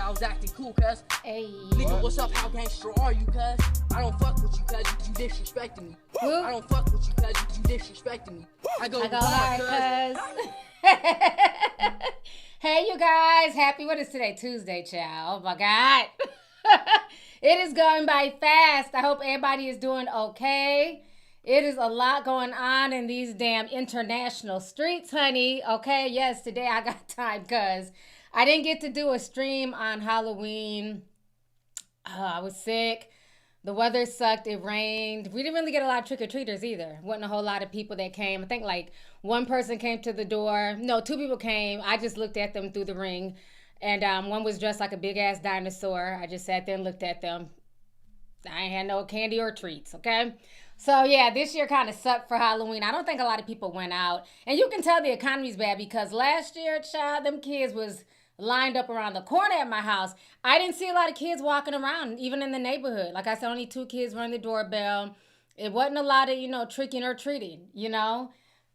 I was acting cool, cuz. Hey. Nigga, what's up? How gangster are you, cuz? I don't fuck with you, cuz you disrespecting me. Who? I don't fuck with you, cuz you disrespecting me. I go hard, cuz. Hey, you guys. What is today? Tuesday, child. Oh, my God. It is going by fast. I hope everybody is doing okay. It is a lot going on in these damn international streets, honey. Okay, yes, today I got time because I didn't get to do a stream on Halloween. I was sick. The weather sucked. It rained. We didn't really get a lot of trick-or-treaters either. Wasn't a whole lot of people that came. I think like one person came to the door. No, two people came. I just looked at them through the ring. And one was dressed like a big-ass dinosaur. I just sat there and looked at them. I ain't had no candy or treats, okay? So, yeah, this year kind of sucked for Halloween. I don't think a lot of people went out. And you can tell the economy's bad because last year, child, them kids was lined up around the corner at my house. I didn't see a lot of kids walking around, even in the neighborhood. Like I said, only 2 kids rang the doorbell. It wasn't a lot of, tricking or treating,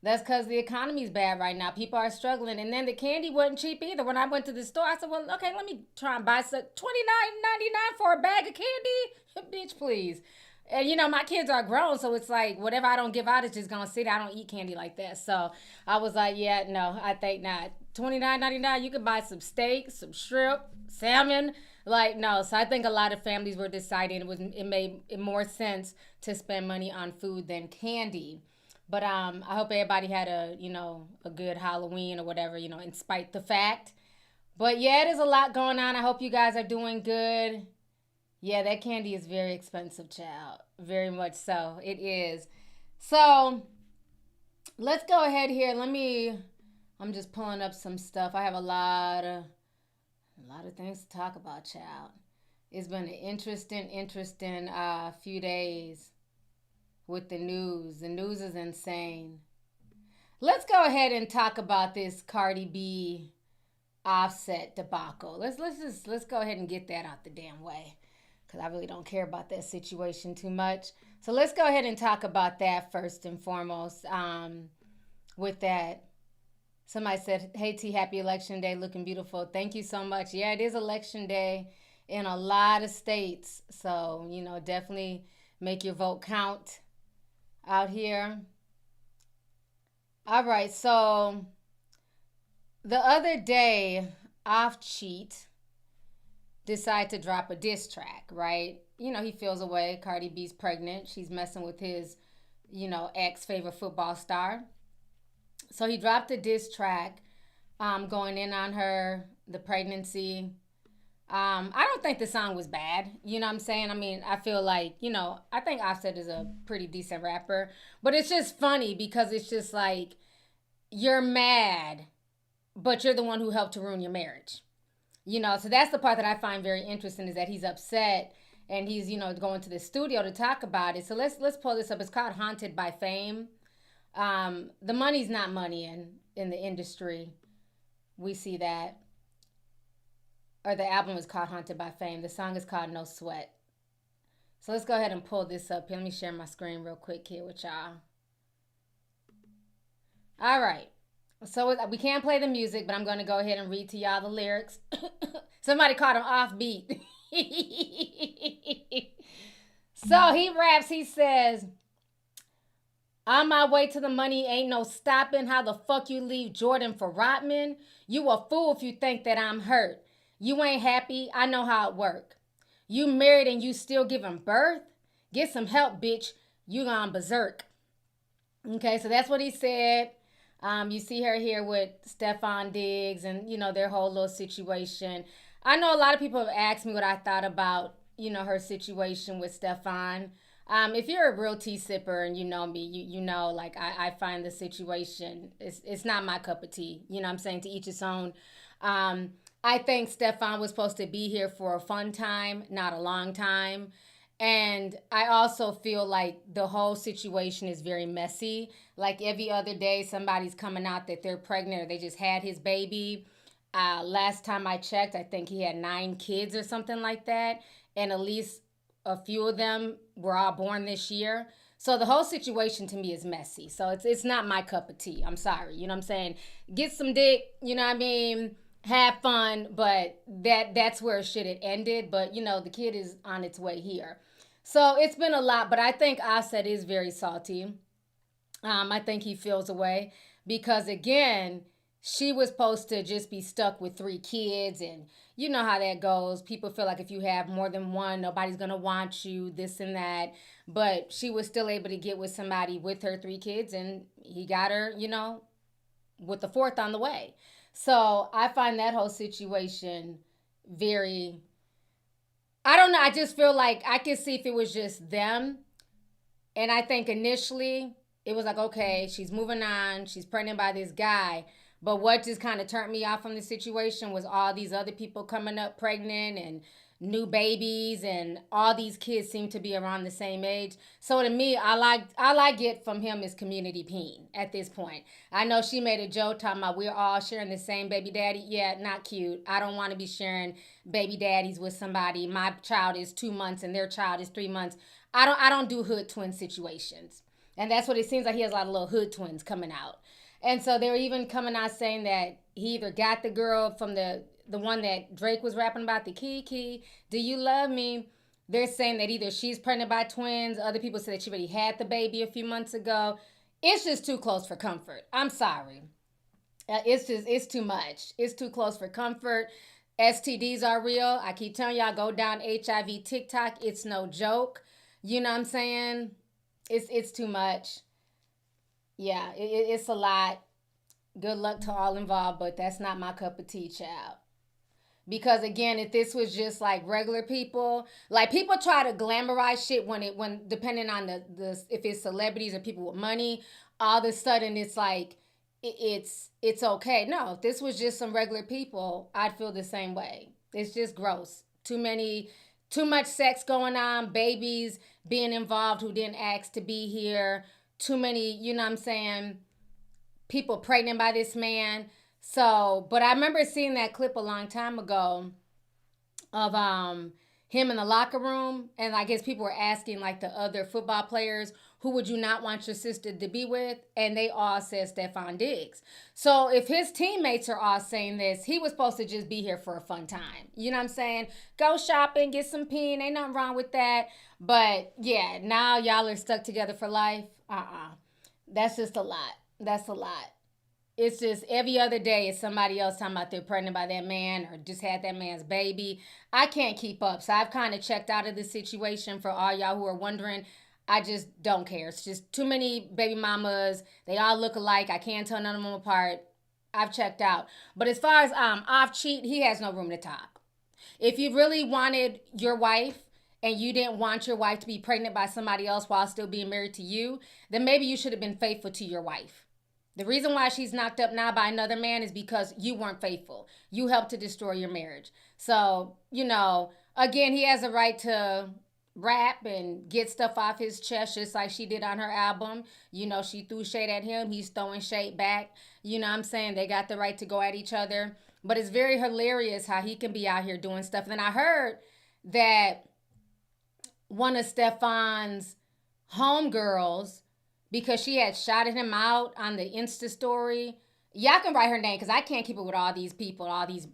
That's because the economy's bad right now. People are struggling. And then the candy wasn't cheap either. When I went to the store, I said, well, okay, let me try and buy some $29.99 for a bag of candy. Bitch, please. And, my kids are grown, so it's like whatever I don't give out is just going to sit. I don't eat candy like that. So I was like, yeah, no, I think not. $29.99, you could buy some steak, some shrimp, salmon. Like, no. So I think a lot of families were deciding it made more sense to spend money on food than candy. But I hope everybody had a good Halloween or whatever, in spite the fact. But yeah, it is a lot going on. I hope you guys are doing good. Yeah, that candy is very expensive, child. Very much so. It is. So let's go ahead here. I'm just pulling up some stuff. I have a lot of things to talk about, child. It's been an interesting few days with the news. The news is insane. Let's go ahead and talk about this Cardi B Offset debacle. Let's go ahead and get that out the damn way, because I really don't care about that situation too much. So let's go ahead and talk about that first and foremost. With that, somebody said, hey T, happy election day, looking beautiful. Thank you so much. Yeah, it is election day in a lot of states. So, definitely make your vote count out here. All right, so the other day, Offcheat decided to drop a diss track, right? He feels away. Cardi B's pregnant. She's messing with his, ex-favorite football star. So he dropped a diss track going in on her, the pregnancy. I don't think the song was bad. You know what I'm saying? I mean, I feel like, I think Offset is a pretty decent rapper. But it's just funny because it's just like, you're mad, but you're the one who helped to ruin your marriage. So that's the part that I find very interesting, is that he's upset and he's, going to the studio to talk about it. So let's pull this up. It's called Haunted by Fame. The money's not money in the industry. We see that. Or the album is called Haunted by Fame. The song is called No Sweat. So let's go ahead and pull this up here. Let me share my screen real quick here with y'all. All right. So we can't play the music, but I'm going to go ahead and read to y'all the lyrics. Somebody caught him offbeat. So he raps, he says, on my way to the money, ain't no stopping. How the fuck you leave Jordan for Rodman? You a fool if you think that I'm hurt. You ain't happy. I know how it work. You married and you still giving birth? Get some help, bitch. You gone berserk. Okay, so that's what he said. You see her here with Stefan Diggs and, their whole little situation. I know a lot of people have asked me what I thought about, her situation with Stefan. If you're a real tea sipper and you know me, you know, like I find the situation, it's not my cup of tea. I'm saying, to each his own. I think Stefan was supposed to be here for a fun time, not a long time. And I also feel like the whole situation is very messy. Like every other day, somebody's coming out that they're pregnant or they just had his baby. Last time I checked, I think he had 9 kids or something like that. And at least a few of them were all born this year. So the whole situation to me is messy. So it's not my cup of tea. I'm sorry. You know what I'm saying? Get some dick. You know what I mean? have fun, but that's where it should have ended. But the kid is on its way here. So it's been a lot, but I think Offset is very salty. I think he feels away because again, she was supposed to just be stuck with three kids, and you know how that goes. People feel like if you have more than one, nobody's gonna want you, this and that. But she was still able to get with somebody with her three kids, and he got her, with the fourth on the way. So I find that whole situation very. I don't know. I just feel like I could see if it was just them. And I think initially it was like, okay, she's moving on. She's pregnant by this guy. But what just kind of turned me off from the situation was all these other people coming up pregnant and new babies, and all these kids seem to be around the same age. So to me, all I get from him is community peen at this point. I know she made a joke talking about we're all sharing the same baby daddy. Yeah, not cute. I don't want to be sharing baby daddies with somebody. My child is 2 months and their child is 3 months. I don't do hood twin situations. And that's what it seems like. He has a lot of little hood twins coming out. And so they were even coming out saying that he either got the girl from the one that Drake was rapping about, the Kiki, do you love me? They're saying that either she's pregnant by twins. Other people say that she already had the baby a few months ago. It's just too close for comfort. I'm sorry. It's too much. It's too close for comfort. STDs are real. I keep telling y'all, go down HIV TikTok. It's no joke. You know what I'm saying? It's too much. Yeah, it's a lot. Good luck to all involved, but that's not my cup of tea, child. Because again, if this was just like regular people, like people try to glamorize shit when depending on the if it's celebrities or people with money, all of a sudden it's like it's okay. No, if this was just some regular people, I'd feel the same way. It's just gross. Too much sex going on, babies being involved who didn't ask to be here, too many, you know what I'm saying, people pregnant by this man. So, but I remember seeing that clip a long time ago of him in the locker room, and I guess people were asking like the other football players, who would you not want your sister to be with? And they all said Stephon Diggs. So if his teammates are all saying this, he was supposed to just be here for a fun time. You know what I'm saying? Go shopping, get some peen, ain't nothing wrong with that. But yeah, now y'all are stuck together for life. That's just a lot. That's a lot. It's just every other day is somebody else talking about they're pregnant by that man or just had that man's baby. I can't keep up. So I've kind of checked out of this situation. For all y'all who are wondering, I just don't care. It's just too many baby mamas. They all look alike. I can't tell none of them apart. I've checked out. But as far as off cheat, he has no room to talk. If you really wanted your wife and you didn't want your wife to be pregnant by somebody else while still being married to you, then maybe you should have been faithful to your wife. The reason why she's knocked up now by another man is because you weren't faithful. You helped to destroy your marriage. So, again, he has a right to rap and get stuff off his chest just like she did on her album. She threw shade at him. He's throwing shade back. You know what I'm saying? They got the right to go at each other. But it's very hilarious how he can be out here doing stuff. And then I heard that one of Stephon's homegirls, because she had shouted him out on the Insta story. Y'all can write her name because I can't keep it with all these people, all these,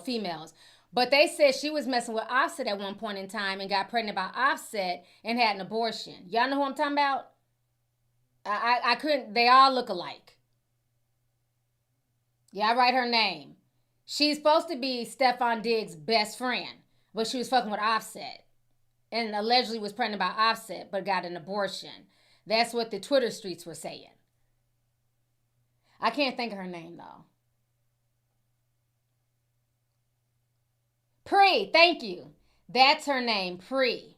females. But they said she was messing with Offset at one point in time and got pregnant by Offset and had an abortion. Y'all know who I'm talking about? I couldn't, they all look alike. Y'all write her name. She's supposed to be Stephon Diggs' best friend, but she was fucking with Offset and allegedly was pregnant by Offset but got an abortion. That's what the Twitter streets were saying. I can't think of her name, though. Pre, thank you. That's her name, Pre.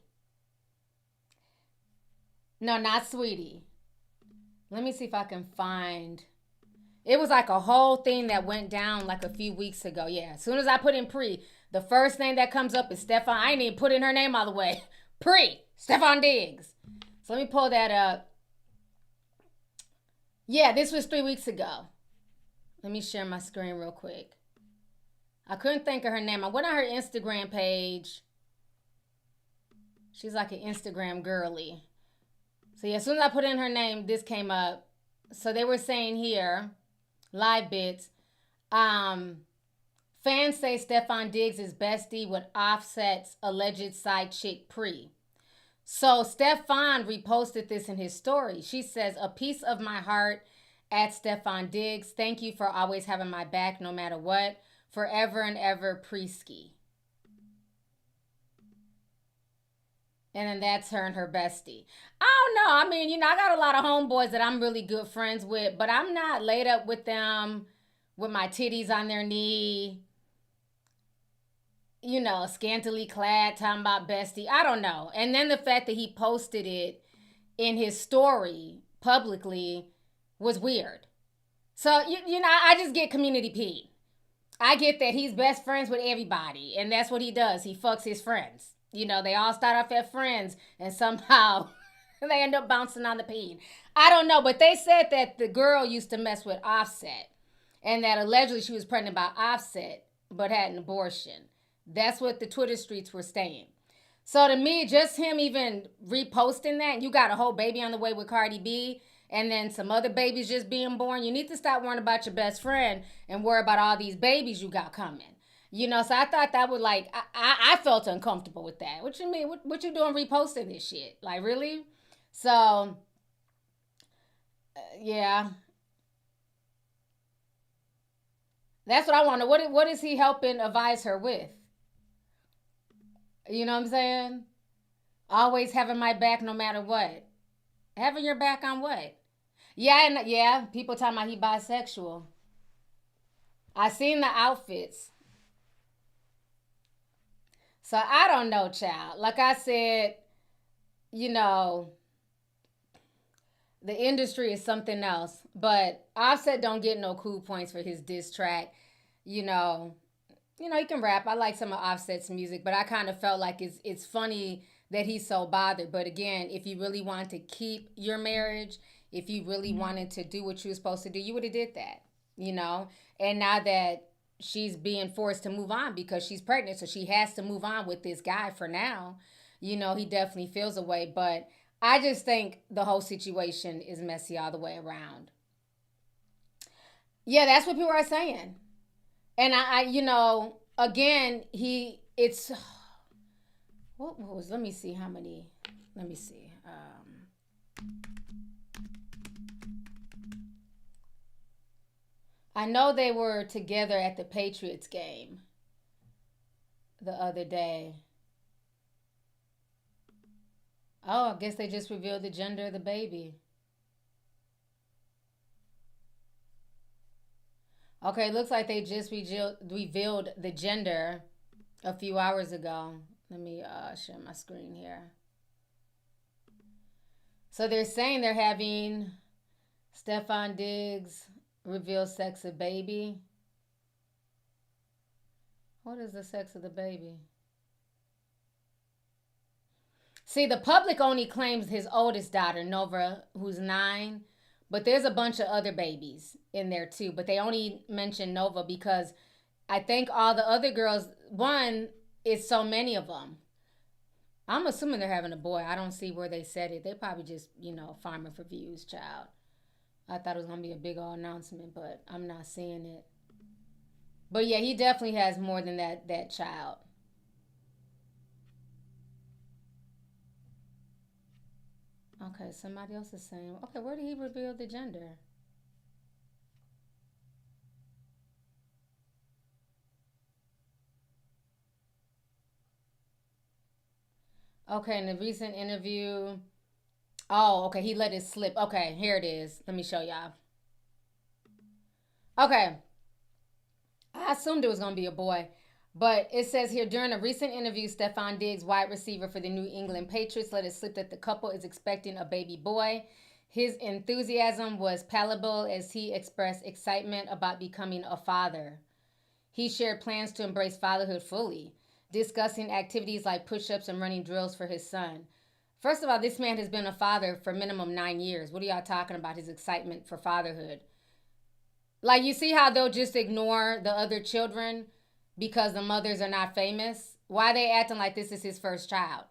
No, not Sweetie. Let me see if I can find. It was like a whole thing that went down like a few weeks ago. Yeah, as soon as I put in Pre, the first thing that comes up is Stephon. I ain't even put in her name all the way. Pre, Stephon Diggs. So let me pull that up. Yeah, this was 3 weeks ago. Let me share my screen real quick. I couldn't think of her name. I went on her Instagram page. She's like an Instagram girly. So yeah, as soon as I put in her name, this came up. So they were saying here, live bits, Fans say Stefan Diggs is bestie with Offset's alleged side chick Pre. So Stefan reposted this in his story. She says, "A piece of my heart at Stefan Diggs. Thank you for always having my back no matter what. Forever and ever, Preski." And then that's her and her bestie. I don't know. I mean, I got a lot of homeboys that I'm really good friends with, but I'm not laid up with them with my titties on their knee, scantily clad, talking about bestie. I don't know. And then the fact that he posted it in his story publicly was weird. So, I just get community P. I get that he's best friends with everybody, and that's what he does. He fucks his friends. They all start off as friends, and somehow they end up bouncing on the peen. I don't know, but they said that the girl used to mess with Offset, and that allegedly she was pregnant by Offset, but had an abortion. That's what the Twitter streets were saying. So to me, just him even reposting that, and you got a whole baby on the way with Cardi B, and then some other babies just being born, you need to stop worrying about your best friend and worry about all these babies you got coming. So I thought that would I felt uncomfortable with that. What you mean? What you doing reposting this shit? Like, really? So, yeah. That's what I want to know. What is he helping advise her with? You know what I'm saying? Always having my back no matter what. Having your back on what? Yeah, and yeah, people talking about he bisexual. I seen the outfits. So I don't know, child. Like I said, the industry is something else. But Offset don't get no cool points for his diss track. He can rap. I like some of Offset's music, but I kind of felt like it's funny that he's so bothered. But again, if you really wanted to keep your marriage, if you really wanted to do what you were supposed to do, you would have did that, And now that she's being forced to move on because she's pregnant, so she has to move on with this guy for now, he definitely feels a way. But I just think the whole situation is messy all the way around. Yeah, that's what people are saying. And again, it's, what was, let me see how many, let me see. I know they were together at the Patriots game the other day. Oh, I guess they just revealed the gender of the baby. Okay, looks like they just revealed the gender a few hours ago. Let me share my screen here. So they're saying they're having Stefan Diggs reveal sex of baby. What is the sex of the baby? See, the public only claims his oldest daughter, Nova, who's 9. But there's a bunch of other babies in there too. But they only mention Nova because I think all the other girls, one, it's so many of them. I'm assuming they're having a boy. I don't see where they said it. They probably just, farming for views, child. I thought it was going to be a big old announcement, but I'm not seeing it. But yeah, he definitely has more than that child. Okay, somebody else is saying, okay, where did he reveal the gender? Okay, in the recent interview, oh, okay, he let it slip. Okay, here it is. Let me show y'all. Okay, I assumed it was going to be a boy. But it says here, during a recent interview, Stefan Diggs, wide receiver for the New England Patriots, let it slip that the couple is expecting a baby boy. His enthusiasm was palpable as he expressed excitement about becoming a father. He shared plans to embrace fatherhood fully, discussing activities like push-ups and running drills for his son. First of all, this man has been a father for minimum 9 years. What are y'all talking about, his excitement for fatherhood? Like, you see how they'll just ignore the other children because the mothers are not famous? Why are they acting like this is his first child?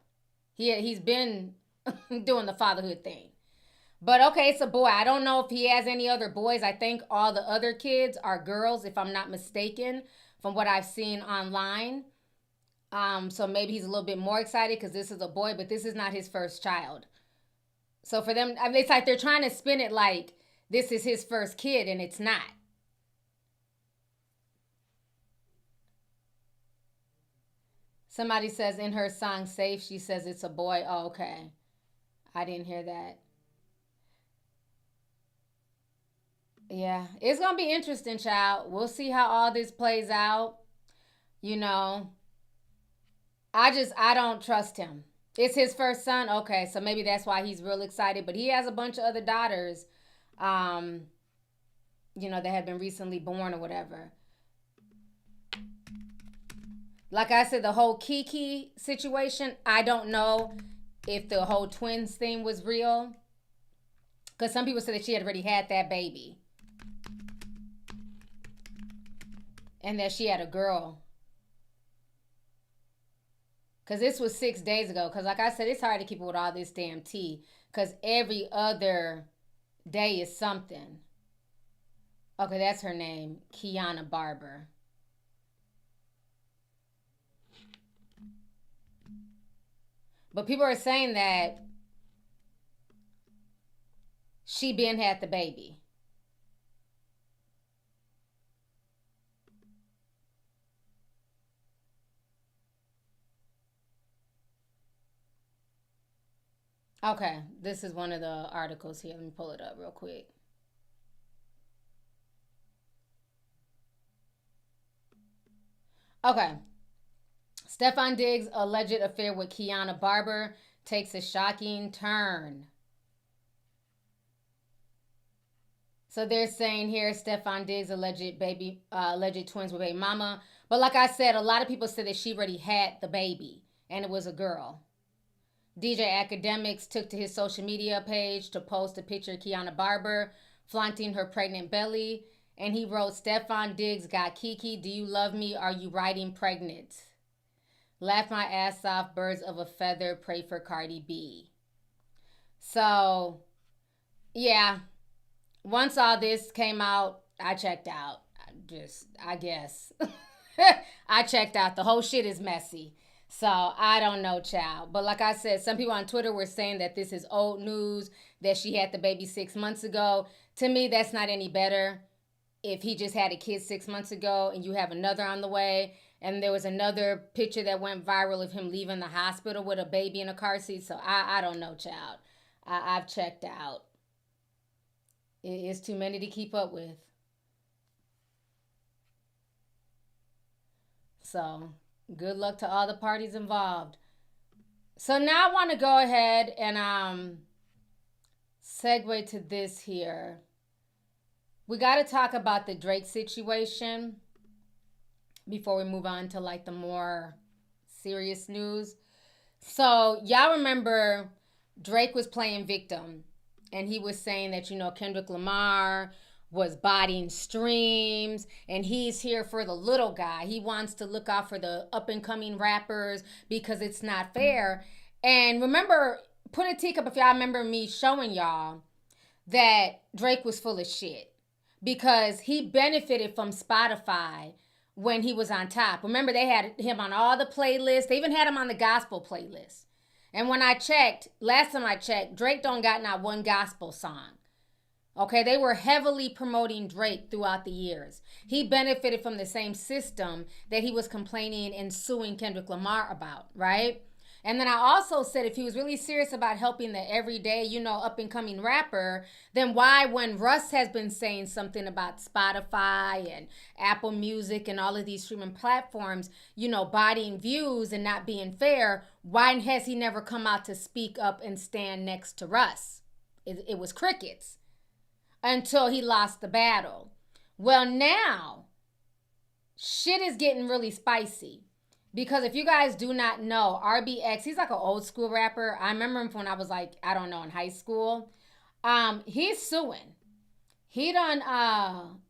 He's been doing the fatherhood thing. But okay, it's a boy. I don't know if he has any other boys. I think all the other kids are girls, if I'm not mistaken. from what I've seen online. So maybe he's a little bit more excited because this is a boy, but this is not his first child. So for them, I mean, it's like they're trying to spin it like this is his first kid, and it's not. Somebody says in her song Safe, she says it's a boy. Oh, okay. I didn't hear that. Yeah, it's gonna be interesting, child. We'll see how all this plays out. You know, I don't trust him. It's his first son. Okay, so maybe that's why he's real excited. But he has a bunch of other daughters, um, that have been recently born or whatever. Like I said, the whole Kiki situation, I don't know if the whole twins thing was real. Because some people said that she had already had that baby. And that she had a girl. Because this was 6 days ago. Because like I said, it's hard to keep up with all this damn tea. Because every other day is something. Okay, that's her name. Kiana Barber. But people are saying that she been had the baby. Okay, this is one of the articles here. Let me pull it up real quick. Okay. Stefan Diggs' alleged affair with Kiana Barber takes a shocking turn. So they're saying here Stefan Diggs alleged twins with baby mama. But like I said, a lot of people said that she already had the baby and it was a girl. DJ Academics took to his social media page to post a picture of Kiana Barber flaunting her pregnant belly. And he wrote, Stefan Diggs got Kiki. Do you love me? Are you riding pregnant? Laugh my ass off. Birds of a feather. Pray for Cardi B. So, yeah. Once all this came out, I checked out. I guess. I checked out. The whole shit is messy. So I don't know, child. But like I said, some people on Twitter were saying that this is old news, that she had the baby 6 months ago. To me, that's not any better. If he just had a kid 6 months ago and you have another on the way, and there was another picture that went viral of him leaving the hospital with a baby in a car seat. So I don't know, child. I've checked out. It's too many to keep up with. So good luck to all the parties involved. So now I want to go ahead and segue to this here. We got to talk about the Drake situation before we move on to like the more serious news. So y'all remember Drake was playing victim and he was saying that, Kendrick Lamar was bodying streams and he's here for the little guy. He wants to look out for the up and coming rappers because it's not fair. And remember, put a teacup if y'all remember me showing y'all that Drake was full of shit because he benefited from Spotify when he was on top. Remember, they had him on all the playlists. They even had him on the gospel playlist. And when I checked, last time I checked, Drake don't got not one gospel song. Okay, they were heavily promoting Drake throughout the years. He benefited from the same system that he was complaining and suing Kendrick Lamar about, right? And then I also said if he was really serious about helping the everyday, up and coming rapper, then why, when Russ has been saying something about Spotify and Apple Music and all of these streaming platforms, bodying views and not being fair, why has he never come out to speak up and stand next to Russ? It was crickets until he lost the battle. Well, now shit is getting really spicy. Because if you guys do not know, RBX, he's like an old school rapper. I remember him from when I was like, I don't know, in high school. He's suing. He done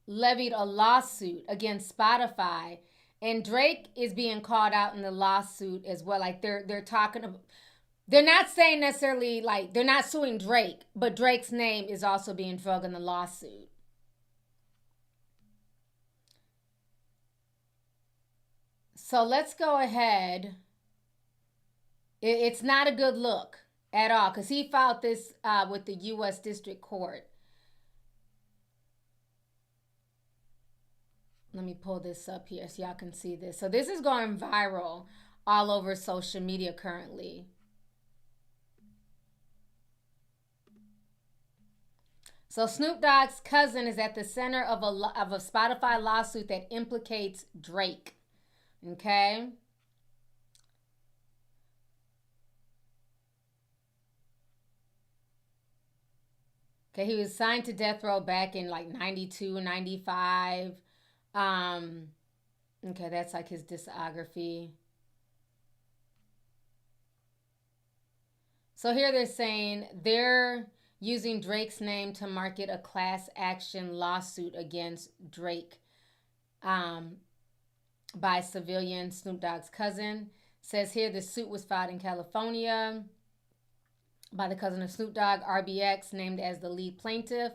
levied a lawsuit against Spotify. And Drake is being called out in the lawsuit as well. Like they're talking about, they're not saying necessarily like, they're not suing Drake, but Drake's name is also being dragged in the lawsuit. So let's go ahead. It's not a good look at all because he filed this with the U.S. District Court. Let me pull this up here so y'all can see this. So this is going viral all over social media currently. So Snoop Dogg's cousin is at the center of a Spotify lawsuit that implicates Drake. Okay. Okay, he was signed to death row back in like 92, 95. Okay, that's like his discography. So here they're saying they're using Drake's name to market a class action lawsuit against Drake by civilian Snoop Dogg's cousin. Says here the suit was filed in California by the cousin of Snoop Dogg, RBX, named as the lead plaintiff.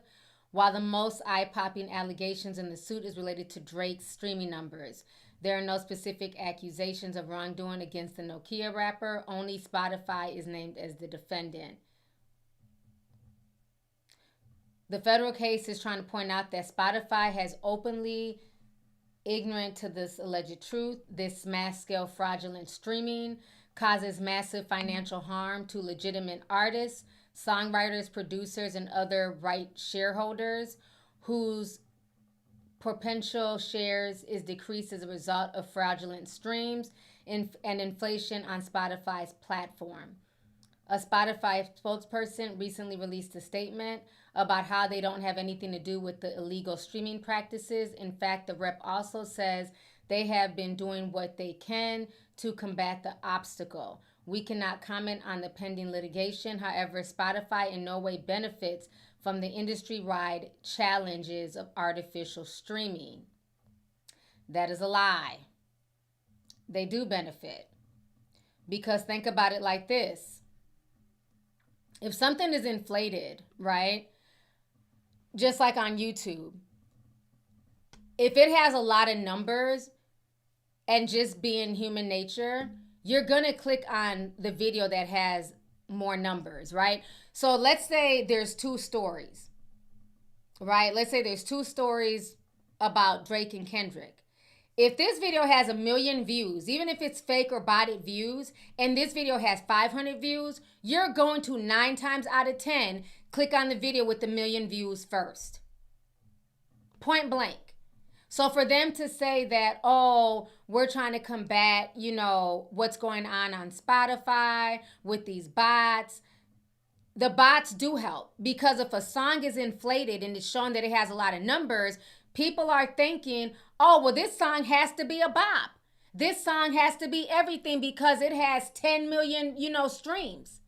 While the most eye-popping allegations in the suit is related to Drake's streaming numbers, there are no specific accusations of wrongdoing against the Nokia rapper. Only Spotify is named as the defendant. The federal case is trying to point out that Spotify has openly ignorant to this alleged truth. This mass-scale fraudulent streaming causes massive financial harm to legitimate artists, songwriters, producers, and other right shareholders whose potential shares is decreased as a result of fraudulent streams and inflation on Spotify's platform. A Spotify spokesperson recently released a statement about how they don't have anything to do with the illegal streaming practices. In fact, the rep also says they have been doing what they can to combat the obstacle. We cannot comment on the pending litigation. However, Spotify in no way benefits from the industry-wide challenges of artificial streaming. That is a lie. They do benefit. Because think about it like this. If something is inflated, right? Just like on YouTube, if it has a lot of numbers and just being human nature, you're going to click on the video that has more numbers, right? So let's say there's 2 stories, right? Let's say there's 2 stories about Drake and Kendrick. If this video has 1 million views, even if it's fake or botted views, and this video has 500 views, you're going to 9 times out of 10 click on the video with the 1 million views first. Point blank. So for them to say that, oh, we're trying to combat, what's going on Spotify with these bots, the bots do help. Because if a song is inflated and it's showing that it has a lot of numbers, people are thinking, oh, well, this song has to be a bop. This song has to be everything because it has 10 million, streams.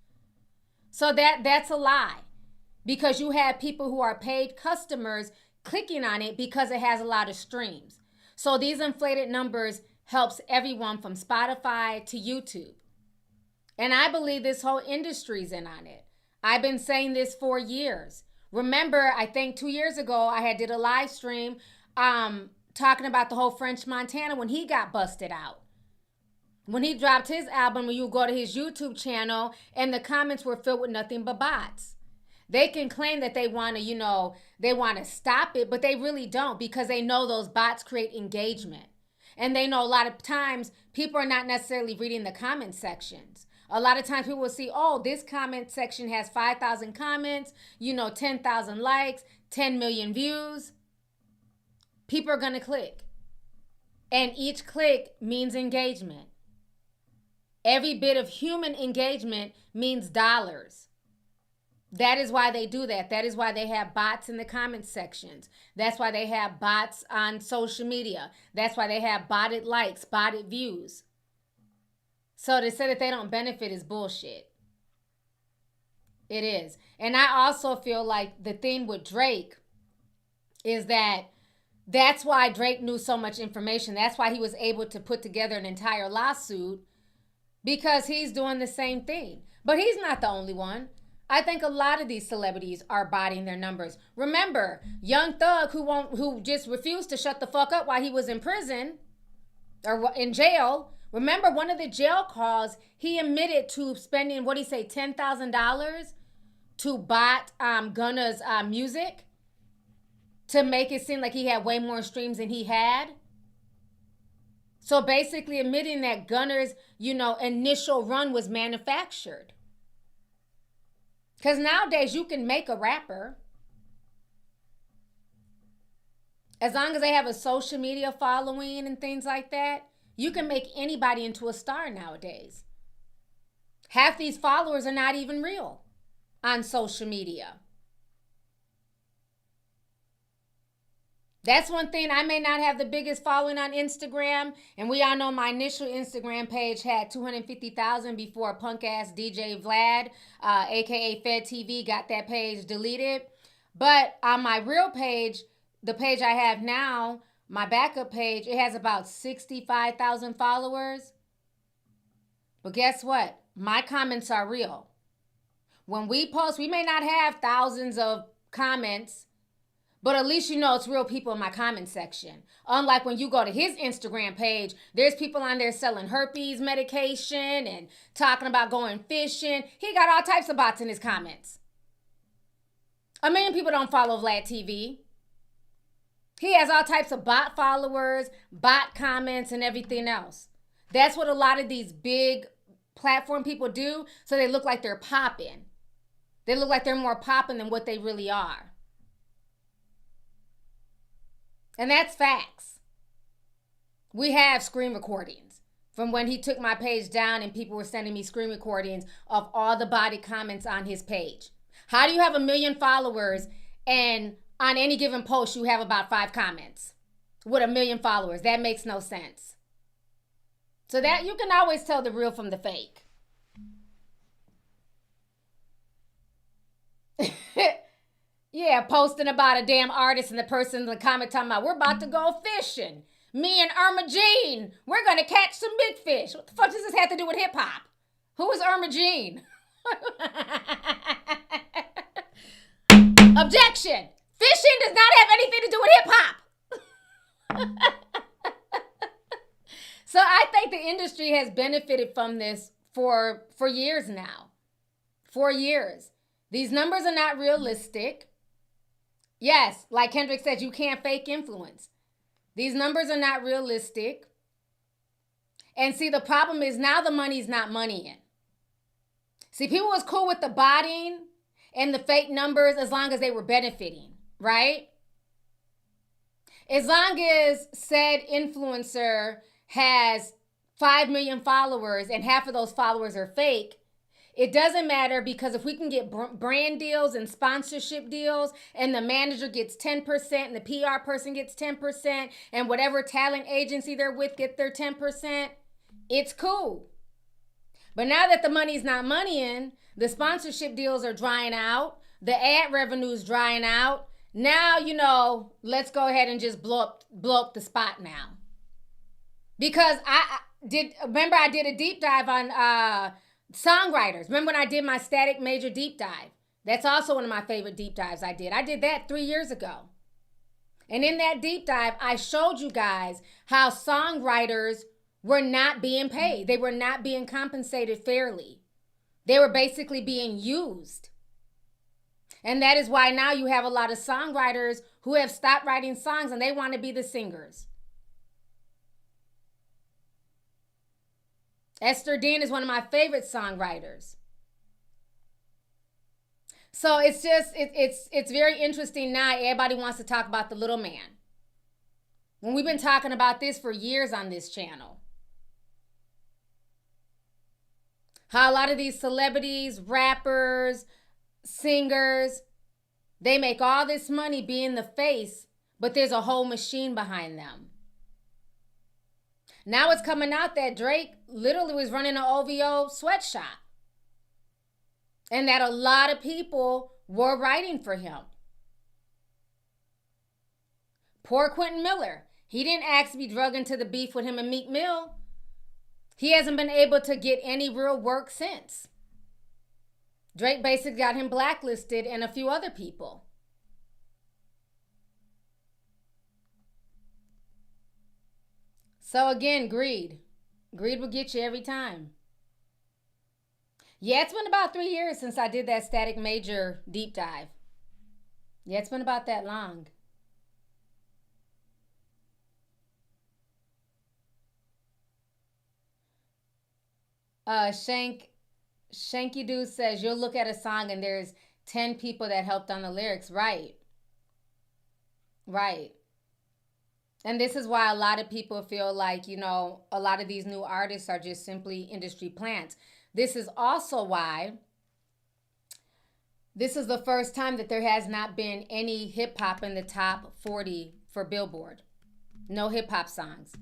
So that's a lie. Because you have people who are paid customers clicking on it because it has a lot of streams. So these inflated numbers helps everyone from Spotify to YouTube. And I believe this whole industry's in on it. I've been saying this for years. Remember, I think 2 years ago, I did a live stream talking about the whole French Montana when he got busted out. When he dropped his album, when you go to his YouTube channel and the comments were filled with nothing but bots. They can claim that they want to, they want to stop it, but they really don't because they know those bots create engagement. And they know a lot of times people are not necessarily reading the comment sections. A lot of times people will see, oh, this comment section has 5,000 comments, 10,000 likes, 10 million views. People are going to click. And each click means engagement. Every bit of human engagement means dollars. That is why they do that. That is why they have bots in the comment sections. That's why they have bots on social media. That's why they have botted likes, botted views. So to say that they don't benefit is bullshit. It is. And I also feel like the thing with Drake is that's why Drake knew so much information. That's why he was able to put together an entire lawsuit because he's doing the same thing. But he's not the only one. I think a lot of these celebrities are botting their numbers. Remember, Young Thug, who just refused to shut the fuck up while he was in prison, or in jail. Remember, one of the jail calls, he admitted to spending, what did he say, $10,000 to bot Gunna's music to make it seem like he had way more streams than he had. So basically admitting that Gunna's, initial run was manufactured. Because nowadays you can make a rapper. As long as they have a social media following and things like that, you can make anybody into a star nowadays. Half these followers are not even real on social media. That's one thing. I may not have the biggest following on Instagram, and we all know my initial Instagram page had 250,000 before punk ass DJ Vlad, aka Fed TV, got that page deleted. But on my real page, the page I have now, my backup page, it has about 65,000 followers. But guess what? My comments are real. When we post, we may not have thousands of comments, but at least you know it's real people in my comment section. Unlike when you go to his Instagram page, there's people on there selling herpes medication and talking about going fishing. He got all types of bots in his comments. 1 million people don't follow Vlad TV. He has all types of bot followers, bot comments, and everything else. That's what a lot of these big platform people do, so they look like they're popping. They look like they're more popping than what they really are. And that's facts. We have screen recordings from when he took my page down and people were sending me screen recordings of all the body comments on his page. How do you have 1 million followers and on any given post you have about 5 comments with 1 million followers? That makes no sense. So that you can always tell the real from the fake. Yeah, posting about a damn artist and the person in the comment talking about, we're about to go fishing. Me and Irma Jean, we're going to catch some big fish. What the fuck does this have to do with hip hop? Who is Irma Jean? Objection. Fishing does not have anything to do with hip hop. So I think the industry has benefited from this for years now. 4 years. These numbers are not realistic. Yes, like Kendrick said, you can't fake influence. These numbers are not realistic. And see, the problem is now the money's not money in. See, people was cool with the botting and the fake numbers as long as they were benefiting, right? As long as said influencer has 5 million followers and half of those followers are fake, it doesn't matter, because if we can get brand deals and sponsorship deals and the manager gets 10% and the PR person gets 10% and whatever talent agency they're with get their 10%, it's cool. But now that the money's not money in, the sponsorship deals are drying out, the ad revenue's drying out. Now, let's go ahead and just blow up the spot now. Because I did a deep dive on songwriters. Remember when I did my Static Major deep dive? That's also one of my favorite deep dives I did. I did that 3 years ago. And in that deep dive, I showed you guys how songwriters were not being paid. They were not being compensated fairly. They were basically being used. And that is why now you have a lot of songwriters who have stopped writing songs and they want to be the singers. Esther Dean is one of my favorite songwriters. So it's just, it's very interesting now. Everybody wants to talk about the little man, when we've been talking about this for years on this channel. How a lot of these celebrities, rappers, singers, they make all this money being the face, but there's a whole machine behind them. Now it's coming out that Drake literally was running an OVO sweatshop. And that a lot of people were writing for him. Poor Quentin Miller. He didn't ask to be drug into the beef with him and Meek Mill. He hasn't been able to get any real work since. Drake basically got him blacklisted and a few other people. So again, greed. Greed will get you every time. Yeah, it's been about 3 years since I did that Static Major deep dive. Yeah, it's been about that long. Shanky Dude says you'll look at a song and there's 10 people that helped on the lyrics. Right. Right. And this is why a lot of people feel like, a lot of these new artists are just simply industry plants. This is also why this is the first time that there has not been any hip hop in the top 40 for Billboard. No hip hop songs.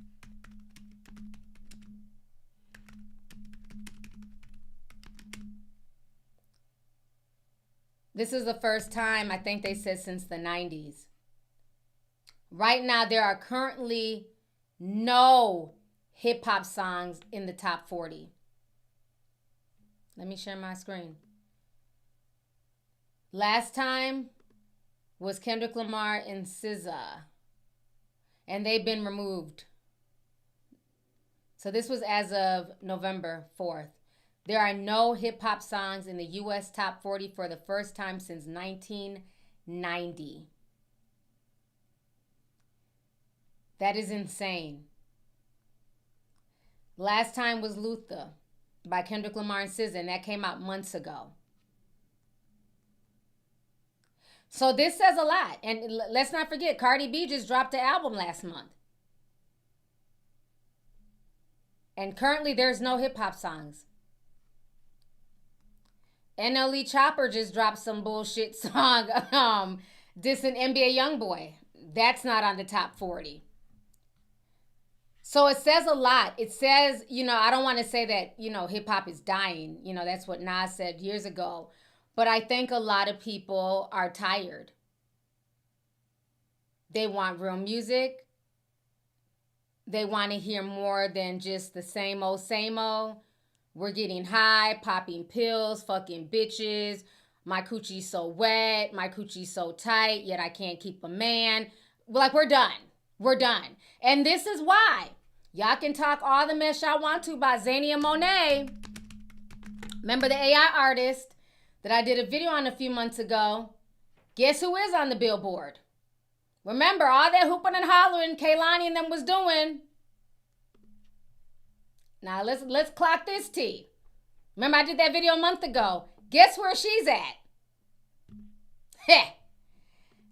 This is the first time, I think they said, since the 90s. Right now, there are currently no hip hop songs in the top 40. Let me share my screen. Last time was Kendrick Lamar and SZA, and they've been removed. So this was as of November 4th. There are no hip hop songs in the U.S. top 40 for the first time since 1990. That is insane. Last time was Luther by Kendrick Lamar and SZA, and that came out months ago. So this says a lot. And let's not forget, Cardi B just dropped an album last month. And currently there's no hip hop songs. NLE Chopper just dropped some bullshit song dissing NBA Youngboy. That's not on the top 40. So it says a lot. It says, I don't want to say that, hip hop is dying. That's what Nas said years ago. But I think a lot of people are tired. They want real music. They want to hear more than just the same old, same old. We're getting high, popping pills, fucking bitches. My coochie's so wet. My coochie's so tight, yet I can't keep a man. Like, we're done. We're done. And this is why. Y'all can talk all the mess y'all want to about Zania Monet. Remember the AI artist that I did a video on a few months ago? Guess who is on the Billboard? Remember all that hooping and hollering Kehlani and them was doing? Now let's clock this T. Remember I did that video a month ago. Guess where she's at? Heh.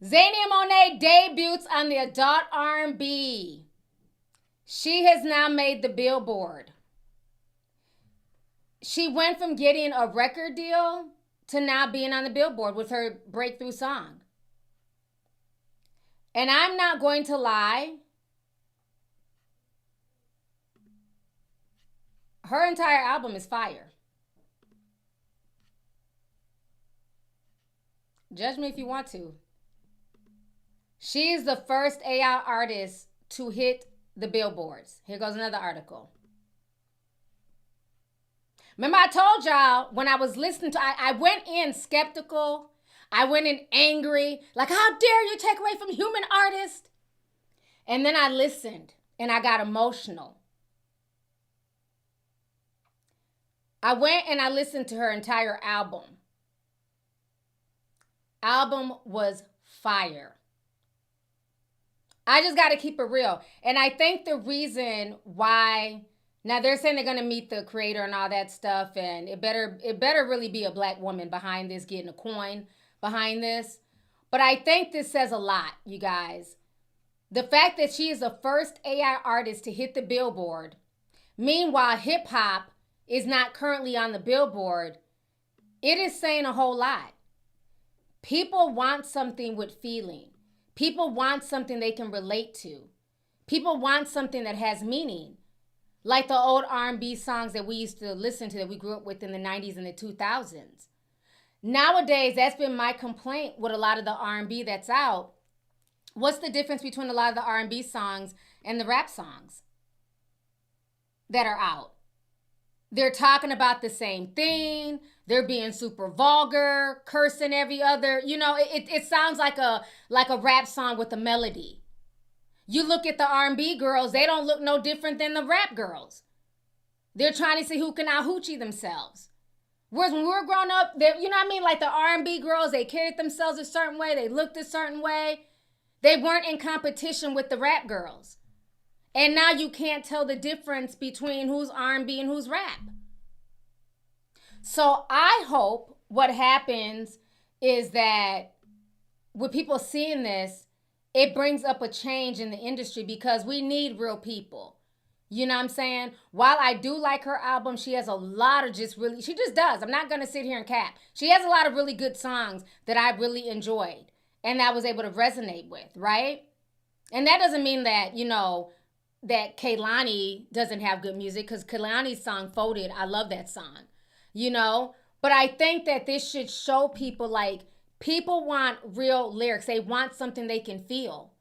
Zania Monet debuts on the adult R&B. She has now made the Billboard. She went from getting a record deal to now being on the Billboard with her breakthrough song. And I'm not going to lie. Her entire album is fire. Judge me if you want to. She is the first AI artist to hit the billboards. Here goes another article. Remember I told y'all when I was listening to, I went in skeptical. I went in angry. Like, how dare you take away from human artists? And then I listened and I got emotional. I went and I listened to her entire album. Album was fire. I just got to keep it real. And I think the reason why, now they're saying they're going to meet the creator and all that stuff, and it better really be a black woman behind this, getting a coin behind this. But I think this says a lot, you guys. The fact that she is the first AI artist to hit the Billboard. Meanwhile, hip hop is not currently on the Billboard. It is saying a whole lot. People want something with feeling. People want something they can relate to. People want something that has meaning. Like the old R&B songs that we used to listen to that we grew up with in the 90s and the 2000s. Nowadays, that's been my complaint with a lot of the R&B that's out. What's the difference between a lot of the R&B songs and the rap songs that are out? They're talking about the same thing. They're being super vulgar, cursing every other. You know, it sounds like a rap song with a melody. You look at the R&B girls, they don't look no different than the rap girls. They're trying to see who can out-hoochie themselves. Whereas when we were growing up, you know what I mean? Like the R&B girls, they carried themselves a certain way. They looked a certain way. They weren't in competition with the rap girls. And now you can't tell the difference between who's R&B and who's rap. So I hope what happens is that with people seeing this, it brings up a change in the industry because we need real people. You know what I'm saying? While I do like her album, she has a lot of she just does. I'm not going to sit here and cap. She has a lot of really good songs that I really enjoyed and that I was able to resonate with, right? And that doesn't mean that, you know, that Kehlani doesn't have good music, because Kehlani's song Folded, I love that song, you know? But I think that this should show people, like, people want real lyrics. They want something they can feel.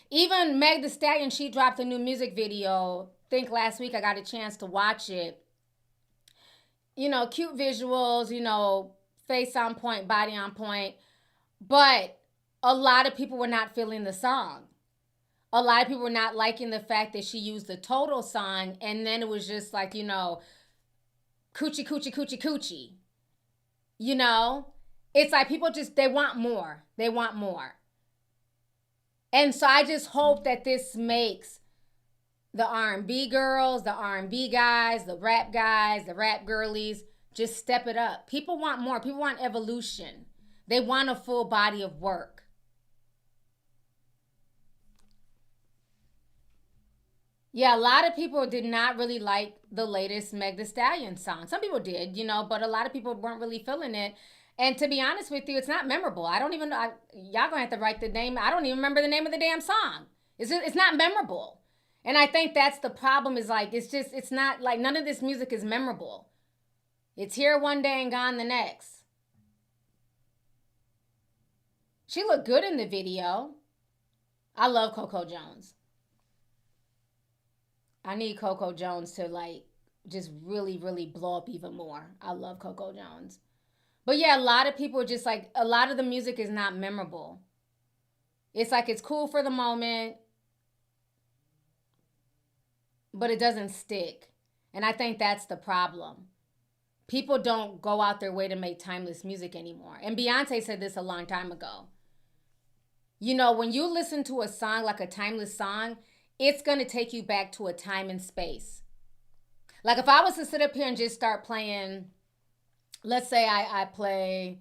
Even Meg Thee Stallion, she dropped a new music video. I think last week I got a chance to watch it. You know, cute visuals, you know, face on point, body on point. But a lot of people were not feeling the song. A lot of people were not liking the fact that she used the Total song, and then it was just like, you know, coochie, coochie, coochie, coochie. You know? It's like people just, they want more. They want more. And so I just hope that this makes the R&B girls, the R&B guys, the rap girlies, just step it up. People want more. People want evolution. They want a full body of work. Yeah, a lot of people did not really like the latest Meg Thee Stallion song. Some people did, you know, but a lot of people weren't really feeling it. And to be honest with you, it's not memorable. I don't even know. Y'all gonna have to write the name. I don't even remember the name of the damn song. It's not memorable. And I think that's the problem, is like, it's not like, none of this music is memorable. It's here one day and gone the next. She looked good in the video. I love Coco Jones. I need Coco Jones to, like, just really, really blow up even more. I love Coco Jones. But yeah, a lot of people just like, a lot of the music is not memorable. It's like, it's cool for the moment, but it doesn't stick. And I think that's the problem. People don't go out their way to make timeless music anymore. And Beyonce said this a long time ago. You know, when you listen to a song, like a timeless song, it's going to take you back to a time and space. Like if I was to sit up here and just start playing, let's say I play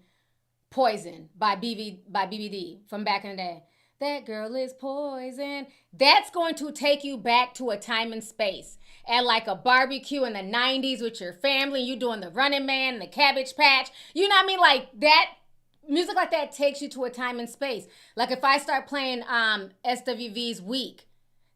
Poison by BBD from back in the day. That girl is poison. That's going to take you back to a time and space. At like a barbecue in the 90s with your family, you doing the Running Man and the Cabbage Patch. You know what I mean? Like that, music like that takes you to a time and space. Like if I start playing SWV's Weak,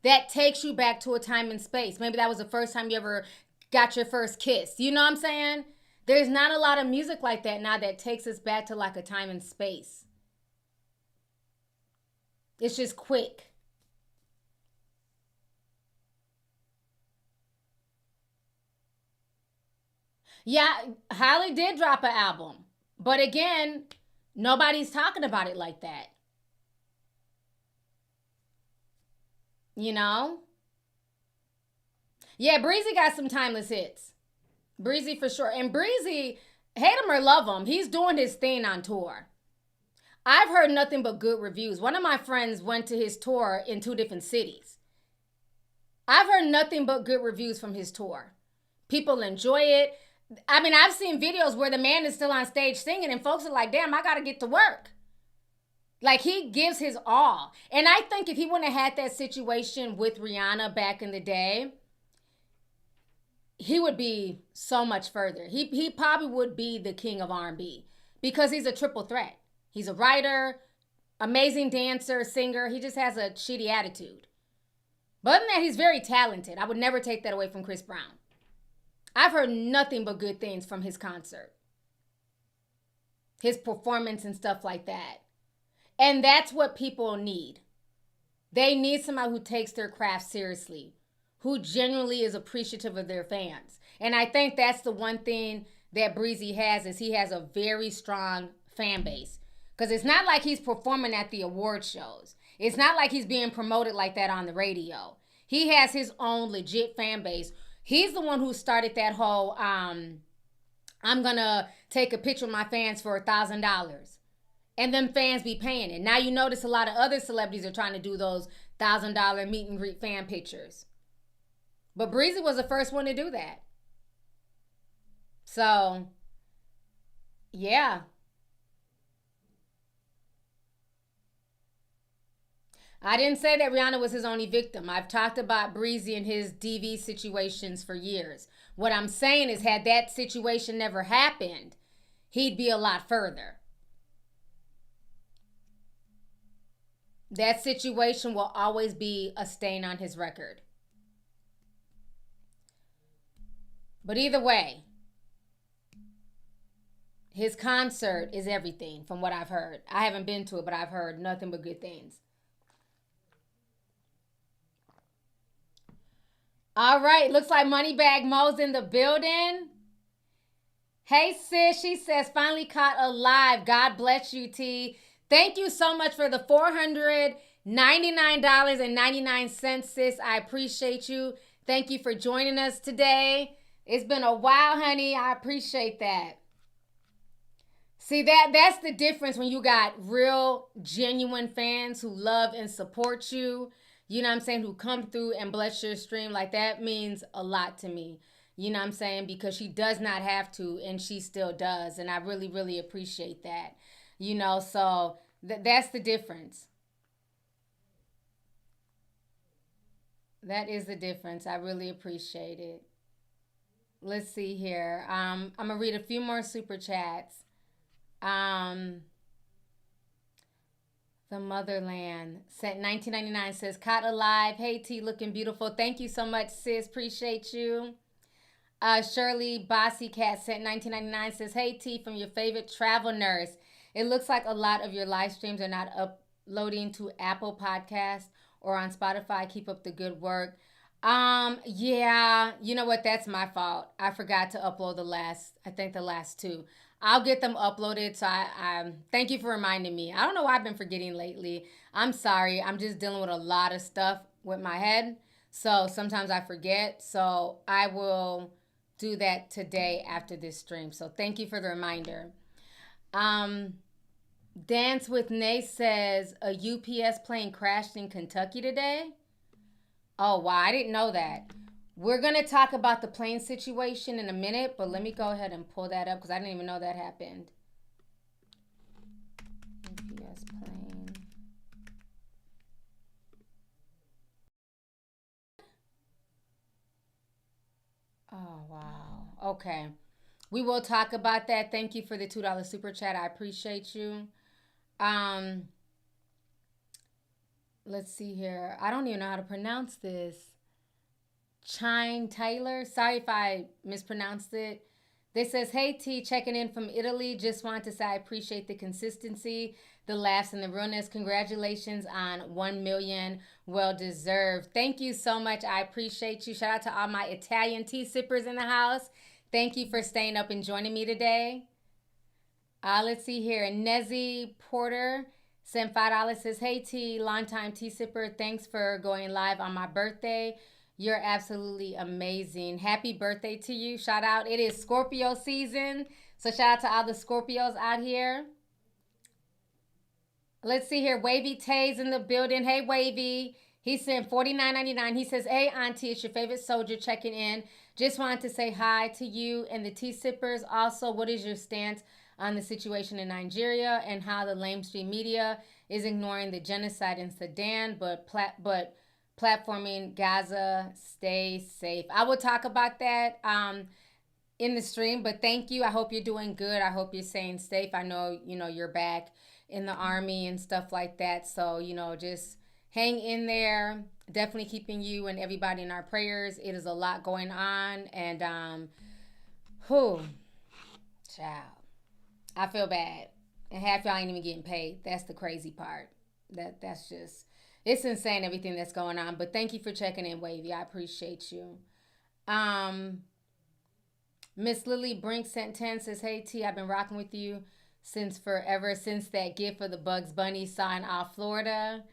that takes you back to a time and space. Maybe that was the first time you ever got your first kiss. You know what I'm saying? There's not a lot of music like that now that takes us back to like a time and space. It's just quick. Yeah, Hailey did drop an album. But again, nobody's talking about it like that. You know? Yeah, Breezy got some timeless hits. Breezy for sure. And Breezy, hate him or love him, he's doing his thing on tour. I've heard nothing but good reviews. One of my friends went to his tour in 2 different cities. I've heard nothing but good reviews from his tour. People enjoy it. I mean, I've seen videos where the man is still on stage singing and folks are like, damn, I got to get to work. Like, he gives his all. And I think if he wouldn't have had that situation with Rihanna back in the day, he would be so much further. He probably would be the king of R&B because he's a triple threat. He's a writer, amazing dancer, singer. He just has a shitty attitude. But other than that, he's very talented. I would never take that away from Chris Brown. I've heard nothing but good things from his concert, his performance and stuff like that. And that's what people need. They need somebody who takes their craft seriously, who genuinely is appreciative of their fans. And I think that's the one thing that Breezy has, is he has a very strong fan base. Because it's not like he's performing at the award shows. It's not like he's being promoted like that on the radio. He has his own legit fan base. He's the one who started that whole I'm gonna take a picture with my fans for $1,000. And them fans be paying it. Now you notice a lot of other celebrities are trying to do those $1,000 meet and greet fan pictures. But Breezy was the first one to do that. So, yeah. I didn't say that Rihanna was his only victim. I've talked about Breezy and his DV situations for years. What I'm saying is, had that situation never happened, he'd be a lot further. That situation will always be a stain on his record. But either way, his concert is everything from what I've heard. I haven't been to it, but I've heard nothing but good things. All right, looks like Moneybag Mo's in the building. Hey sis, she says, finally caught alive. God bless you, T. Thank you so much for the $499.99, sis. I appreciate you. Thank you for joining us today. It's been a while, honey. I appreciate that. See, that's the difference when you got real, genuine fans who love and support you. You know what I'm saying? Who come through and bless your stream. Like, that means a lot to me. You know what I'm saying? Because she does not have to, and she still does. And I really, really appreciate that. You know, so that's the difference. That is the difference. I really appreciate it. Let's see here. I'm going to read a few more super chats. The Motherland sent 1999 says, caught alive. Hey, T, looking beautiful. Thank you so much, sis. Appreciate you. Shirley Bossy Cat sent 1999 says, hey, T, from your favorite travel nurse. It looks like a lot of your live streams are not uploading to Apple Podcast or on Spotify. Keep up the good work. Yeah, you know what? That's my fault. I forgot to upload the last two. I'll get them uploaded. So I thank you for reminding me. I don't know why I've been forgetting lately. I'm sorry. I'm just dealing with a lot of stuff with my head. So sometimes I forget. So I will do that today after this stream. So thank you for the reminder. Dance with Nay says a UPS plane crashed in Kentucky today. Oh, wow. I didn't know that. We're going to talk about the plane situation in a minute, but let me go ahead and pull that up because I didn't even know that happened. UPS plane. Oh, wow. Okay. We will talk about that. Thank you for the $2 super chat. I appreciate you. Let's see here. I don't even know how to pronounce this. Chine Taylor. Sorry if I mispronounced it. This says, hey T, checking in from Italy. Just want to say I appreciate the consistency, the laughs, and the realness. Congratulations on 1 million. Well deserved. Thank you so much. I appreciate you. Shout out to all my Italian tea sippers in the house. Thank you for staying up and joining me today. Let's see here. Nezzy Porter sent $5. Says, hey T, longtime tea sipper. Thanks for going live on my birthday. You're absolutely amazing. Happy birthday to you. Shout out. It is Scorpio season. So shout out to all the Scorpios out here. Let's see here. Wavy Tay's in the building. Hey, Wavy. He sent $49.99. He says, hey, Auntie, it's your favorite soldier checking in. Just wanted to say hi to you and the tea sippers. Also, what is your stance on the situation in Nigeria and how the lamestream media is ignoring the genocide in Sudan, but platforming Gaza? Stay safe. I will talk about that in the stream, but thank you. I hope you're doing good. I hope you're staying safe. I know, you're back in the army and stuff like that. So, just hang in there. Definitely keeping you and everybody in our prayers. It is a lot going on. And, child, I feel bad. And half y'all ain't even getting paid. That's the crazy part. That's just... It's insane everything that's going on. But thank you for checking in, Wavy. I appreciate you. Miss Lily Brink sent 10, says, hey, T, I've been rocking with you since forever, since that gift for the Bugs Bunny saw in off Florida.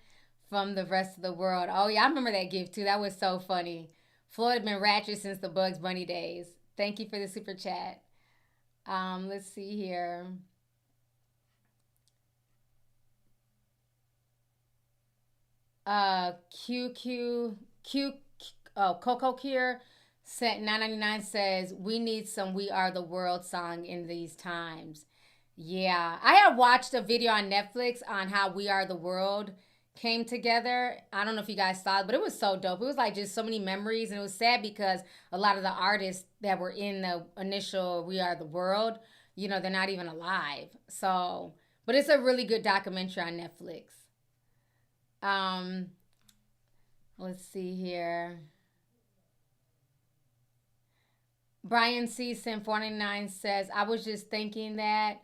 from the rest of the world. Oh yeah, I remember that gift too. That was so funny. Floyd had been ratchet since the Bugs Bunny days. Thank you for the super chat. Let's see here. QQ Coco Kier sent 9.99 says we need some "We Are the World" song in these times. Yeah, I have watched a video on Netflix on how "We Are the World" came together. I don't know if you guys saw it, but it was so dope. It was like just so many memories, and it was sad because a lot of the artists that were in the initial "We Are the World," they're not even alive. So, but it's a really good documentary on Netflix. Um, let's see here. Brian C. Sim 499 says, I was just thinking that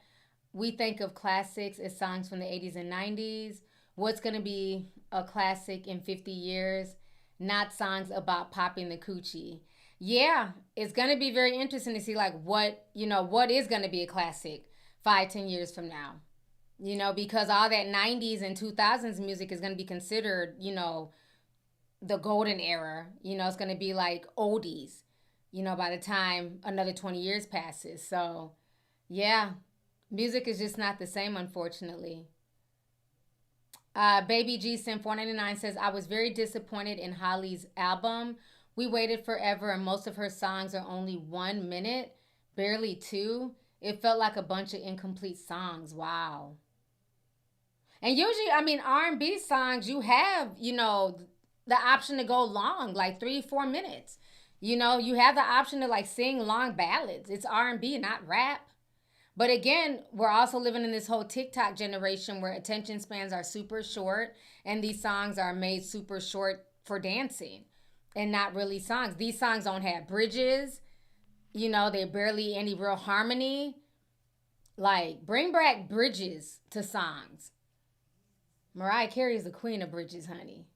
we think of classics as songs from the 80s and 90s. What's going to be a classic in 50 years? Not songs about popping the coochie. Yeah, it's going to be very interesting to see like what is going to be a classic 5-10 years from now. Because all that 90s and 2000s music is going to be considered, the golden era. It's going to be like oldies, by the time another 20 years passes. So, yeah, music is just not the same, unfortunately. Baby G Sim 499 says, I was very disappointed in Holly's album. We waited forever, and most of her songs are only 1 minute, barely two. It felt like a bunch of incomplete songs. Wow. And usually, R&B songs, you have, the option to go long, like 3-4 minutes. You have the option to like sing long ballads. It's R&B, not rap. But again, we're also living in this whole TikTok generation where attention spans are super short and these songs are made super short for dancing and not really songs. These songs don't have bridges. They're barely any real harmony. Like, bring back bridges to songs. Mariah Carey is the queen of bridges, honey.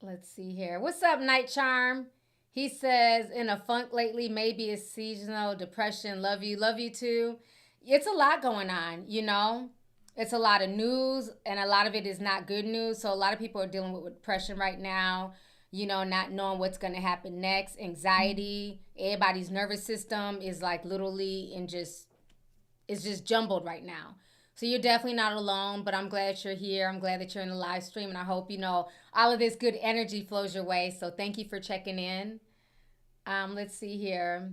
Let's see here. What's up, Night Charm? He says, in a funk lately, maybe it's seasonal depression. Love you too. It's a lot going on, It's a lot of news, and a lot of it is not good news. So a lot of people are dealing with depression right now, not knowing what's going to happen next. Anxiety. Everybody's nervous system is like literally it's just jumbled right now. So you're definitely not alone, but I'm glad you're here. I'm glad that you're in the live stream, and I hope, all of this good energy flows your way. So thank you for checking in. Let's see here.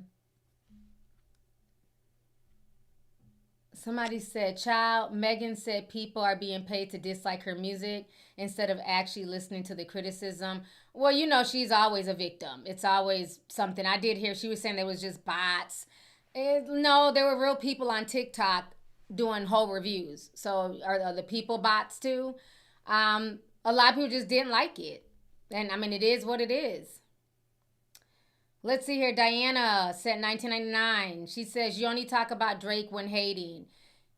Somebody said, child, Megan said people are being paid to dislike her music instead of actually listening to the criticism. Well, she's always a victim. It's always something. I did hear she was saying there was just bots. No, there were real people on TikTok doing whole reviews. So are the people bots too? A lot of people just didn't like it. And it is what it is. Let's see here. Diana said 1999. She says, you only talk about Drake when hating.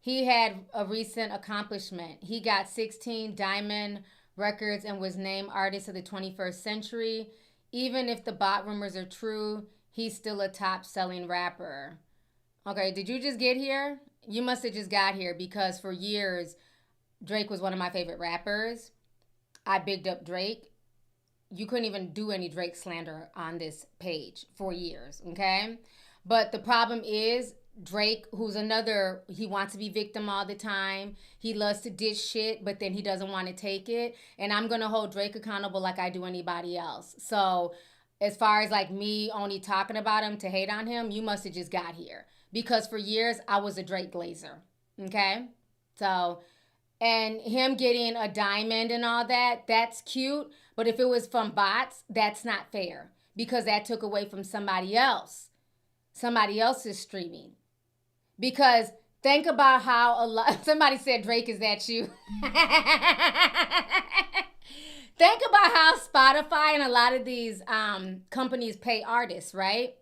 He had a recent accomplishment. He got 16 diamond records and was named Artist of the 21st Century. Even if the bot rumors are true, he's still a top-selling rapper. Okay, did you just get here? You must have just got here because for years, Drake was one of my favorite rappers. I bigged up Drake. You couldn't even do any Drake slander on this page for years, okay? But the problem is Drake, who's he wants to be victim all the time. He loves to dish shit, but then he doesn't want to take it. And I'm going to hold Drake accountable like I do anybody else. So as far as like me only talking about him to hate on him, you must have just got here. Because for years, I was a Drake glazer, okay? So, and him getting a diamond and all that, that's cute. But if it was from bots, that's not fair. Because that took away from somebody else's streaming. Because think about how somebody said, Drake, is that you? Think about how Spotify and a lot of these companies pay artists, right?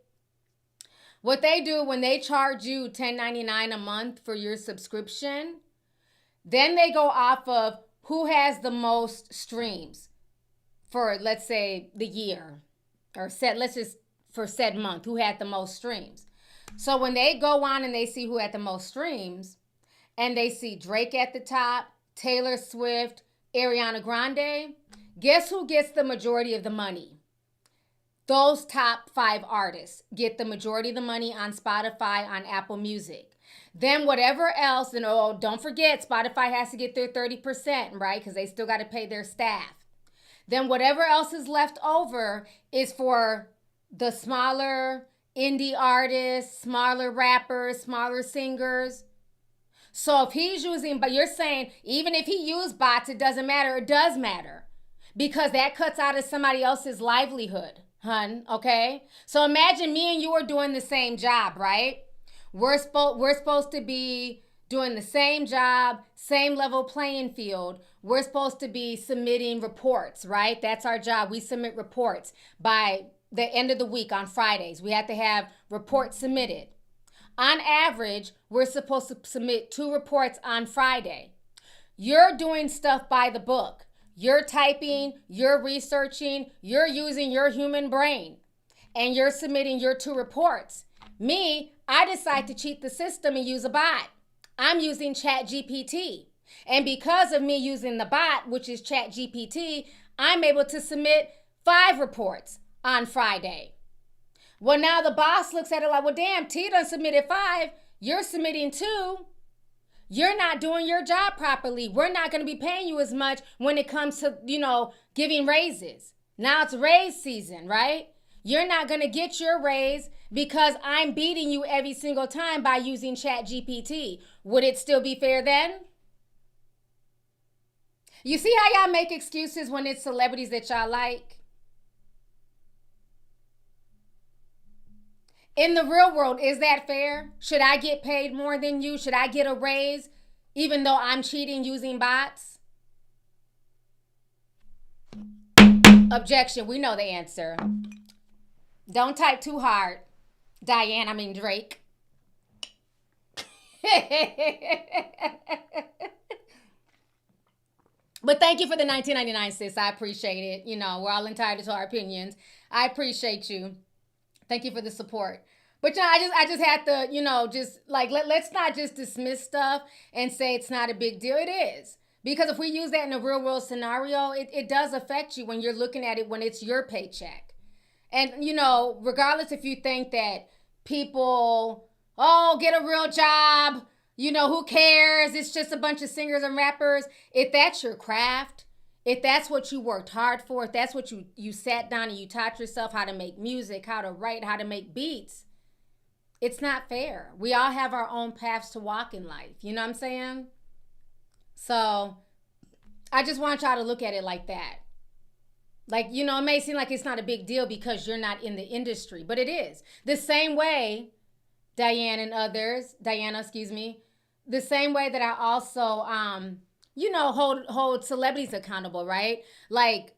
What they do when they charge you $10.99 a month for your subscription, then they go off of who has the most streams for, let's say, the year, or for said month, who had the most streams. So when they go on and they see who had the most streams, and they see Drake at the top, Taylor Swift, Ariana Grande, guess who gets the majority of the money? Those top 5 artists get the majority of the money on Spotify, on Apple Music. Then whatever else, and oh, don't forget, Spotify has to get their 30%, right? Because they still got to pay their staff. Then whatever else is left over is for the smaller indie artists, smaller rappers, smaller singers. So if he's using, but you're saying even if he used bots, it doesn't matter. It does matter because that cuts out of somebody else's livelihood, hun, okay? So imagine me and you are doing the same job, right? We're supposed to be doing the same job, same level playing field. We're supposed to be submitting reports, right? That's our job. We submit reports by the end of the week on Fridays. We have to have reports submitted. On average, we're supposed to submit 2 reports on Friday. You're doing stuff by the book. You're typing, you're researching, you're using your human brain, and you're submitting your 2 reports. Me, I decide to cheat the system and use a bot. I'm using ChatGPT. And because of me using the bot, which is ChatGPT, I'm able to submit 5 reports on Friday. Well, now the boss looks at it like, well, damn, T done submitted 5. You're submitting 2. You're not doing your job properly. We're not going to be paying you as much when it comes to, giving raises. Now it's raise season, right? You're not going to get your raise because I'm beating you every single time by using ChatGPT. Would it still be fair then? You see how y'all make excuses when it's celebrities that y'all like? In the real world, is that fair? Should I get paid more than you? Should I get a raise even though I'm cheating using bots? Objection. We know the answer. Don't type too hard. Drake. But thank you for the $19.99, sis. I appreciate it. We're all entitled to our opinions. I appreciate you. Thank you for the support. But I just had to, just like let's not just dismiss stuff and say it's not a big deal. It is. Because if we use that in a real world scenario, it does affect you when you're looking at it when it's your paycheck. And, regardless if you think that people, get a real job, who cares? It's just a bunch of singers and rappers. If that's your craft, if that's what you worked hard for, if that's what you sat down and you taught yourself how to make music, how to write, how to make beats, it's not fair. We all have our own paths to walk in life. You know what I'm saying? So I just want y'all to look at it like that. Like, it may seem like it's not a big deal because you're not in the industry, but it is. The same way, Diana, the same way that I also, hold celebrities accountable, right? Like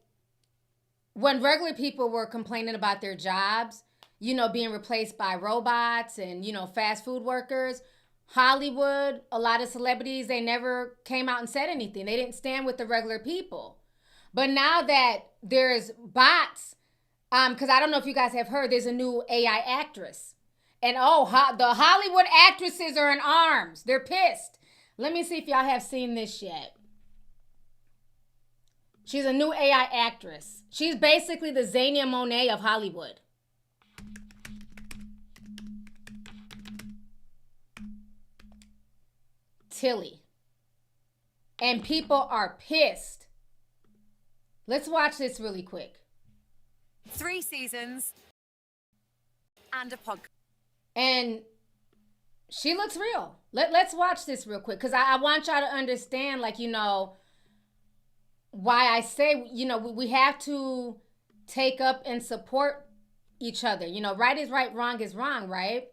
when regular people were complaining about their jobs, being replaced by robots and, fast food workers, Hollywood, a lot of celebrities, they never came out and said anything. They didn't stand with the regular people. But now that there's bots, because I don't know if you guys have heard, there's a new AI actress. And the Hollywood actresses are in arms. They're pissed. Let me see if y'all have seen this yet. She's a new AI actress. She's basically the Zania Monet of Hollywood. Tilly. And people are pissed. Let's watch this really quick. 3 seasons and a podcast. And she looks real. Let's watch this real quick because I want y'all to understand, why I say, we have to take up and support each other. Right is right, wrong is wrong, right?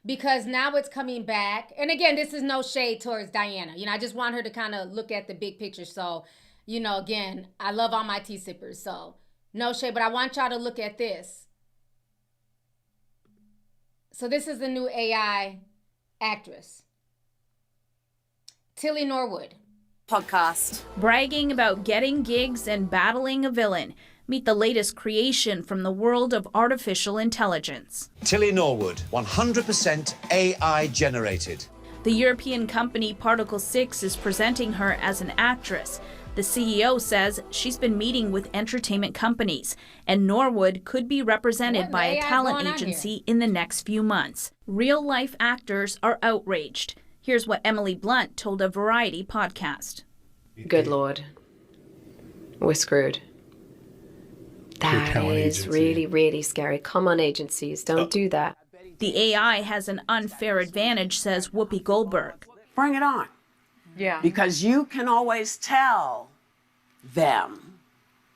Because now it's coming back. And again, this is no shade towards Diana. I just want her to kind of look at the big picture. So, again, I love all my tea sippers. So no shade, but I want y'all to look at this. So this is the new AI actress. Tilly Norwood. Podcast. Bragging about getting gigs and battling a villain. Meet the latest creation from the world of artificial intelligence. Tilly Norwood, 100% AI generated. The European company Particle 6 is presenting her as an actress. The CEO says she's been meeting with entertainment companies, and Norwood could be represented by a talent agency in the next few months. Real-life actors are outraged. Here's what Emily Blunt told a Variety podcast. Good Lord. We're screwed. That is really, really scary. Come on, agencies, don't do that. The AI has an unfair advantage, says Whoopi Goldberg. Bring it on. Yeah. Because you can always tell them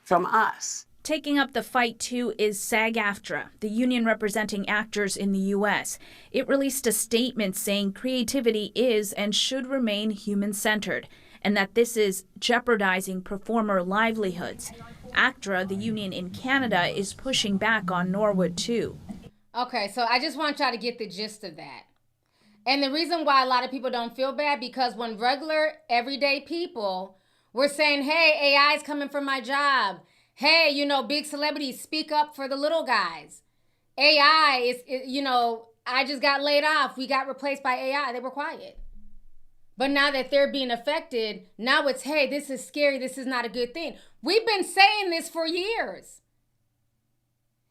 from us. Taking up the fight, too, is SAG-AFTRA, the union representing actors in the U.S. It released a statement saying creativity is and should remain human-centered, and that this is jeopardizing performer livelihoods. ACTRA, the union in Canada, is pushing back on Norwood, too. Okay, so I just want y'all to get the gist of that. And the reason why a lot of people don't feel bad, because when regular, everyday people were saying, hey, AI is coming for my job. Hey, big celebrities, speak up for the little guys. AI is, I just got laid off. We got replaced by AI. They were quiet. But now that they're being affected, now it's, hey, this is scary. This is not a good thing. We've been saying this for years.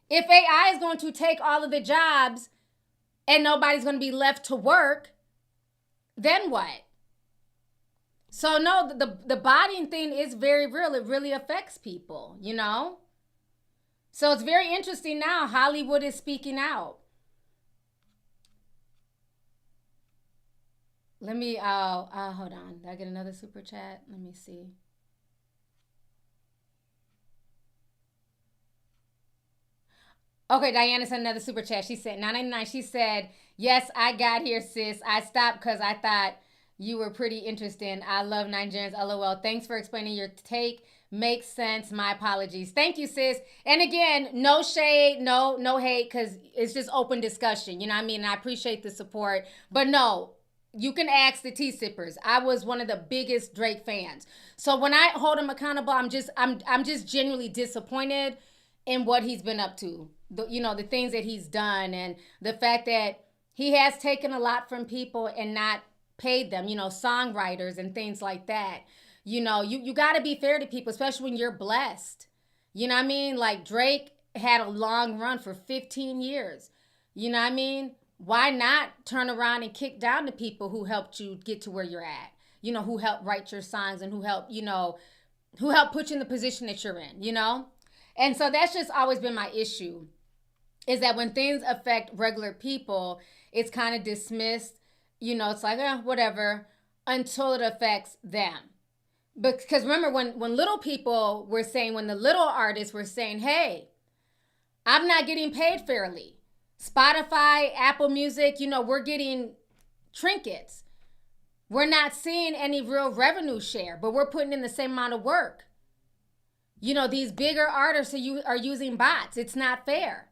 If AI is going to take all of the jobs and nobody's going to be left to work, then what? So no, the bodying thing is very real. It really affects people, So it's very interesting now. Hollywood is speaking out. Let me, hold on. Did I get another super chat? Let me see. Okay, Diana sent another super chat. She said, 999, she said, yes, I got here, sis. I stopped because I thought you were pretty interesting. I love Nigerians, LOL. Thanks for explaining your take. Makes sense. My apologies. Thank you, sis. And again, no shade, no hate, because it's just open discussion. You know what I mean? And I appreciate the support. But no, you can ask the tea sippers. I was one of the biggest Drake fans. So when I hold him accountable, I'm just genuinely disappointed in what he's been up to. The things that he's done, and the fact that he has taken a lot from people and not paid them, songwriters and things like that. You got to be fair to people, especially when you're blessed. You know what I mean? Like Drake had a long run for 15 years. You know what I mean? Why not turn around and kick down the people who helped you get to where you're at? Who helped write your songs and who helped put you in the position that you're in, And so that's just always been my issue, is that when things affect regular people, it's kind of dismissed. It's like, whatever, until it affects them. Because remember, when little people were saying, when the little artists were saying, hey, I'm not getting paid fairly. Spotify, Apple Music, we're getting trinkets. We're not seeing any real revenue share, but we're putting in the same amount of work. These bigger artists are using bots. It's not fair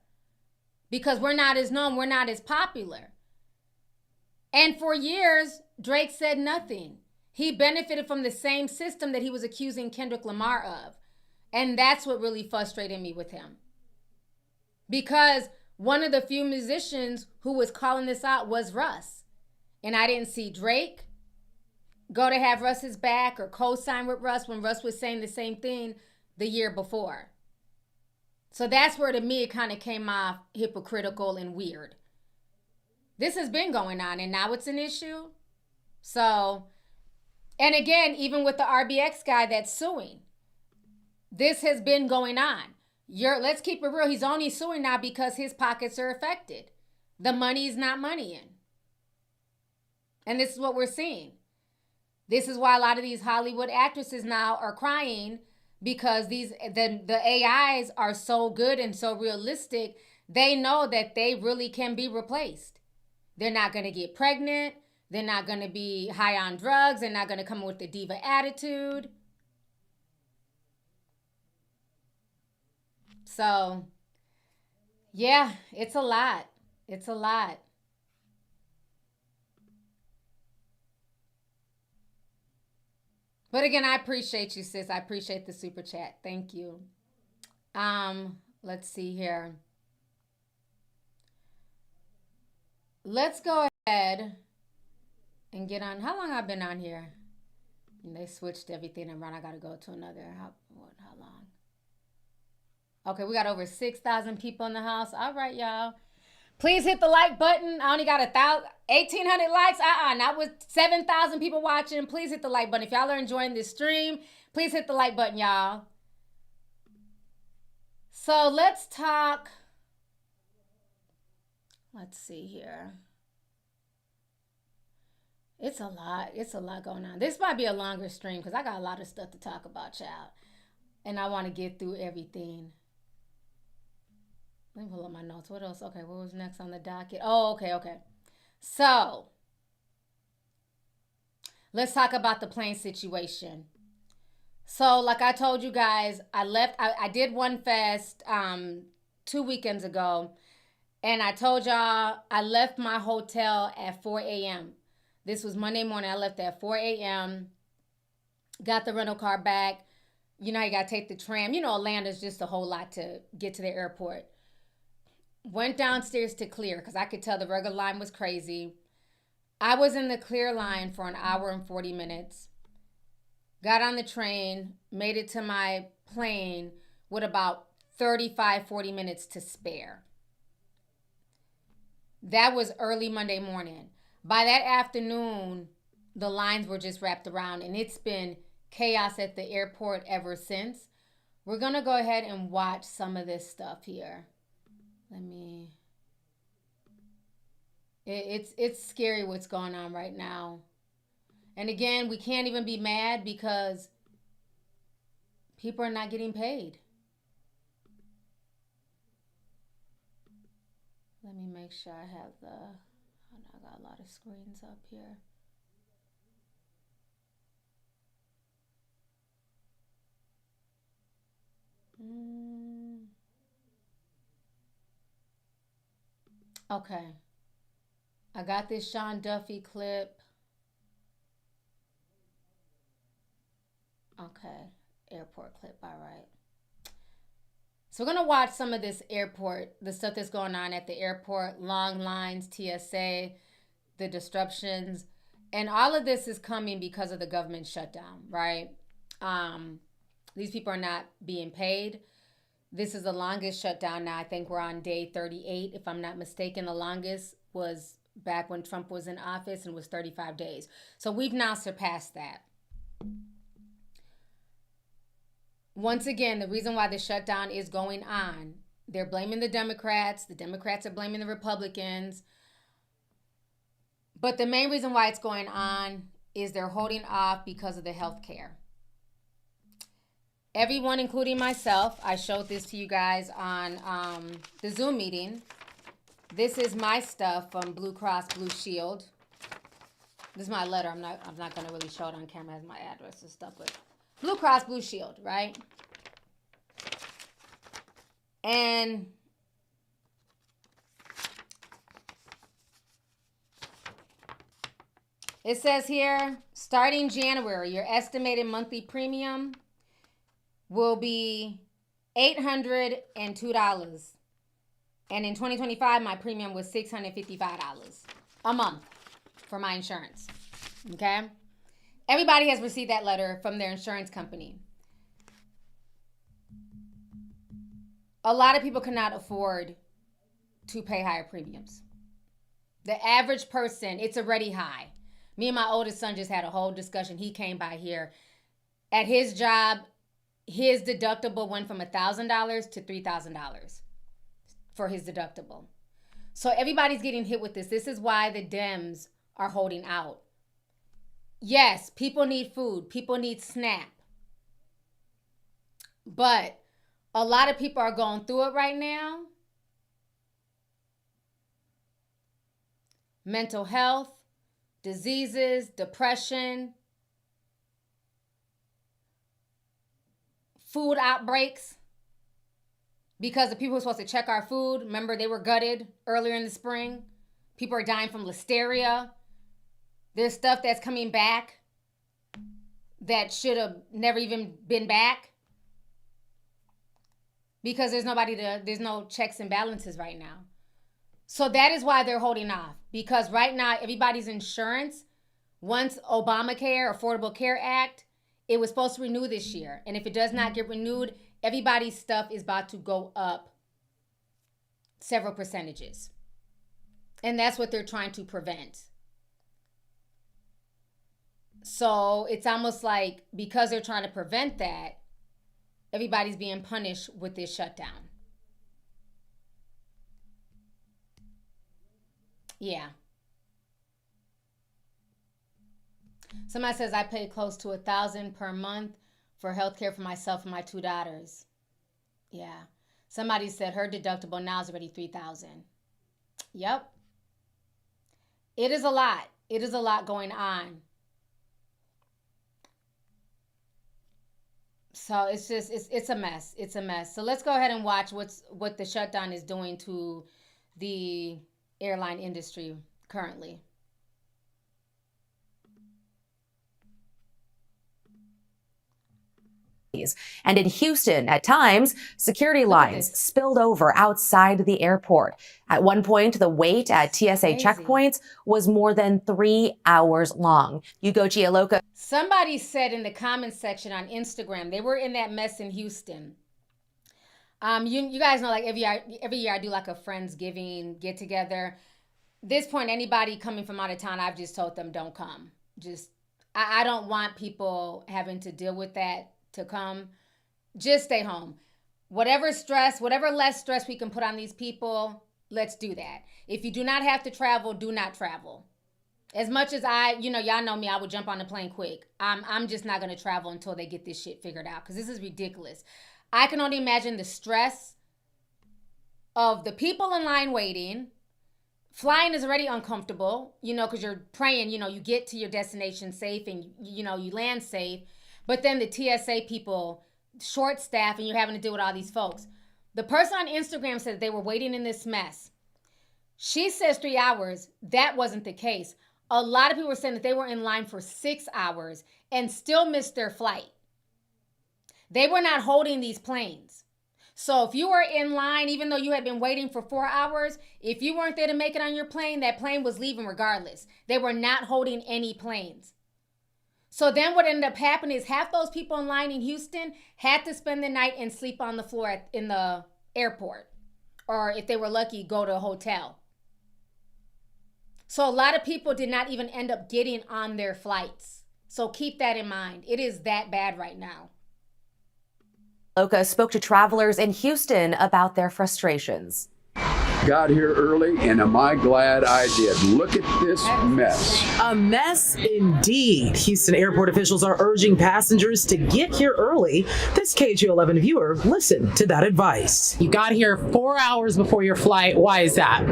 because we're not as known, we're not as popular. And for years, Drake said nothing. He benefited from the same system that he was accusing Kendrick Lamar of. And that's what really frustrated me with him. Because one of the few musicians who was calling this out was Russ. And I didn't see Drake go to have Russ's back or co-sign with Russ when Russ was saying the same thing the year before. So that's where, to me, it kind of came off hypocritical and weird. This has been going on, and now it's an issue. So, and again, even with the RBX guy that's suing, this has been going on. Let's keep it real. He's only suing now because his pockets are affected. The money's not money in. And this is what we're seeing. This is why a lot of these Hollywood actresses now are crying, because the AIs are so good and so realistic. They know that they really can be replaced. They're not going to get pregnant. They're not going to be high on drugs. They're not going to come with the diva attitude. So, yeah, it's a lot. It's a lot. But again, I appreciate you, sis. I appreciate the super chat. Thank you. Let's see here. Let's go ahead and get on. How long I've been on here? And they switched everything around. I got to go to another. How long? Okay, we got over 6,000 people in the house. All right, y'all. Please hit the like button. I only got 1,800 likes. Not with 7,000 people watching. Please hit the like button. If y'all are enjoying this stream, please hit the like button, y'all. So let's talk. Let's see here. It's a lot. It's a lot going on. This might be a longer stream because I got a lot of stuff to talk about, child. And I want to get through everything. Let me pull up my notes. What else? Okay, what was next on the docket? Oh, okay. So, let's talk about the plane situation. So, like I told you guys, I did One Fest 2 weekends ago. And I told y'all I left my hotel at 4 a.m. This was Monday morning. I left at 4 a.m. Got the rental car back. You know, you got to take the tram. You know, Atlanta's just a whole lot to get to the airport. Went downstairs to clear because I could tell the regular line was crazy. I was in the clear line for an hour and 40 minutes. Got on the train, made it to my plane with about 35, 40 minutes to spare. That was early Monday morning. By that afternoon, the lines were just wrapped around, and it's been chaos at the airport ever since. We're going to go ahead and watch some of this stuff here. It's scary what's going on right now. And again, we can't even be mad because people are not getting paid. Let me make sure I have I got a lot of screens up here. Okay. I got this Sean Duffy clip. Okay. Airport clip. All right. So we're going to watch some of this airport, the stuff that's going on at the airport, long lines, TSA, the disruptions. And all of this is coming because of the government shutdown, right? These people are not being paid. This is the longest shutdown now. I think we're on day 38, if I'm not mistaken. The longest was back when Trump was in office and was 35 days. So we've now surpassed that. Once again, the reason why the shutdown is going on, they're blaming the Democrats. The Democrats are blaming the Republicans. But the main reason why it's going on is they're holding off because of the health care. Everyone, including myself, I showed this to you guys on the Zoom meeting. This is my stuff from Blue Cross Blue Shield. This is my letter. I'm not going to really show it on camera. It has my address and stuff, but Blue Cross Blue Shield, right? And it says here, starting January, your estimated monthly premium will be $802. And in 2025, my premium was $655 a month for my insurance. Okay? Everybody has received that letter from their insurance company. A lot of people cannot afford to pay higher premiums. The average person, it's already high. Me and my oldest son just had a whole discussion. He came by here. At his job, his deductible went from $1,000 to $3,000 for his deductible. So everybody's getting hit with this. This is why the Dems are holding out. Yes, people need food. People need SNAP. But a lot of people are going through it right now. Mental health, diseases, depression, food outbreaks. Because the people who are supposed to check our food, remember they were gutted earlier in the spring. People are dying from listeria. There's stuff that's coming back that should have never even been back. Because there's no checks and balances right now. So that is why they're holding off. Because right now, everybody's insurance once Obamacare, Affordable Care Act, it was supposed to renew this year. And if it does not get renewed, everybody's stuff is about to go up several percentages. And that's what they're trying to prevent. So it's almost like because they're trying to prevent that, everybody's being punished with this shutdown. Yeah. Somebody says I pay close to $1,000 per month for healthcare for myself and my 2 daughters. Yeah. Somebody said her deductible now is already $3,000. Yep. It is a lot. It is a lot going on. So it's just, it's a mess. It's a mess. So let's go ahead and watch what the shutdown is doing to the airline industry currently. And in Houston, at times, security lines spilled over outside the airport. At one point, the wait at TSA checkpoints was more than 3 hours long. Hugo Gianluca. Somebody said in the comments section on Instagram, they were in that mess in Houston. You guys know, like every year I do like a Friendsgiving get together. This point, anybody coming from out of town, I've just told them don't come. I don't want people having to deal with that to come. Just stay home. Whatever stress, whatever less stress we can put on these people, let's do that. If you do not have to travel, do not travel. As much as y'all know me, I would jump on the plane quick. I'm just not going to travel until they get this shit figured out because this is ridiculous. I can only imagine the stress of the people in line waiting. Flying is already uncomfortable, because you're praying, you get to your destination safe and, you land safe. But then the TSA people, short staff, and you're having to deal with all these folks. The person on Instagram said they were waiting in this mess. She says 3 hours. That wasn't the case. A lot of people were saying that they were in line for 6 hours and still missed their flight. They were not holding these planes. So if you were in line, even though you had been waiting for 4 hours, if you weren't there to make it on your plane, that plane was leaving regardless. They were not holding any planes. So then what ended up happening is half those people in line in Houston had to spend the night and sleep on the floor in the airport. Or if they were lucky, go to a hotel. So a lot of people did not even end up getting on their flights. So keep that in mind. It is that bad right now. Loca spoke to travelers in Houston about their frustrations. Got here early, and am I glad I did. Look at this mess. A mess indeed. Houston airport officials are urging passengers to get here early. This KHO11 viewer listened to that advice. You got here 4 hours before your flight. Why is that?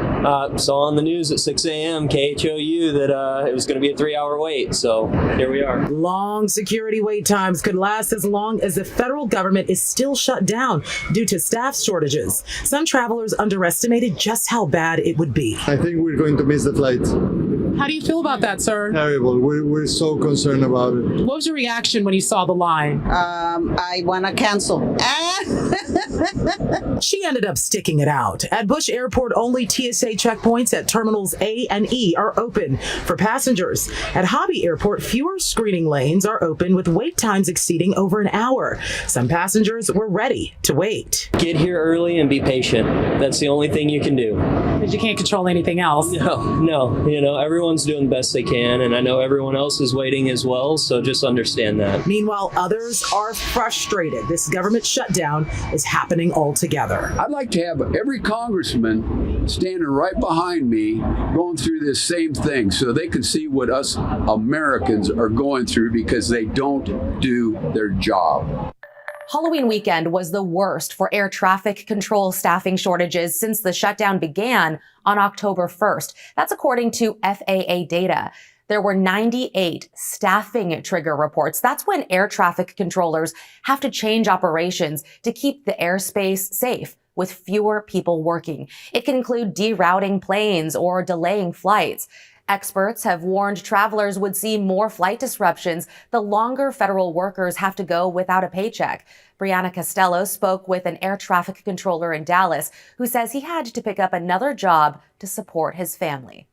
Saw on the news at 6 a.m. KHOU that it was going to be a 3-hour wait. So here we are. Long security wait times could last as long as the federal government is still shut down due to staff shortages. Some travelers underestimated just how bad it would be. I think we're going to miss the flight. How do you feel about that, sir? Terrible. We're so concerned about it. What was your reaction when you saw the line? I want to cancel. She ended up sticking it out. At Bush Airport, only TSA checkpoints at terminals A and E are open for passengers. At Hobby Airport, fewer screening lanes are open with wait times exceeding over an hour. Some passengers were ready to wait. Get here early and be patient. That's the only thing you can do. Because you can't control anything else. No. Everyone's doing the best they can, and I know everyone else is waiting as well, so just understand that. Meanwhile, others are frustrated. This government shutdown is happening all together. I'd like to have every congressman standing right behind me going through this same thing so they can see what us Americans are going through because they don't do their job. Halloween weekend was the worst for air traffic control staffing shortages since the shutdown began on October 1st. That's according to FAA data. There were 98 staffing trigger reports. That's when air traffic controllers have to change operations to keep the airspace safe with fewer people working. It can include derouting planes or delaying flights. Experts have warned travelers would see more flight disruptions the longer federal workers have to go without a paycheck. Brianna Costello spoke with an air traffic controller in Dallas who says he had to pick up another job to support his family.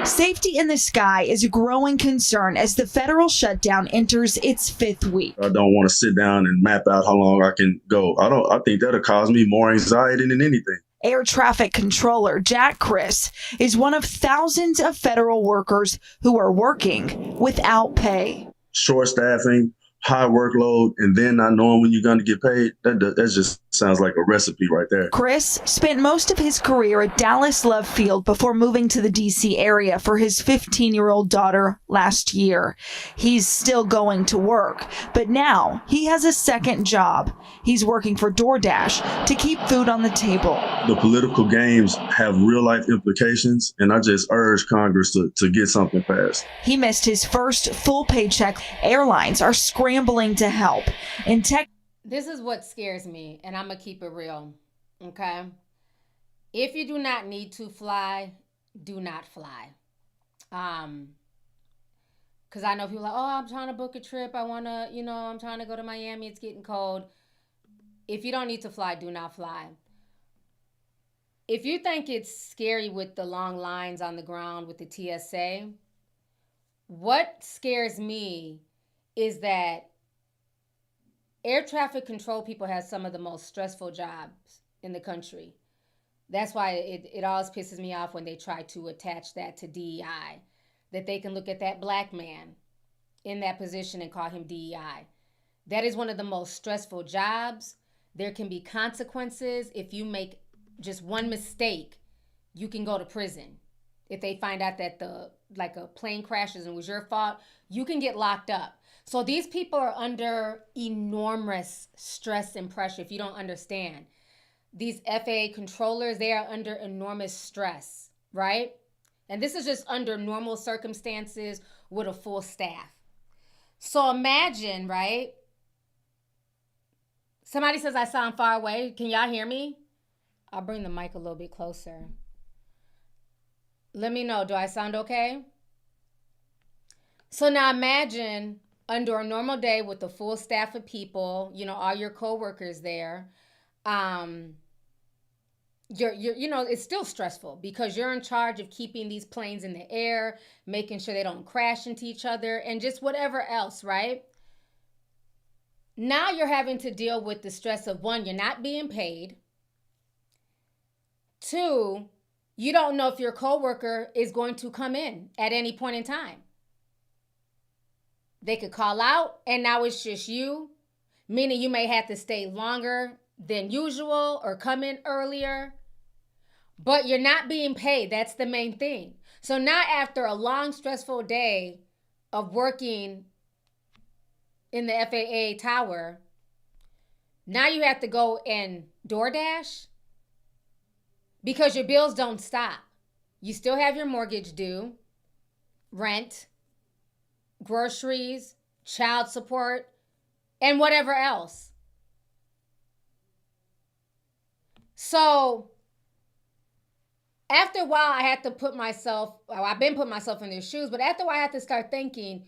Safety in the sky is a growing concern as the federal shutdown enters its 5th week. I don't want to sit down and map out how long I can go. I think that'll cause me more anxiety than anything. Air traffic controller Jack Chris is one of thousands of federal workers who are working without pay. Short staffing, high workload, and then not knowing when you're going to get paid, that just sounds like a recipe right there. Chris spent most of his career at Dallas Love Field before moving to the D.C. area for his 15-year-old daughter last year. He's still going to work, but now he has a second job. He's working for DoorDash to keep food on the table. The political games have real-life implications, and I just urge Congress to get something passed. He missed his first full paycheck. Airlines are scrambling to help. In tech, this is what scares me, and I'm going to keep it real, okay? If you do not need to fly, do not fly. Because I know people are like, oh, I'm trying to book a trip. I want to, I'm trying to go to Miami. It's getting cold. If you don't need to fly, do not fly. If you think it's scary with the long lines on the ground with the TSA, what scares me is that air traffic control people have some of the most stressful jobs in the country. That's why it always pisses me off when they try to attach that to DEI, that they can look at that black man in that position and call him DEI. That is one of the most stressful jobs. There can be consequences. If you make just one mistake, you can go to prison. If they find out that a plane crashes and it was your fault, you can get locked up. So these people are under enormous stress and pressure. If you don't understand, these FAA controllers, they are under enormous stress, right? And this is just under normal circumstances with a full staff. So imagine, right? Somebody says I sound far away. Can y'all hear me? I'll bring the mic a little bit closer. Let me know. Do I sound okay? So now imagine under a normal day with a full staff of people, all your coworkers there, it's still stressful because you're in charge of keeping these planes in the air, making sure they don't crash into each other, and just whatever else, right? Now you're having to deal with the stress of, one, you're not being paid. Two, you don't know if your coworker is going to come in at any point in time. They could call out, and now it's just you, meaning you may have to stay longer than usual or come in earlier, but you're not being paid. That's the main thing. So now after a long, stressful day of working in the FAA tower, now you have to go and DoorDash because your bills don't stop. You still have your mortgage due, rent, groceries, child support, and whatever else. So after a while, I had to I've been putting myself in their shoes, but after a while, I had to start thinking,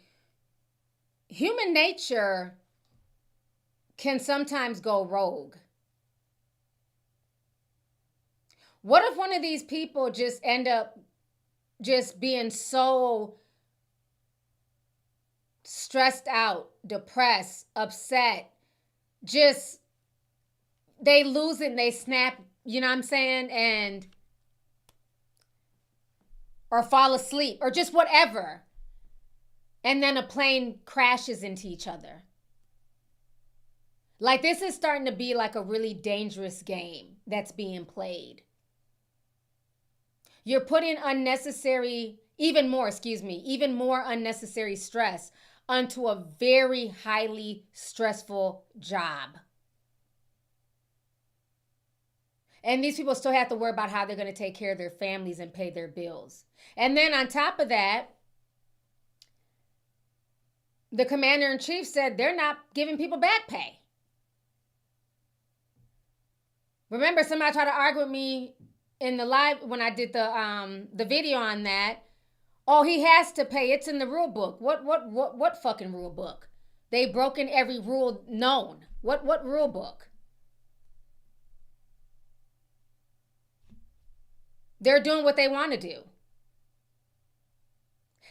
human nature can sometimes go rogue. What if one of these people just end up just being so stressed out, depressed, upset, just they lose it and they snap, you know what I'm saying? Or fall asleep or just whatever. And then a plane crashes into each other. Like this is starting to be like a really dangerous game that's being played. You're putting even more unnecessary stress onto a very highly stressful job. And these people still have to worry about how they're going to take care of their families and pay their bills. And then on top of that, the commander-in-chief said they're not giving people back pay. Remember, somebody tried to argue with me in the live when I did the video on that. Oh, he has to pay. It's in the rule book. What fucking rule book? They've broken every rule known. What rule book? They're doing what they want to do.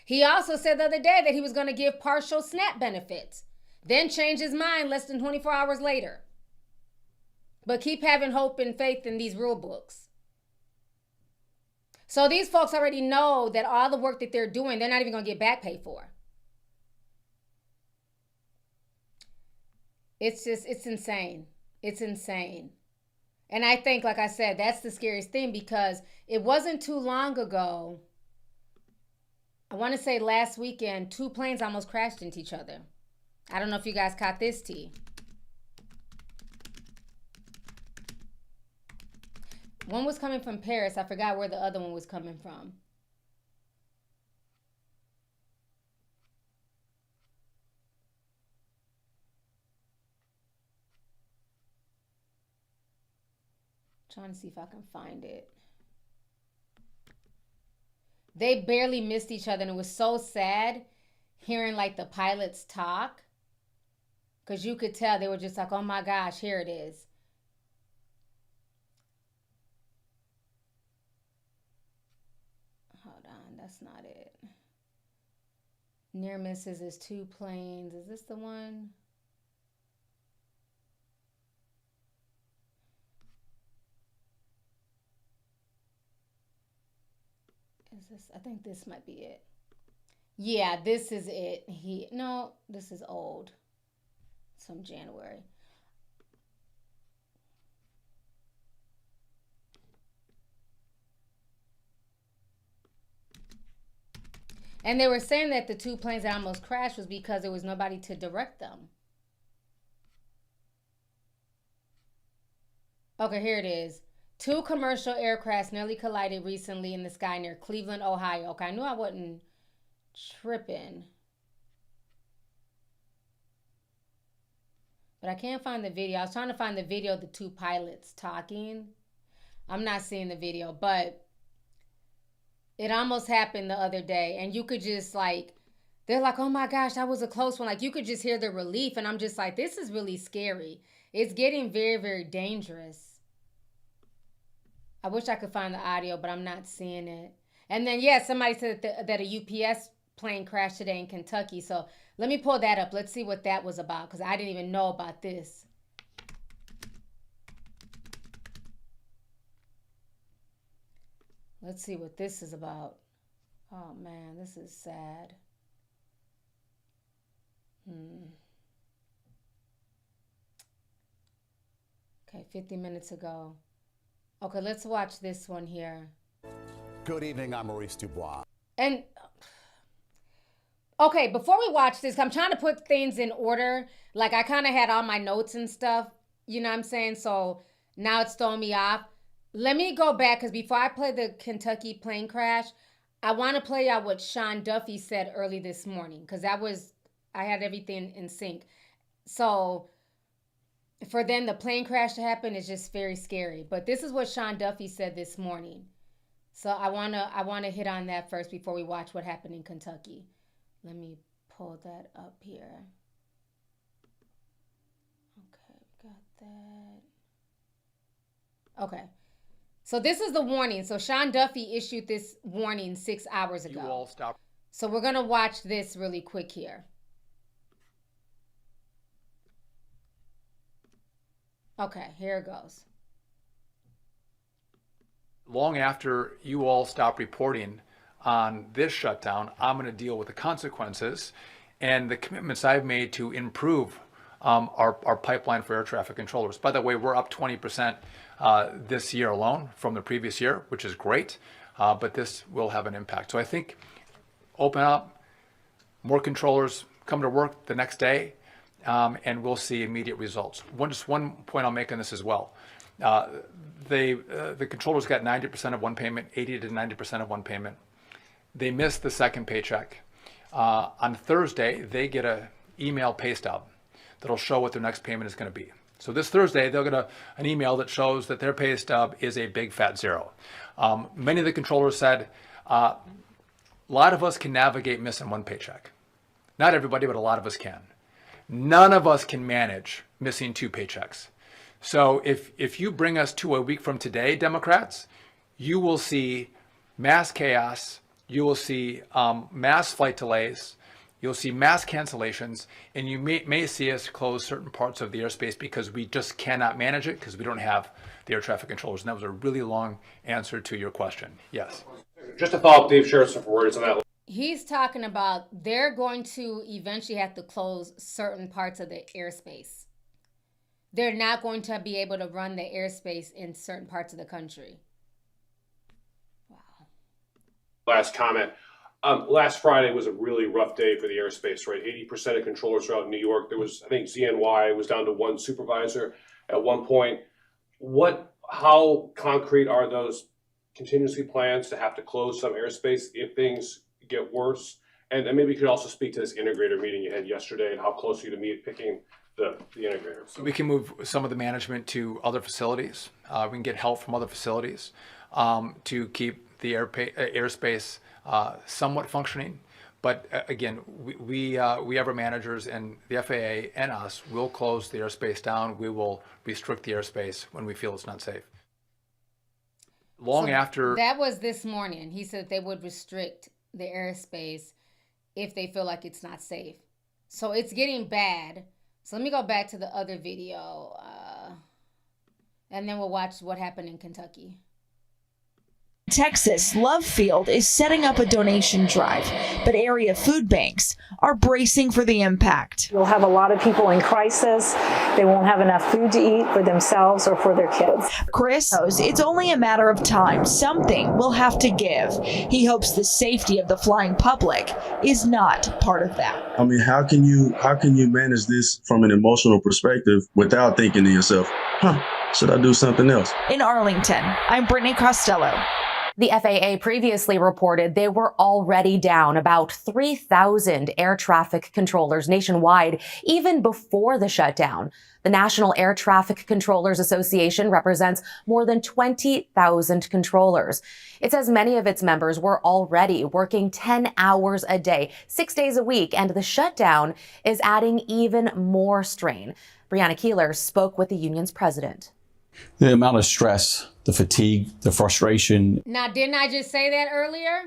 He also said the other day that he was going to give partial SNAP benefits, then changed his mind less than 24 hours later. But keep having hope and faith in these rule books. So these folks already know that all the work that they're doing, they're not even going to get back pay for. It's insane. It's insane. And I think, like I said, that's the scariest thing, because it wasn't too long ago, I want to say last weekend, 2 planes almost crashed into each other. I don't know if you guys caught this, T. One was coming from Paris. I forgot where the other one was coming from. Trying to see if I can find it. They barely missed each other, and it was so sad hearing like the pilots talk, because you could tell they were just like, oh my gosh, here it is. Hold on, that's not it. Near misses is 2 planes. Is this the one? Is this? I think this might be it. Yeah, this is it. No, this is old. It's from January. And they were saying that the 2 planes that almost crashed was because there was nobody to direct them. Okay, here it is. 2 commercial aircrafts nearly collided recently in the sky near Cleveland, Ohio. Okay, I knew I wasn't tripping. But I can't find the video. I was trying to find the video of the 2 pilots talking. I'm not seeing the video, but it almost happened the other day. And you could just like, they're like, oh my gosh, that was a close one. Like you could just hear the relief. And I'm just like, this is really scary. It's getting very, very dangerous. I wish I could find the audio, but I'm not seeing it. And then, yeah, somebody said that a UPS plane crashed today in Kentucky. So let me pull that up. Let's see what that was about, because I didn't even know about this. Let's see what this is about. Oh, man, this is sad. Okay, 50 minutes ago. Okay, let's watch this one here. Good evening, I'm Maurice Dubois. And, okay, before we watch this, I'm trying to put things in order. Like, I kind of had all my notes and stuff, you know what I'm saying? So now it's throwing me off. Let me go back, because before I play the Kentucky plane crash, I want to play out what Sean Duffy said early this morning, because I had everything in sync. So for then the plane crash to happen is just very scary. But this is what Sean Duffy said this morning. So I wanna hit on that first before we watch what happened in Kentucky. Let me pull that up here. Okay, got that. Okay. So this is the warning. So Sean Duffy issued this warning 6 hours ago. You all stop. So we're gonna watch this really quick here. Okay, here it goes. Long after you all stop reporting on this shutdown, I'm going to deal with the consequences and the commitments I've made to improve our pipeline for air traffic controllers. By the way, we're up 20% this year alone from the previous year, which is great, but this will have an impact. So I think open up, more controllers come to work the next day, and we'll see immediate results. Just one point I'll make on this as well. The controllers got 90% of one payment, 80 to 90% of one payment. They missed the second paycheck. On Thursday, they get an email pay stub that'll show what their next payment is going to be. So this Thursday, they'll get an email that shows that their pay stub is a big fat zero. Many of the controllers said, a lot of us can navigate missing one paycheck. Not everybody, but a lot of us can. None of us can manage missing 2 paychecks. So if you bring us to a week from today, Democrats, you will see mass chaos. you will see mass flight delays, you'll see mass cancellations, and you may see us close certain parts of the airspace because we just cannot manage it because we don't have the air traffic controllers. And that was a really long answer to your question. Yes. Just to follow up, Dave, share some words on that. He's talking about they're going to eventually have to close certain parts of the airspace. They're not going to be able to run the airspace in certain parts of the country. Wow. Last comment. Last Friday was a really rough day for the airspace, right? 80% of controllers are out in New York. There was, I think, ZNY was down to one supervisor at one point. How concrete are those contingency plans to have to close some airspace if things get worse? And maybe you could also speak to this integrator meeting you had yesterday and how close are you to picking the integrator. So we can move some of the management to other facilities. We can get help from other facilities to keep the airspace somewhat functioning. But again, we have our managers, and the FAA and us will close the airspace down. We will restrict the airspace when we feel it's not safe. After that was this morning, he said they would restrict the airspace if they feel like it's not safe. So it's getting bad. So let me go back to the other video, and then we'll watch what happened in Kentucky. Texas, Love Field is setting up a donation drive, but area food banks are bracing for the impact. We'll have a lot of people in crisis. They won't have enough food to eat for themselves or for their kids. Chris knows it's only a matter of time. Something will have to give. He hopes the safety of the flying public is not part of that. I mean, how can you manage this from an emotional perspective without thinking to yourself, should I do something else? In Arlington, I'm Brittany Costello. The FAA previously reported they were already down about 3,000 air traffic controllers nationwide, even before the shutdown. The National Air Traffic Controllers Association represents more than 20,000 controllers. It says many of its members were already working 10 hours a day, 6 days a week, and the shutdown is adding even more strain. Brianna Keeler spoke with the union's president. The amount of stress, the fatigue, the frustration. Now, didn't I just say that earlier?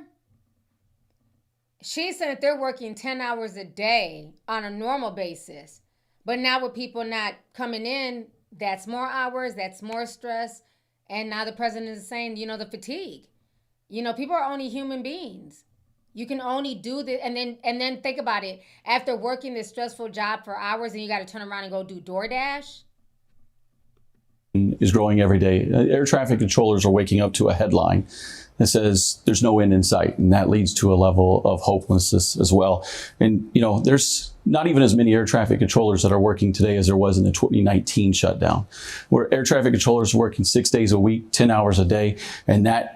She said that they're working 10 hours a day on a normal basis. But now with people not coming in, that's more hours, that's more stress. And now the president is saying, the fatigue. People are only human beings. You can only do this. And then think about it. After working this stressful job for hours and you got to turn around and go do DoorDash. Is growing every day. Air traffic controllers are waking up to a headline that says there's no end in sight, and that leads to a level of hopelessness as well. And there's not even as many air traffic controllers that are working today as there was in the 2019 shutdown, where air traffic controllers are working 6 days a week, 10 hours a day, and that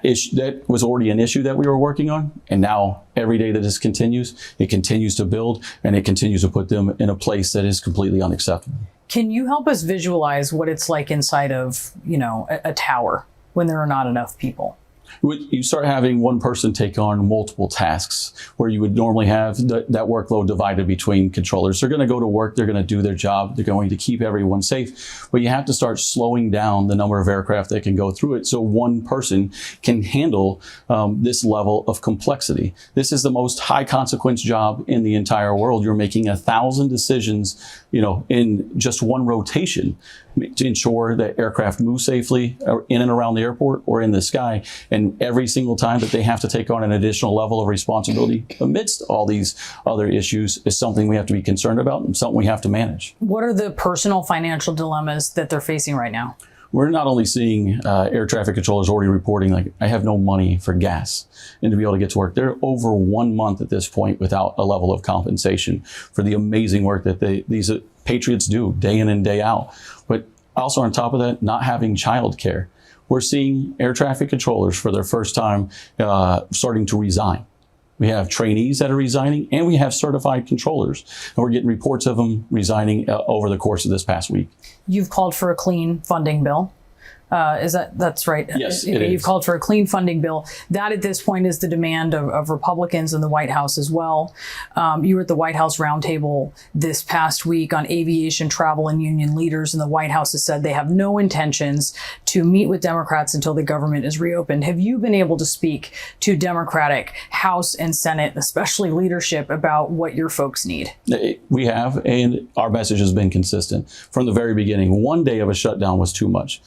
was already an issue that we were working on. And now every day that this continues, it continues to build, and it continues to put them in a place that is completely unacceptable. Can you help us visualize what it's like inside of, a tower when there are not enough people? You start having one person take on multiple tasks where you would normally have that workload divided between controllers. They're going to go to work. They're going to do their job. They're going to keep everyone safe. But you have to start slowing down the number of aircraft that can go through it so one person can handle this level of complexity. This is the most high consequence job in the entire world. You're making 1,000 decisions, in just one rotation to ensure that aircraft move safely in and around the airport or in the sky. And every single time that they have to take on an additional level of responsibility amidst all these other issues is something we have to be concerned about and something we have to manage. What are the personal financial dilemmas that they're facing right now? We're not only seeing air traffic controllers already reporting, I have no money for gas and to be able to get to work. They're over 1 month at this point without a level of compensation for the amazing work that these patriots do day in and day out. But also on top of that, not having childcare. We're seeing air traffic controllers for their first time starting to resign. We have trainees that are resigning, and we have certified controllers. And we're getting reports of them resigning over the course of this past week. You've called for a clean funding bill. That's right? Yes, You've called for a clean funding bill. That at this point is the demand of Republicans in the White House as well. You were at the White House roundtable this past week on aviation, travel, and union leaders, and the White House has said they have no intentions to meet with Democrats until the government is reopened. Have you been able to speak to Democratic House and Senate, especially leadership, about what your folks need? We have, and our message has been consistent from the very beginning. One day of a shutdown was too much.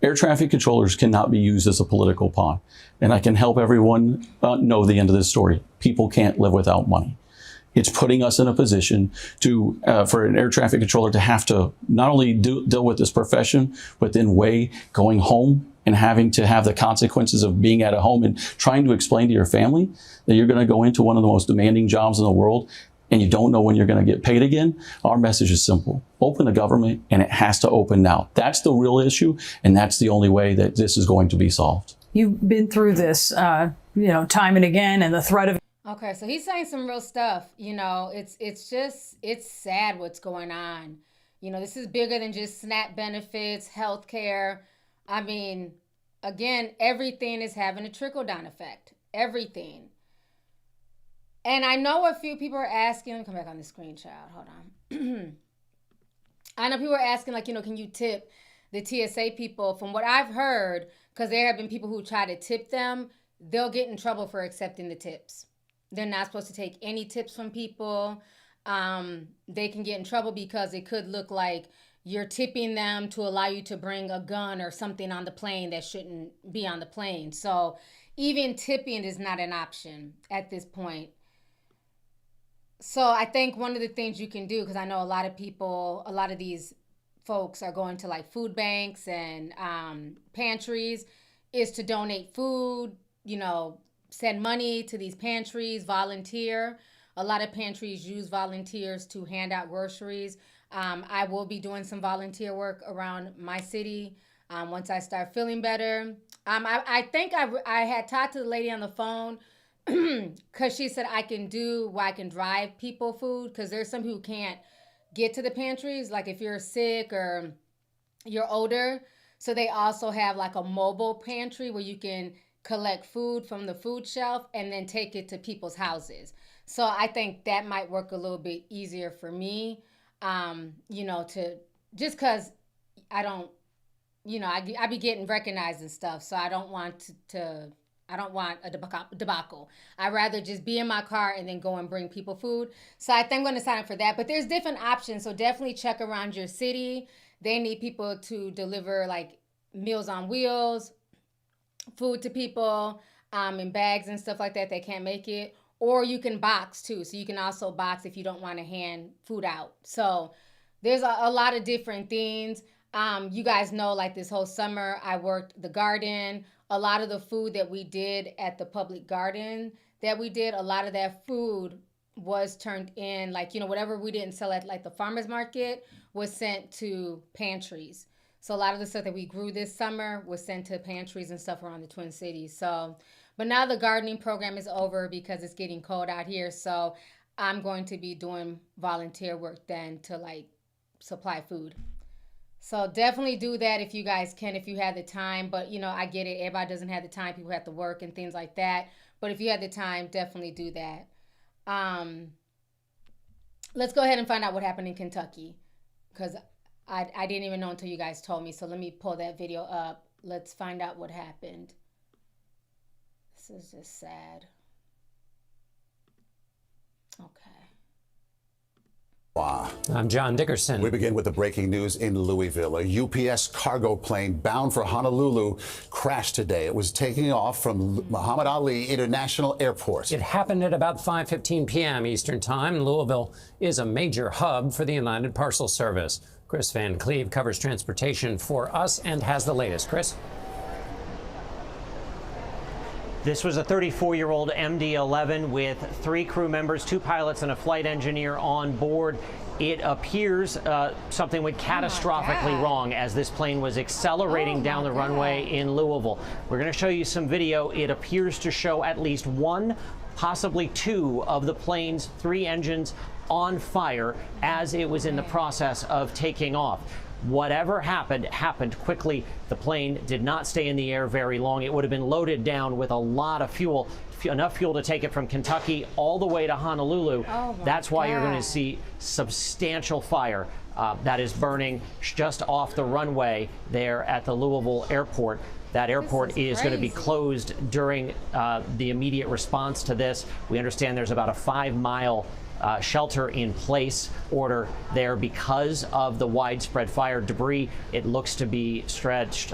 Air traffic controllers cannot be used as a political pawn. And I can help everyone know the end of this story. People can't live without money. It's putting us in a position to, for an air traffic controller to have to not only deal with this profession, but then weigh going home and having to have the consequences of being at a home and trying to explain to your family that you're going to go into one of the most demanding jobs in the world and you don't know when you're going to get paid again. Our message is simple. Open the government, and it has to open now. That's the real issue, and that's the only way that this is going to be solved. You've been through this, time and again, and the threat of... Okay, so he's saying some real stuff. It's sad what's going on. This is bigger than just SNAP benefits, healthcare. I mean, again, everything is having a trickle-down effect. Everything. And I know a few people are asking, let me come back on the screen, child. Hold on. I know people are asking, can you tip the TSA people? From what I've heard, because there have been people who try to tip them, they'll get in trouble for accepting the tips. They're not supposed to take any tips from people. They can get in trouble because it could look like you're tipping them to allow you to bring a gun or something on the plane that shouldn't be on the plane. So even tipping is not an option at this point. So I think one of the things you can do, because I know a lot of these folks are going to food banks and pantries, is to donate food, send money to these pantries, volunteer. A lot of pantries use volunteers to hand out groceries. I will be doing some volunteer work around my city once I start feeling better. I think I had talked to the lady on the phone because she said I can drive people food, because there's some who can't get to the pantries, like if you're sick or you're older. So they also have a mobile pantry where you can collect food from the food shelf and then take it to people's houses. So I think that might work a little bit easier for me, just because I don't, I be getting recognized and stuff. So I don't want I don't want a debacle. I'd rather just be in my car and then go and bring people food. So I think I'm going to sign up for that. But there's different options. So definitely check around your city. They need people to deliver Meals on Wheels, food to people in bags and stuff like that. They can't make it. Or you can box too. So you can also box if you don't want to hand food out. So there's a lot of different things. You guys know, this whole summer, I worked the garden. A lot of the food that we did at the public garden a lot of that food was turned in, whatever we didn't sell at the farmer's market was sent to pantries. So a lot of the stuff that we grew this summer was sent to pantries and stuff around the Twin Cities. So, but now the gardening program is over because it's getting cold out here. So I'm going to be doing volunteer work then to supply food. So definitely do that if you guys can, if you have the time. But, I get it. Everybody doesn't have the time. People have to work and things like that. But if you have the time, definitely do that. Let's go ahead and find out what happened in Kentucky, because I didn't even know until you guys told me. So let me pull that video up. Let's find out what happened. This is just sad. Okay. I'm John Dickerson. We begin with the breaking news in Louisville. A UPS cargo plane bound for Honolulu crashed today. It was taking off from Muhammad Ali International Airport. It happened at about 5:15 p.m. Eastern Time. Louisville is a major hub for the United Parcel Service. Chris Van Cleve covers transportation for us and has the latest. Chris? This was a 34-year-old MD-11 with 3 crew members, 2 pilots and a flight engineer on board. It appears something went catastrophically wrong as this plane was accelerating down the runway in Louisville. We're going to show you some video. It appears to show at least 1, possibly 2 of the plane's 3 engines on fire as it was in the process of taking off. whatever happened quickly. The plane did not stay in the air very long. It would have been loaded down with a lot of fuel, enough fuel to take it from Kentucky all the way to Honolulu. That's why you're going to see substantial fire that is burning just off the runway there at the Louisville airport. That airport is going to be closed during the immediate response to this. We understand there's about a 5-mile shelter-in-place order there because of the widespread fire debris. It looks to be stretched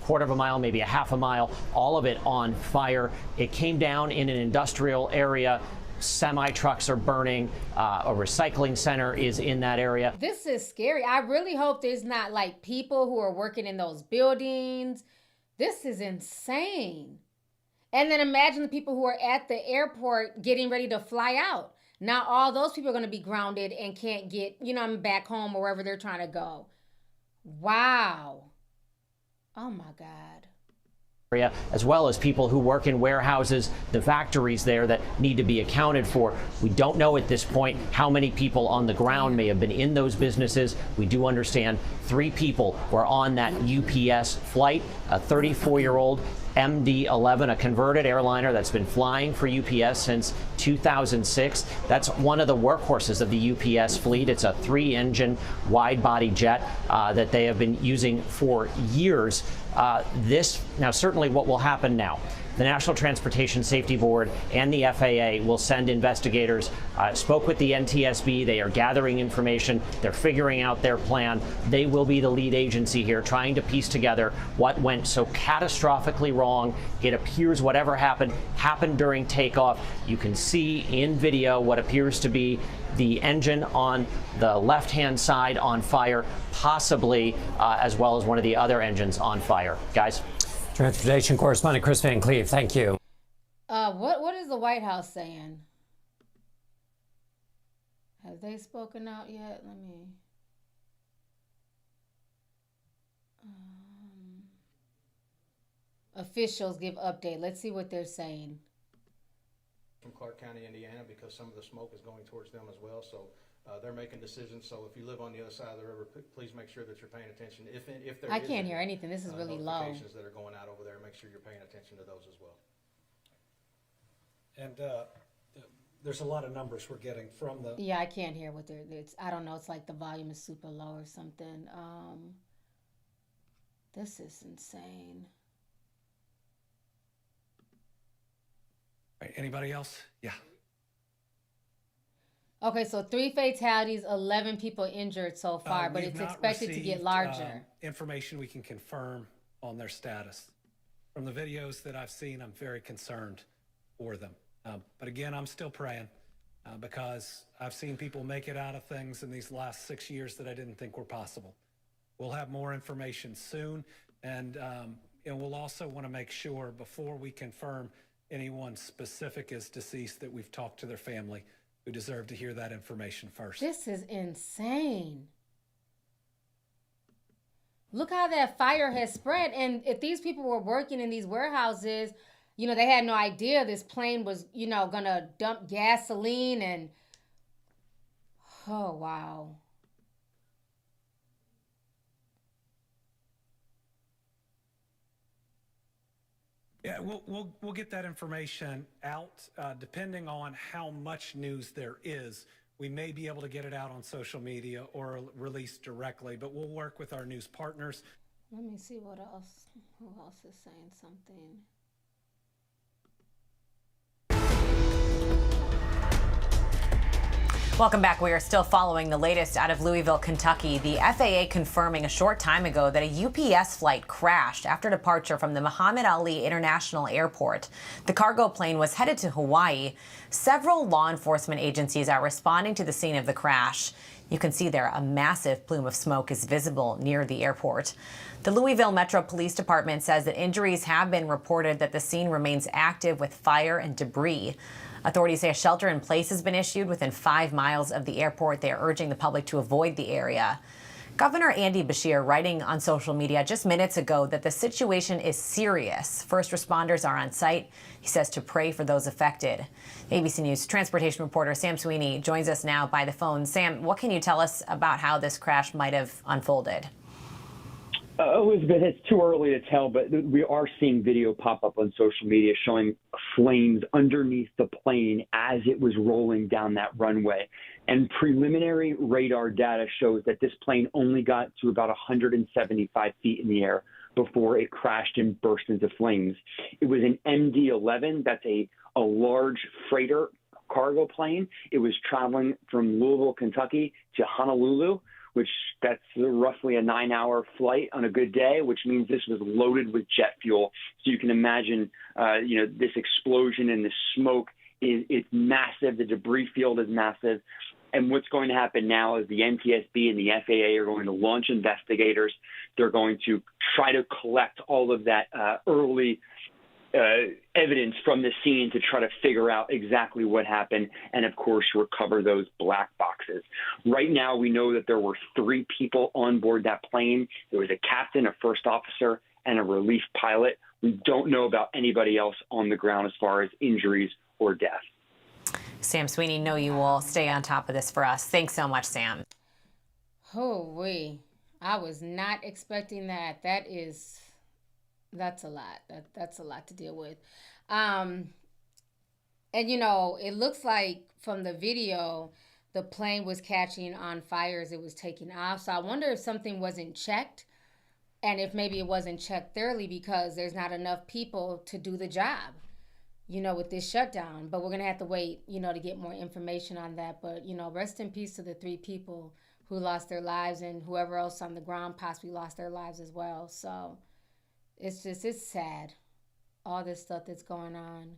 quarter of a mile, maybe a half a mile, all of it on fire. It came down in an industrial area. Semi-trucks are burning. A recycling center is in that area. This is scary. I really hope there's not like people who are working in those buildings. This is insane. And then imagine the people who are at the airport getting ready to fly out. Now all those people are going to be grounded and can't get, back home or wherever they're trying to go. Wow. Oh my God. As well as people who work in warehouses, the factories there that need to be accounted for. We don't know at this point how many people on the ground may have been in those businesses. We do understand 3 people were on that UPS flight, a 34-year-old MD-11, a converted airliner that's been flying for UPS since 2006. That's one of the workhorses of the UPS fleet. It's a 3-engine wide-body jet that they have been using for years. Now, certainly what will happen now, the National Transportation Safety Board and the FAA will send investigators. Spoke with the NTSB. They are gathering information. They're figuring out their plan. They will be the lead agency here, trying to piece together what went so catastrophically wrong. It appears whatever happened during takeoff. You can see in video what appears to be the engine on the left-hand side on fire, possibly as well as one of the other engines on fire. Guys? Transportation correspondent Chris Van Cleave, thank you. What is the White House saying? Have they spoken out yet? Let me. Officials give update. Let's see what they're saying. From Clark County, Indiana, because some of the smoke is going towards them as well. So they're making decisions. So if you live on the other side of the river, please make sure that you're paying attention. If there I can't hear anything. This is really low. Notifications that are going out over there, make sure you're paying attention to those as well. And there's a lot of numbers we're getting from the. Yeah, I can't hear what it's. I don't know. It's like the volume is super low or something. This is insane. Right, anybody else? Yeah. Okay, so 3 fatalities, 11 people injured so far, but it's expected to get larger. Information we can confirm on their status. From the videos that I've seen, I'm very concerned for them. But again, I'm still praying because I've seen people make it out of things in these last 6 years that I didn't think were possible. We'll have more information soon, and we'll also want to make sure before we confirm anyone specific is deceased that we've talked to their family, who deserve to hear that information first. This is insane. Look how that fire has spread. And if these people were working in these warehouses, they had no idea this plane was, going to dump gasoline and, oh, wow. Yeah, we'll get that information out. Depending on how much news there is, we may be able to get it out on social media or release directly, but we'll work with our news partners. Let me see what else. Who else is saying something? Welcome back. We are still following the latest out of Louisville, Kentucky. The FAA confirming a short time ago that a UPS flight crashed after departure from the Muhammad Ali International Airport. The cargo plane was headed to Hawaii. Several law enforcement agencies are responding to the scene of the crash. You can see there a massive plume of smoke is visible near the airport. The Louisville Metro Police Department says that injuries have been reported, that the scene remains active with fire and debris. Authorities say a shelter in place has been issued within 5 miles of the airport. They are urging the public to avoid the area. Governor Andy Beshear writing on social media just minutes ago that the situation is serious. First responders are on site. He says to pray for those affected. ABC News transportation reporter Sam Sweeney joins us now by the phone. Sam, what can you tell us about how this crash might have unfolded? Elizabeth, it's too early to tell, but we are seeing video pop up on social media showing flames underneath the plane as it was rolling down that runway. And preliminary radar data shows that this plane only got to about 175 feet in the air before it crashed and burst into flames. It was an MD-11. That's a large freighter cargo plane. It was traveling from Louisville, Kentucky to Honolulu, which that's roughly a 9-hour flight on a good day, which means this was loaded with jet fuel. So you can imagine, this explosion and the smoke it's massive. The debris field is massive. And what's going to happen now is the NTSB and the FAA are going to launch investigators. They're going to try to collect all of that early evidence from the scene to try to figure out exactly what happened and, of course, recover those black boxes. Right now, we know that there were 3 people on board that plane. There was a captain, a first officer, and a relief pilot. We don't know about anybody else on the ground as far as injuries or death. Sam Sweeney, know you will stay on top of this for us. Thanks so much, Sam. Holy, I was not expecting that. That's a lot. That's a lot to deal with. And, it looks like from the video, the plane was catching on fire as it was taking off. So I wonder if something wasn't checked and if maybe it wasn't checked thoroughly because there's not enough people to do the job, with this shutdown. But we're going to have to wait, to get more information on that. But, rest in peace to the 3 people who lost their lives and whoever else on the ground possibly lost their lives as well. So it's sad, all this stuff that's going on.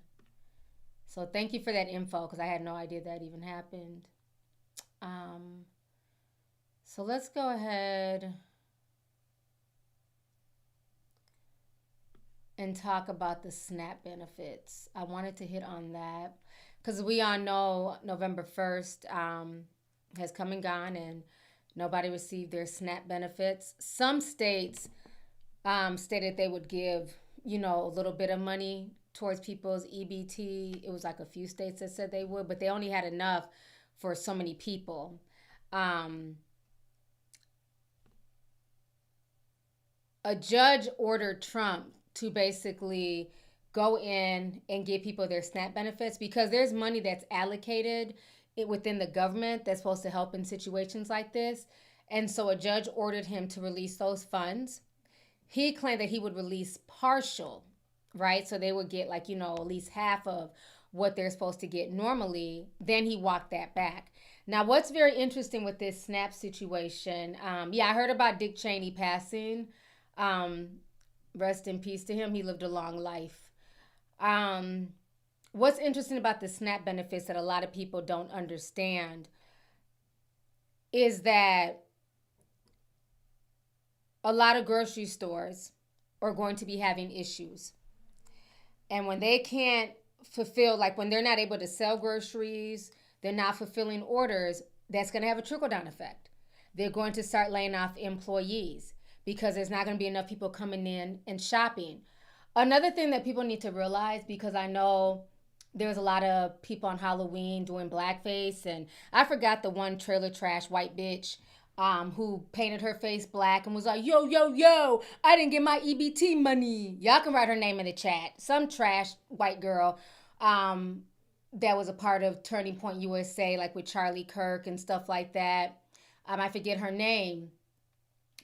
So thank you for that info because I had no idea that even happened. So let's go ahead and talk about the SNAP benefits. I wanted to hit on that because we all know November 1st has come and gone and nobody received their SNAP benefits. Some states stated they would give, a little bit of money towards people's EBT. It was like a few states that said they would, but they only had enough for so many people. A judge ordered Trump to basically go in and give people their SNAP benefits because there's money that's allocated within the government that's supposed to help in situations like this. And so a judge ordered him to release those funds. He claimed that he would release partial, right? So they would get at least half of what they're supposed to get normally. Then he walked that back. Now, what's very interesting with this SNAP situation, I heard about Dick Cheney passing. Rest in peace to him. He lived a long life. What's interesting about the SNAP benefits that a lot of people don't understand is that a lot of grocery stores are going to be having issues. And when they can't fulfill, when they're not able to sell groceries, they're not fulfilling orders, that's going to have a trickle-down effect. They're going to start laying off employees because there's not going to be enough people coming in and shopping. Another thing that people need to realize, because I know there's a lot of people on Halloween doing blackface, and I forgot the one trailer trash white bitch who painted her face black and was like, yo, I didn't get my EBT money. Y'all can write her name in the chat. Some trash white girl that was a part of Turning Point USA, with Charlie Kirk and stuff like that. I forget her name.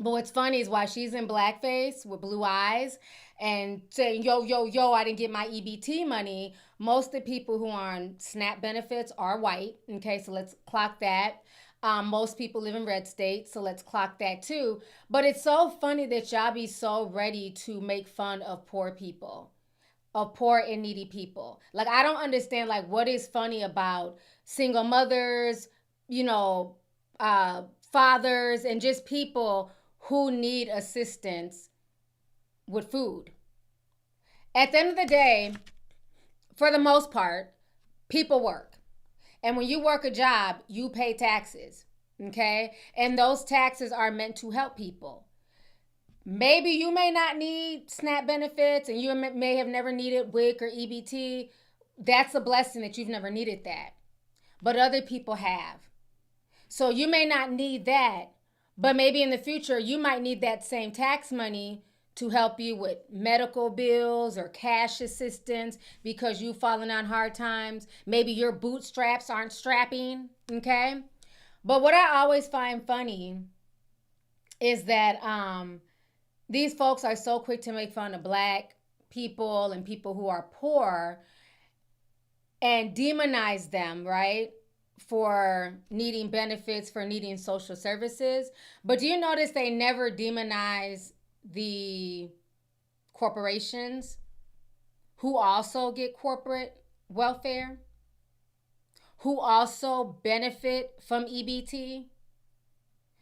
But what's funny is while she's in blackface with blue eyes and saying, yo, I didn't get my EBT money, most of the people who are on SNAP benefits are white. Okay, so let's clock that. Most people live in red states, so let's clock that too. But it's so funny that y'all be so ready to make fun of poor people, of poor and needy people. I don't understand, what is funny about single mothers, fathers, and just people who need assistance with food. At the end of the day, for the most part, people work. And when you work a job, you pay taxes. Okay? And those taxes are meant to help people. Maybe you may not need SNAP benefits and you may have never needed WIC or EBT. That's a blessing that you've never needed that. But other people have. So you may not need that, but maybe in the future you might need that same tax money to help you with medical bills or cash assistance because you've fallen on hard times. Maybe your bootstraps aren't strapping, okay? But what I always find funny is that these folks are so quick to make fun of Black people and people who are poor and demonize them, right? For needing benefits, for needing social services. But do you notice they never demonize the corporations who also get corporate welfare, who also benefit from EBT?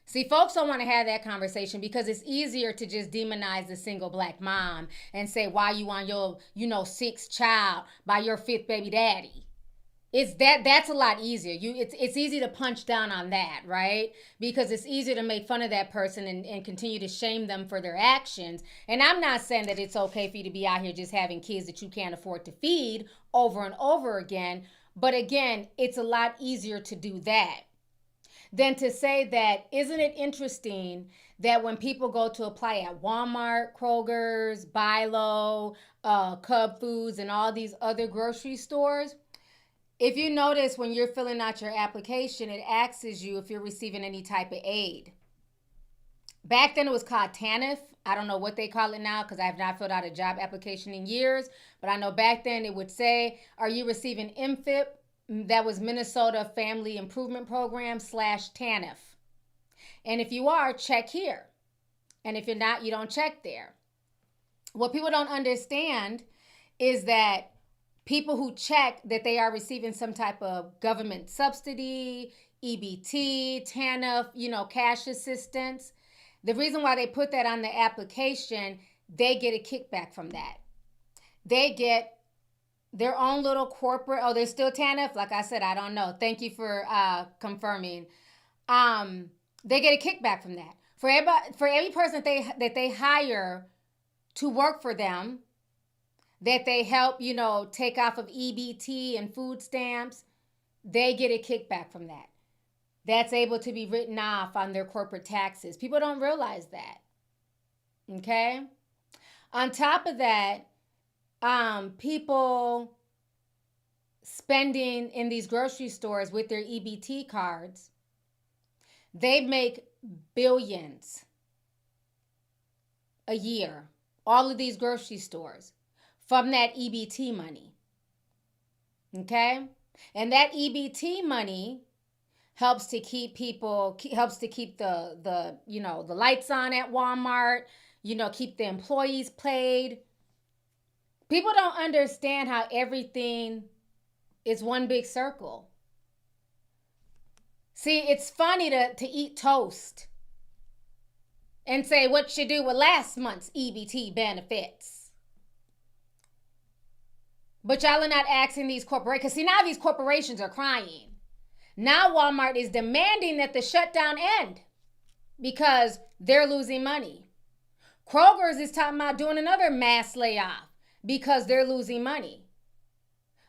See, folks don't want to have that conversation because it's easier to just demonize the single Black mom and say, why you on your, sixth child by your fifth baby daddy? That's a lot easier. It's easy to punch down on that, right? Because it's easier to make fun of that person and continue to shame them for their actions. And I'm not saying that it's okay for you to be out here just having kids that you can't afford to feed over and over again. But again, it's a lot easier to do that than to say that, isn't it interesting that when people go to apply at Walmart, Kroger's, Bilo, Cub Foods, and all these other grocery stores, if you notice when you're filling out your application, it asks you if you're receiving any type of aid. Back then it was called TANF. I don't know what they call it now because I have not filled out a job application in years. But I know back then it would say, are you receiving MFIP? That was Minnesota Family Improvement Program / TANF. And if you are, check here. And if you're not, you don't check there. What people don't understand is that people who check that they are receiving some type of government subsidy, EBT, TANF, cash assistance, the reason why they put that on the application, they get a kickback from that. They get their own little corporate, they're still TANF? Like I said, I don't know. Thank you for confirming. They get a kickback from that. For every person that they hire to work for them, that they help, take off of EBT and food stamps, they get a kickback from that. That's able to be written off on their corporate taxes. People don't realize that. Okay? On top of that, people spending in these grocery stores with their EBT cards, they make billions a year. All of these grocery stores. From that EBT money. Okay? And that EBT money helps to keep the lights on at Walmart, keep the employees paid. People don't understand how everything is one big circle. See, it's funny to eat toast and say what you do with last month's EBT benefits. But y'all are not asking these corporations, because see, now these corporations are crying. Now Walmart is demanding that the shutdown end because they're losing money. Kroger's is talking about doing another mass layoff because they're losing money.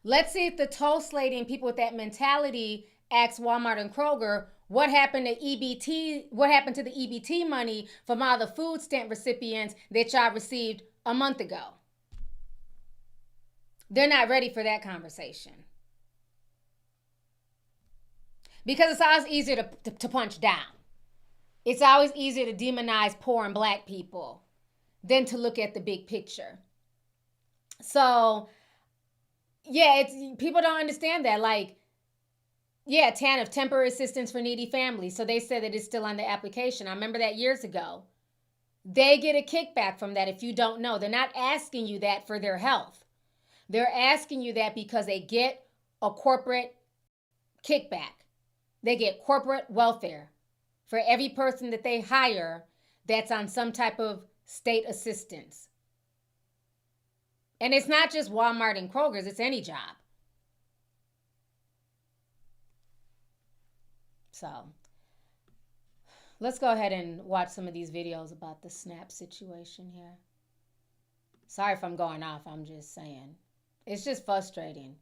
Let's see if the toast lady and people with that mentality ask Walmart and Kroger, what happened to EBT? What happened to the EBT money from all the food stamp recipients that y'all received a month ago? They're not ready for that conversation. Because it's always easier to punch down. It's always easier to demonize poor and Black people than to look at the big picture. So, people don't understand that. TANF, temporary assistance for needy families. So they said that it's still on the application. I remember that years ago. They get a kickback from that if you don't know. They're not asking you that for their health. They're asking you that because they get a corporate kickback. They get corporate welfare for every person that they hire that's on some type of state assistance. And it's not just Walmart and Kroger's, it's any job. So Let's go ahead and watch some of these videos about the SNAP situation here. Sorry if I'm going off. I'm just saying. It's just frustrating.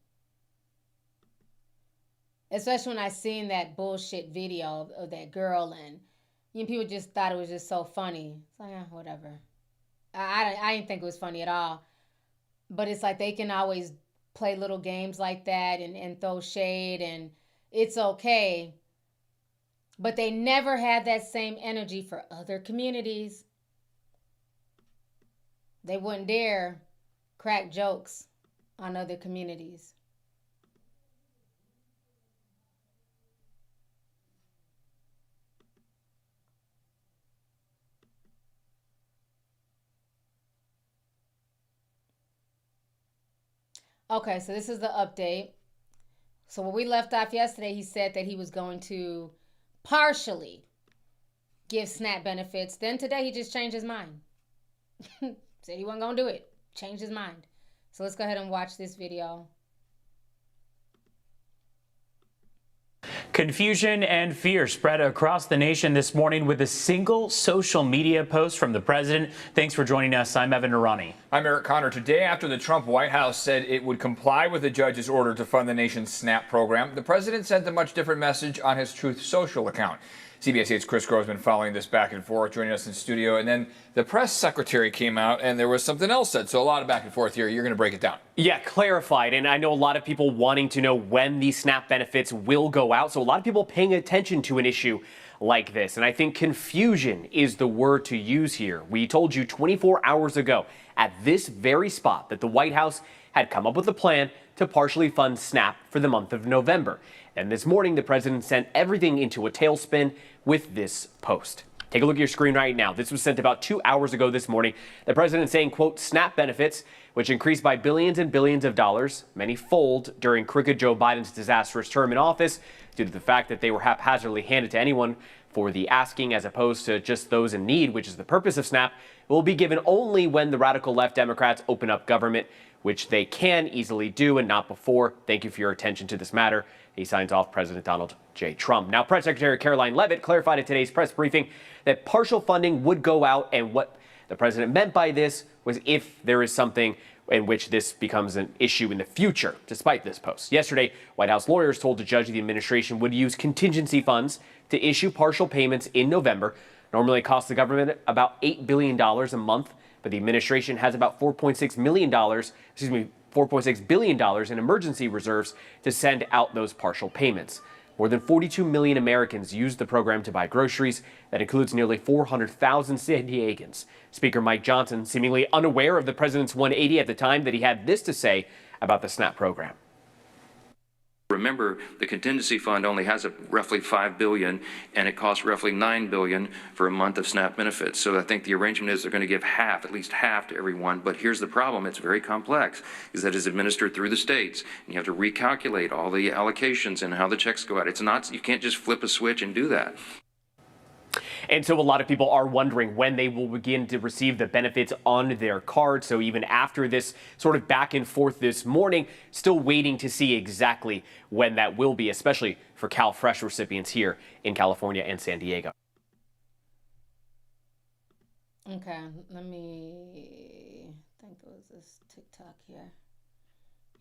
Especially when I seen that bullshit video of that girl, and people just thought it was just so funny. It's like, whatever. I didn't think it was funny at all. But it's like they can always play little games like that and throw shade, and it's okay. But they never had that same energy for other communities. They wouldn't dare crack jokes on other communities. Okay, so this is the update. So when we left off yesterday, he said that he was going to partially give SNAP benefits. Then today he just changed his mind. Said he wasn't going to do it. Changed his mind. So let's go ahead and watch this video. Confusion and fear spread across the nation this morning with a single social media post from the president. Thanks for joining us. I'm Evan Narani. I'm Eric Connor. Today, after the Trump White House said it would comply with the judge's order to fund the nation's SNAP program, the president sent a much different message on his Truth Social account. CBS 8's Chris Grove's been following this back and forth, joining us in studio. And then the press secretary came out and there was something else said. So a lot of back and forth here. You're going to break it down. Yeah, clarified. And I know a lot of people wanting to know when these SNAP benefits will go out. So a lot of people paying attention to an issue like this. And I think confusion is the word to use here. We told you 24 hours ago at this very spot that the White House had come up with a plan to partially fund SNAP for the month of November. And this morning, the president sent everything into a tailspin with this post. Take a look at your screen right now. This was sent about 2 hours ago this morning. The president saying, quote, SNAP benefits, which increased by billions and billions of dollars, many fold during crooked Joe Biden's disastrous term in office due to the fact that they were haphazardly handed to anyone for the asking as opposed to just those in need, which is the purpose of SNAP, will be given only when the radical left Democrats open up government, which they can easily do and not before. Thank you for your attention to this matter. He signs off, President Donald J. Trump. Now, Press Secretary Caroline Leavitt clarified at today's press briefing that partial funding would go out, and what the president meant by this was if there is something in which this becomes an issue in the future, despite this post. Yesterday, White House lawyers told a judge the administration would use contingency funds to issue partial payments in November. Normally, it costs the government about $8 billion a month, but the administration has about $4.6 billion in emergency reserves to send out those partial payments. More than 42 million Americans used the program to buy groceries. That includes nearly 400,000 San Diegans. Speaker Mike Johnson, seemingly unaware of the president's 180 at the time, that he had this to say about the SNAP program. Remember, the contingency fund only has roughly $5 billion, and it costs roughly $9 billion for a month of SNAP benefits. So I think the arrangement is they're going to give half, at least half, to everyone. But here's the problem: it's very complex, is that it's administered through the states, and you have to recalculate all the allocations and how the checks go out. It's not, you can't just flip a switch and do that. And so a lot of people are wondering when they will begin to receive the benefits on their card. So even after this sort of back and forth this morning, still waiting to see exactly when that will be, especially for CalFresh recipients here in California and San Diego. Okay, let me think it was this TikTok here.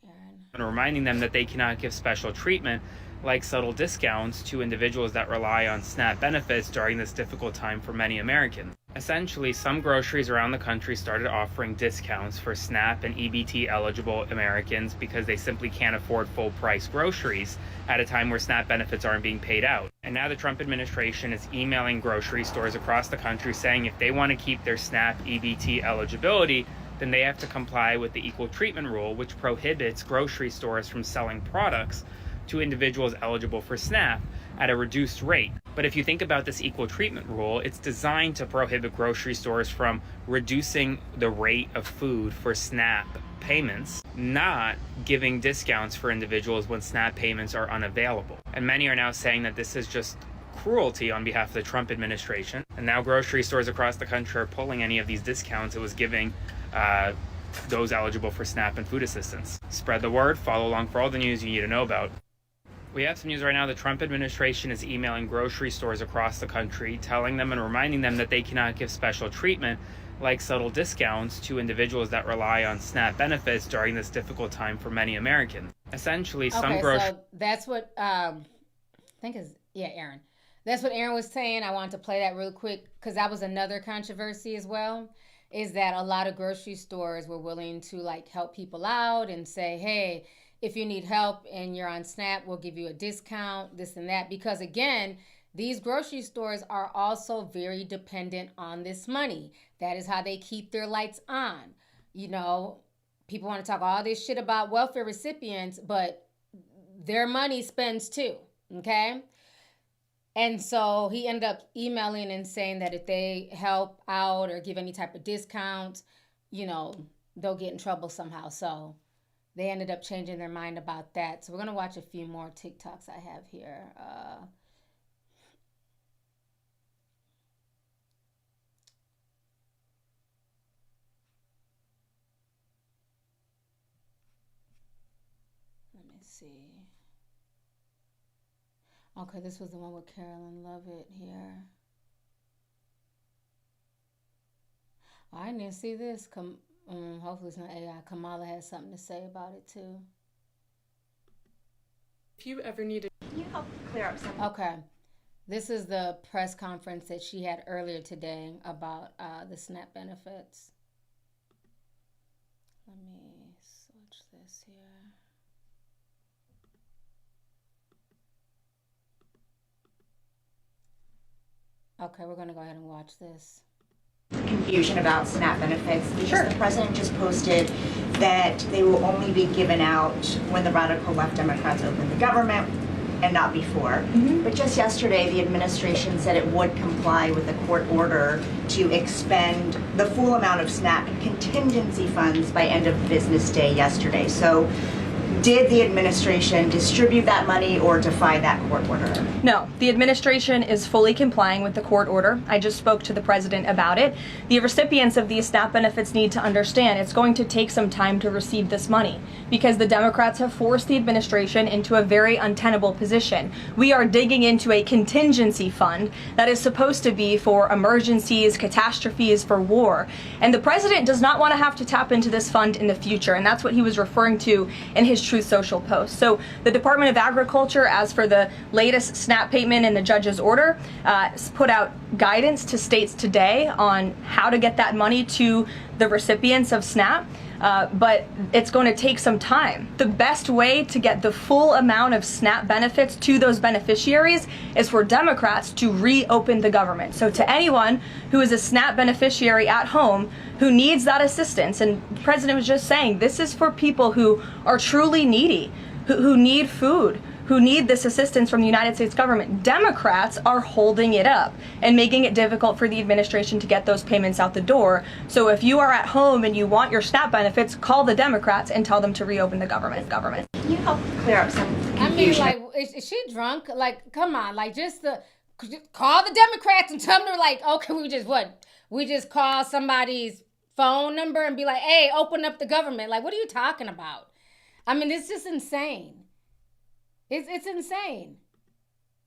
Aaron. And reminding them that they cannot give special treatment like subtle discounts to individuals that rely on SNAP benefits during this difficult time for many Americans. Essentially, some groceries around the country started offering discounts for SNAP and EBT eligible Americans because they simply can't afford full price groceries at a time where SNAP benefits aren't being paid out. And now the Trump administration is emailing grocery stores across the country saying if they want to keep their SNAP EBT eligibility, then they have to comply with the equal treatment rule, which prohibits grocery stores from selling products to individuals eligible for SNAP at a reduced rate. But if you think about this equal treatment rule, it's designed to prohibit grocery stores from reducing the rate of food for SNAP payments, not giving discounts for individuals when SNAP payments are unavailable. And many are now saying that this is just cruelty on behalf of the Trump administration. And now grocery stores across the country are pulling any of these discounts it was giving those eligible for SNAP and food assistance. Spread the word, follow along for all the news you need to know about. We have some news right now. The Trump administration is emailing grocery stores across the country, telling them and reminding them that they cannot give special treatment, like subtle discounts, to individuals that rely on SNAP benefits during this difficult time for many Americans. Essentially, some grocery... So that's what, Aaron. That's what Aaron was saying. I wanted to play that real quick because that was another controversy as well, is that a lot of grocery stores were willing to like help people out and say, hey, if you need help and you're on SNAP, we'll give you a discount, this and that. Because again, these grocery stores are also very dependent on this money. That is how they keep their lights on. You know, people want to talk all this shit about welfare recipients, but their money spends too, okay? And so he ended up emailing and saying that if they help out or give any type of discount, you know, they'll get in trouble somehow. So they ended up changing their mind about that. So we're going to watch a few more TikToks I have here. Let me see. Okay, this was the one with Carolyn Lovett here. I didn't see this. Hopefully it's not AI. Kamala has something to say about it too. If you ever needed, can you help clear up something? Okay, this is the press conference that she had earlier today about the SNAP benefits. Let me switch this here. Okay, we're going to go ahead and watch this. Confusion about SNAP benefits because the president just posted that they will only be given out when the radical left Democrats open the government and not before. But just yesterday, the administration said it would comply with a court order to expend the full amount of SNAP contingency funds by end of business day yesterday. So did the administration distribute that money or defy that court order? No, the administration is fully complying with the court order. I just spoke to the president about it. The recipients of these SNAP benefits need to understand it's going to take some time to receive this money because the Democrats have forced the administration into a very untenable position. We are digging into a contingency fund that is supposed to be for emergencies, catastrophes, for war. And the president does not want to have to tap into this fund in the future, and that's what he was referring to in his Truth Social post. So the Department of Agriculture, as for the latest SNAP payment in the judge's order, put out guidance to states today on how to get that money to the recipients of SNAP. But it's going to take some time. The best way to get the full amount of SNAP benefits to those beneficiaries is for Democrats to reopen the government. So to anyone who is a SNAP beneficiary at home who needs that assistance, and the president was just saying, this is for people who are truly needy, who need food, who need this assistance from the United States government. Democrats are holding it up and making it difficult for the administration to get those payments out the door. So if you are at home and you want your SNAP benefits, call the Democrats and tell them to reopen the government. Can you help clear up some I confusion? mean, like, is she drunk? Like, come on, like, just call the Democrats and tell them they're like, okay, we just call somebody's phone number and be like, hey, open up the government. Like, what are you talking about? I mean, it's just insane. It's insane.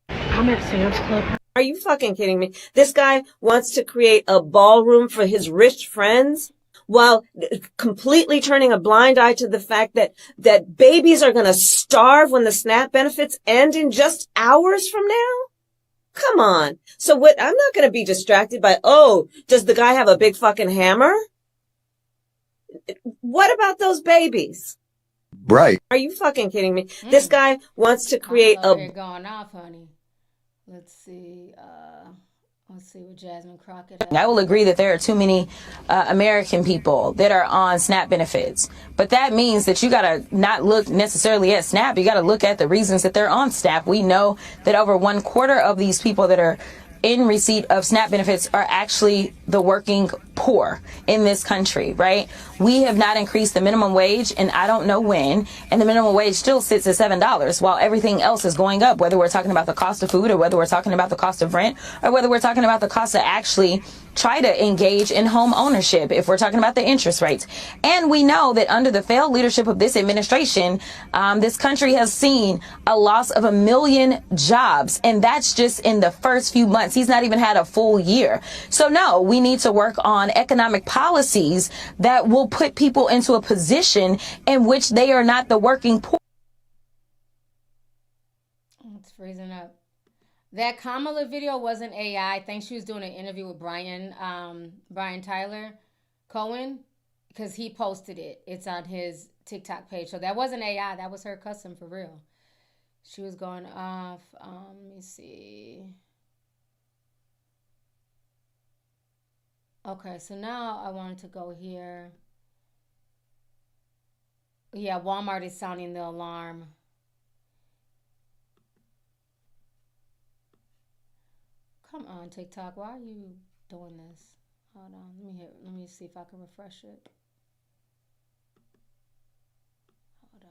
I'm at Sam's Club. Are you fucking kidding me? This guy wants to create a ballroom for his rich friends while completely turning a blind eye to the fact that babies are going to starve when the SNAP benefits end in just hours from now? Come on. So what? I'm not going to be distracted by, oh, does the guy have a big fucking hammer? What about those babies? Right. Are you fucking kidding me? This guy wants to create You're going off, honey. Let's see what Jasmine Crockett has. I will agree that there are too many American people that are on SNAP benefits. But that means that you got to not look necessarily at SNAP. You got to look at the reasons that they're on SNAP. We know that over 1/4 of these people that are in receipt of SNAP benefits are actually the working poor in this country, right? We have not increased the minimum wage, and I don't know when, and the minimum wage still sits at $7 while everything else is going up, whether we're talking about the cost of food or whether we're talking about the cost of rent or whether we're talking about the cost to actually try to engage in home ownership, if we're talking about the interest rates. And we know that under the failed leadership of this administration, this country has seen a loss of 1 million jobs, and that's just in the first few months. He's not even had a full year. So no, we need to work on economic policies that will put people into a position in which they are not the working poor. It's freezing up. That Kamala video wasn't AI. I think she was doing an interview with Brian Tyler Cohen, because he posted it. It's on his TikTok page. So that wasn't AI. That was her cussing for real. She was going off. Let me see. Okay, so now I wanted to go here. Yeah, Walmart is sounding the alarm. Come on, TikTok. Why are you doing this? Hold on. Let me see if I can refresh it. Hold on.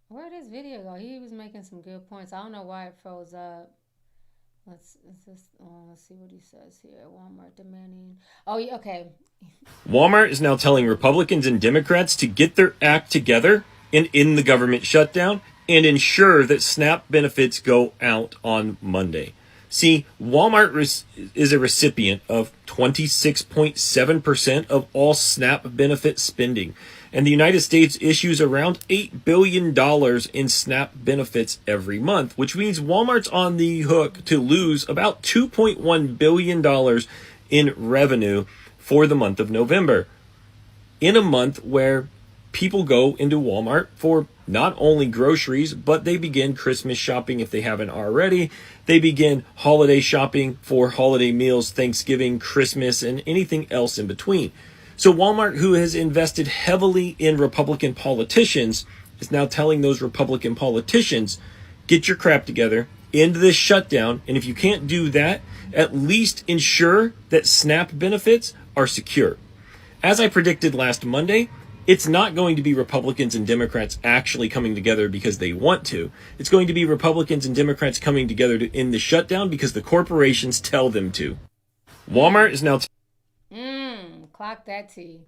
Where did this video go? He was making some good points. I don't know why it froze up. Let's see what he says here. Walmart demanding. Oh, yeah, okay. Walmart is now telling Republicans and Democrats to get their act together and end the government shutdown and ensure that SNAP benefits go out on Monday. See, Walmart is a recipient of 26.7% of all SNAP benefit spending, and the United States issues around $8 billion in SNAP benefits every month, which means Walmart's on the hook to lose about $2.1 billion in revenue for the month of November, in a month where people go into Walmart for not only groceries, but they begin Christmas shopping if they haven't already. They begin holiday shopping for holiday meals, Thanksgiving, Christmas, and anything else in between. So Walmart, who has invested heavily in Republican politicians, is now telling those Republican politicians, get your crap together, end this shutdown, and if you can't do that, at least ensure that SNAP benefits are secure. As I predicted last Monday, it's not going to be Republicans and Democrats actually coming together because they want to. It's going to be Republicans and Democrats coming together to end the shutdown because the corporations tell them to. Walmart is now... Clock that T.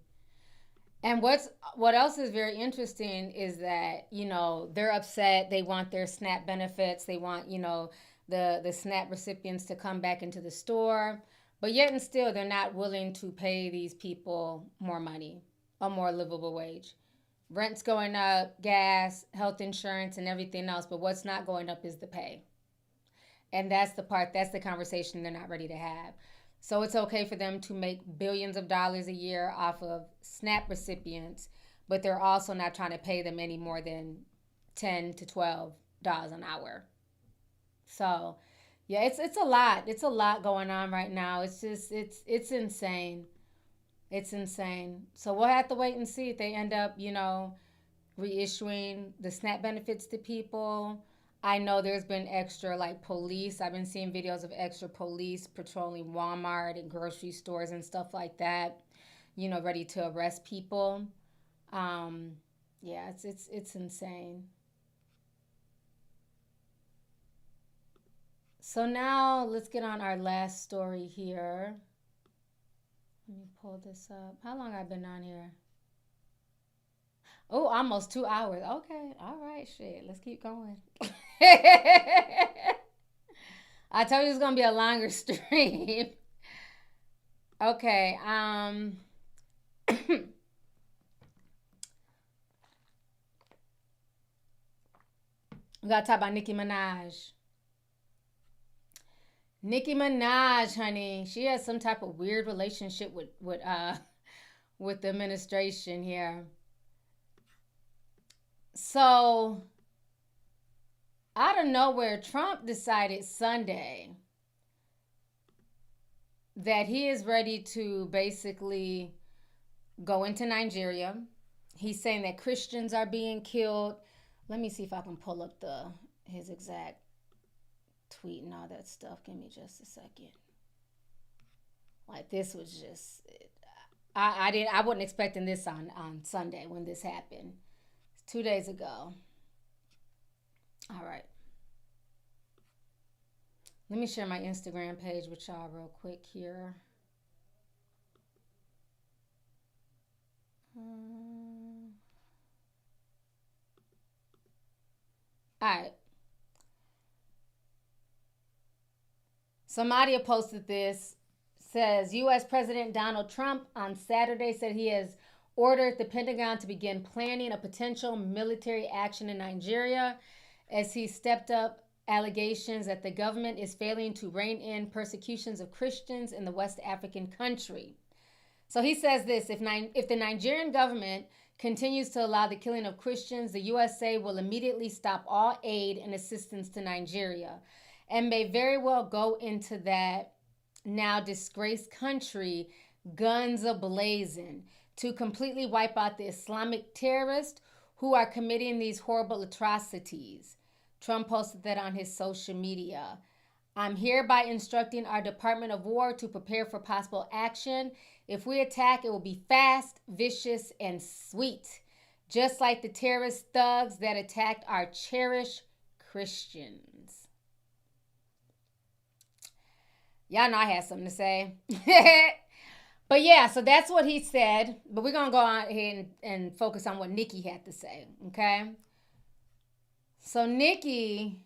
And what else is very interesting is that, they're upset. They want their SNAP benefits. They want, the SNAP recipients to come back into the store. But yet and still, they're not willing to pay these people more money, a more livable wage. Rent's going up, gas, health insurance, and everything else. But what's not going up is the pay. And that's the conversation they're not ready to have. So it's okay for them to make billions of dollars a year off of SNAP recipients, but they're also not trying to pay them any more than $10 to $12 an hour. So, yeah, it's a lot. It's a lot going on right now. It's just, it's insane. It's insane. So we'll have to wait and see if they end up, reissuing the SNAP benefits to people. I know there's been extra police. I've been seeing videos of extra police patrolling Walmart and grocery stores and stuff like that, ready to arrest people. Yeah, it's insane. So now let's get on our last story here. Let me pull this up. How long have I been on here? Oh, almost 2 hours. Okay. All right. Shit. Let's keep going. I told you it's going to be a longer stream. Okay. We got to talk about Nicki Minaj. Nicki Minaj, honey. She has some type of weird relationship with the administration here. So, out of nowhere, Trump decided Sunday that he is ready to basically go into Nigeria. He's saying that Christians are being killed. Let me see if I can pull up his exact tweet and all that stuff. Give me just a second. Like, this was just, I wasn't expecting this on Sunday when this happened. It's 2 days ago. All right. Let me share my Instagram page with y'all real quick here. All right. Somebody posted this. Says U.S. President Donald Trump on Saturday said he has ordered the Pentagon to begin planning a potential military action in Nigeria as he stepped up allegations that the government is failing to rein in persecutions of Christians in the West African country. So he says this, if the Nigerian government continues to allow the killing of Christians, the USA will immediately stop all aid and assistance to Nigeria and may very well go into that now disgraced country guns a-blazing to completely wipe out the Islamic terrorists who are committing these horrible atrocities. Trump posted that on his social media. I'm hereby instructing our Department of War to prepare for possible action. If we attack, it will be fast, vicious, and sweet, just like the terrorist thugs that attacked our cherished Christians. Y'all know I had something to say. But yeah, so that's what he said. But we're going to go on ahead and focus on what Nicki had to say, okay? So Nicki,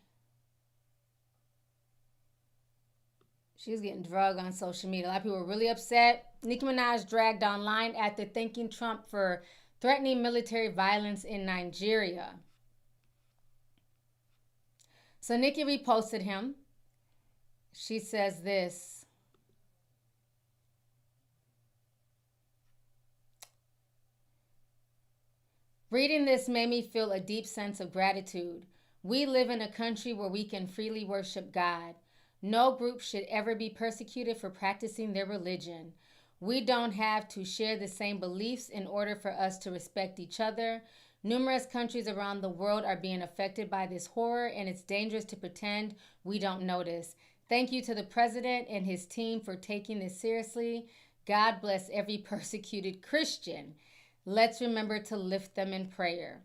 she was getting drugged on social media. A lot of people were really upset. Nicki Minaj dragged online after thanking Trump for threatening military violence in Nigeria. So Nicki reposted him. She says this. Reading this made me feel a deep sense of gratitude. We live in a country where we can freely worship God. No group should ever be persecuted for practicing their religion. We don't have to share the same beliefs in order for us to respect each other. Numerous countries around the world are being affected by this horror, and it's dangerous to pretend we don't notice. Thank you to the president and his team for taking this seriously. God bless every persecuted Christian. Let's remember to lift them in prayer.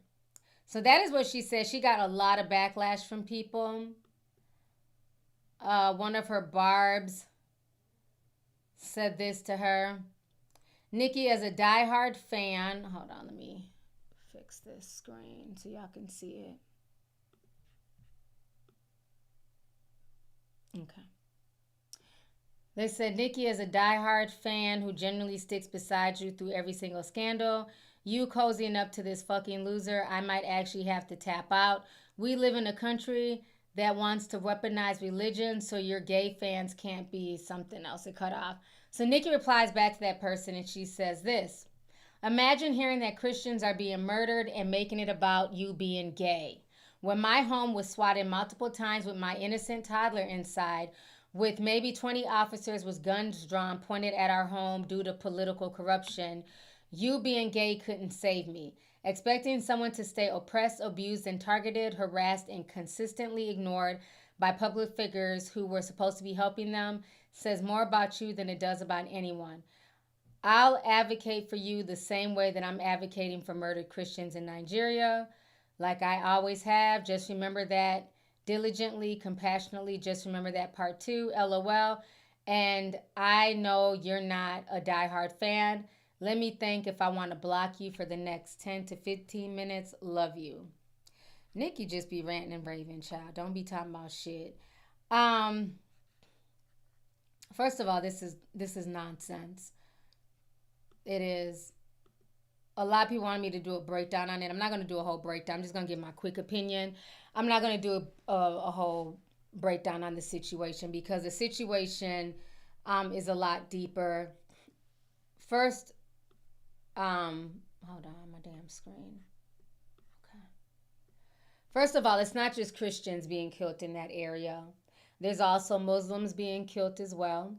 So that is what she said. She got a lot of backlash from people. One of her barbs said this to her. Nicki, as a diehard fan, hold on, let me fix this screen so y'all can see it. Okay. They said, Nicki is a diehard fan who genuinely sticks beside you through every single scandal. You cozying up to this fucking loser, I might actually have to tap out. We live in a country that wants to weaponize religion, so your gay fans can't be something else to cut off. So Nicki replies back to that person, and she says this. Imagine hearing that Christians are being murdered and making it about you being gay. When my home was swatted multiple times with my innocent toddler inside, with maybe 20 officers with guns drawn pointed at our home due to political corruption, you being gay couldn't save me. Expecting someone to stay oppressed, abused, and targeted, harassed, and consistently ignored by public figures who were supposed to be helping them says more about you than it does about anyone. I'll advocate for you the same way that I'm advocating for murdered Christians in Nigeria. Like I always have, just remember that diligently, compassionately, just remember that part 2, LOL. And I know you're not a diehard fan. Let me think if I want to block you for the next 10 to 15 minutes. Love you. Nicki just be ranting and raving, child. Don't be talking about shit. First of all, this is nonsense. It is. A lot of people wanted me to do a breakdown on it. I'm not going to do a whole breakdown. I'm just going to give my quick opinion. I'm not going to do a whole breakdown on the situation because the situation is a lot deeper. First, hold on, my damn screen. Okay. First of all, it's not just Christians being killed in that area. There's also Muslims being killed as well.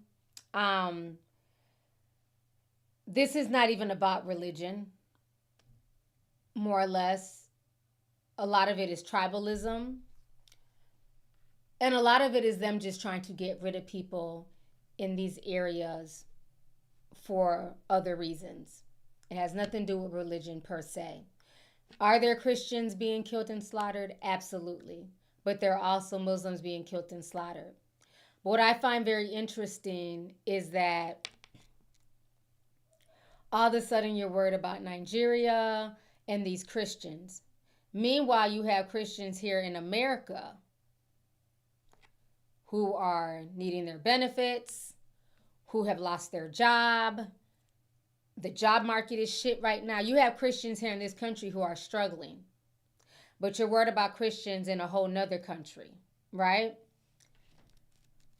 This is not even about religion. More or less, a lot of it is tribalism. And a lot of it is them just trying to get rid of people in these areas for other reasons. It has nothing to do with religion per se. Are there Christians being killed and slaughtered? Absolutely. But there are also Muslims being killed and slaughtered. But what I find very interesting is that all of a sudden you're worried about Nigeria and these Christians. Meanwhile, you have Christians here in America who are needing their benefits, who have lost their job. The job market is shit right now. You have Christians here in this country who are struggling, but you're worried about Christians in a whole nother country, right?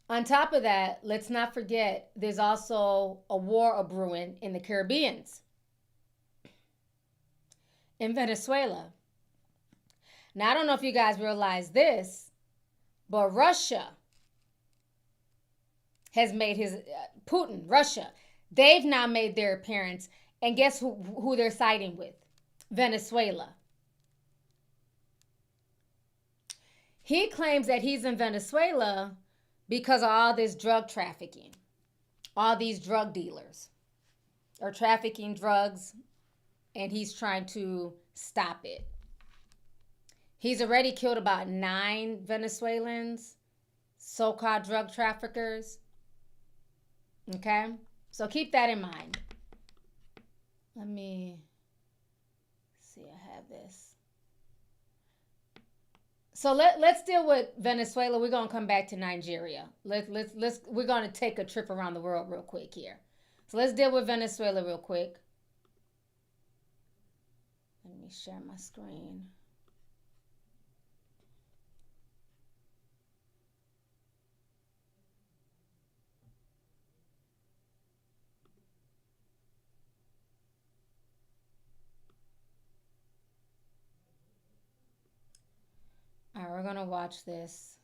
On top of that, let's not forget there's also a war brewing in the Caribbean, in Venezuela. Now, I don't know if you guys realize this, but Russia has made Putin, Russia, they've now made their appearance. And guess who they're siding with? Venezuela. He claims that he's in Venezuela because of all this drug trafficking. All these drug dealers are trafficking drugs, and he's trying to stop it. He's already killed about 9 Venezuelans, so-called drug traffickers. Okay? So keep that in mind. Let me see, I have this. So let's deal with Venezuela. We're going to come back to Nigeria. We're going to take a trip around the world real quick here. So let's deal with Venezuela real quick. Let me share my screen. All right, we're going to watch this.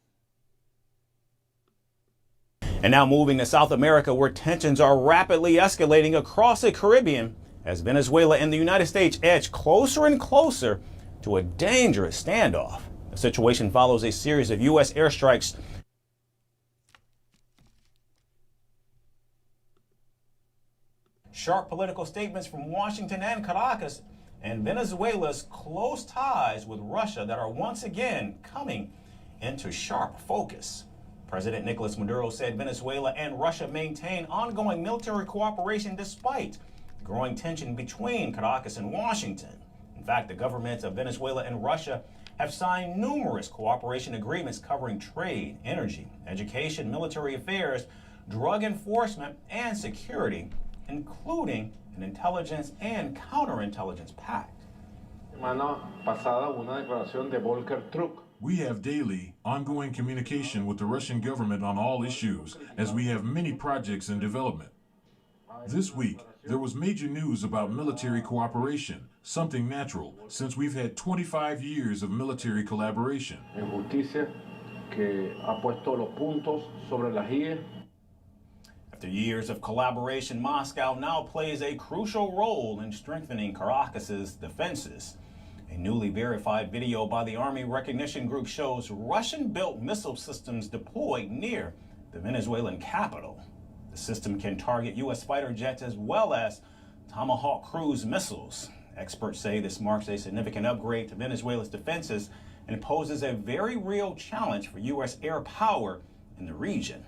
And now moving to South America, where tensions are rapidly escalating across the Caribbean as Venezuela and the United States edge closer and closer to a dangerous standoff. The situation follows a series of U.S. airstrikes. Sharp political statements from Washington and Caracas, and Venezuela's close ties with Russia that are once again coming into sharp focus. President Nicolas Maduro said Venezuela and Russia maintain ongoing military cooperation despite growing tension between Caracas and Washington. In fact, the governments of Venezuela and Russia have signed numerous cooperation agreements covering trade, energy, education, military affairs, drug enforcement, and security, including an intelligence and counterintelligence pact. We have daily, ongoing communication with the Russian government on all issues, as we have many projects in development. This week, there was major news about military cooperation, something natural, since we've had 25 years of military collaboration. After years of collaboration, Moscow now plays a crucial role in strengthening Caracas's defenses. A newly verified video by the Army Recognition Group shows Russian-built missile systems deployed near the Venezuelan capital. The system can target U.S. fighter jets as well as Tomahawk cruise missiles. Experts say this marks a significant upgrade to Venezuela's defenses and poses a very real challenge for U.S. air power in the region.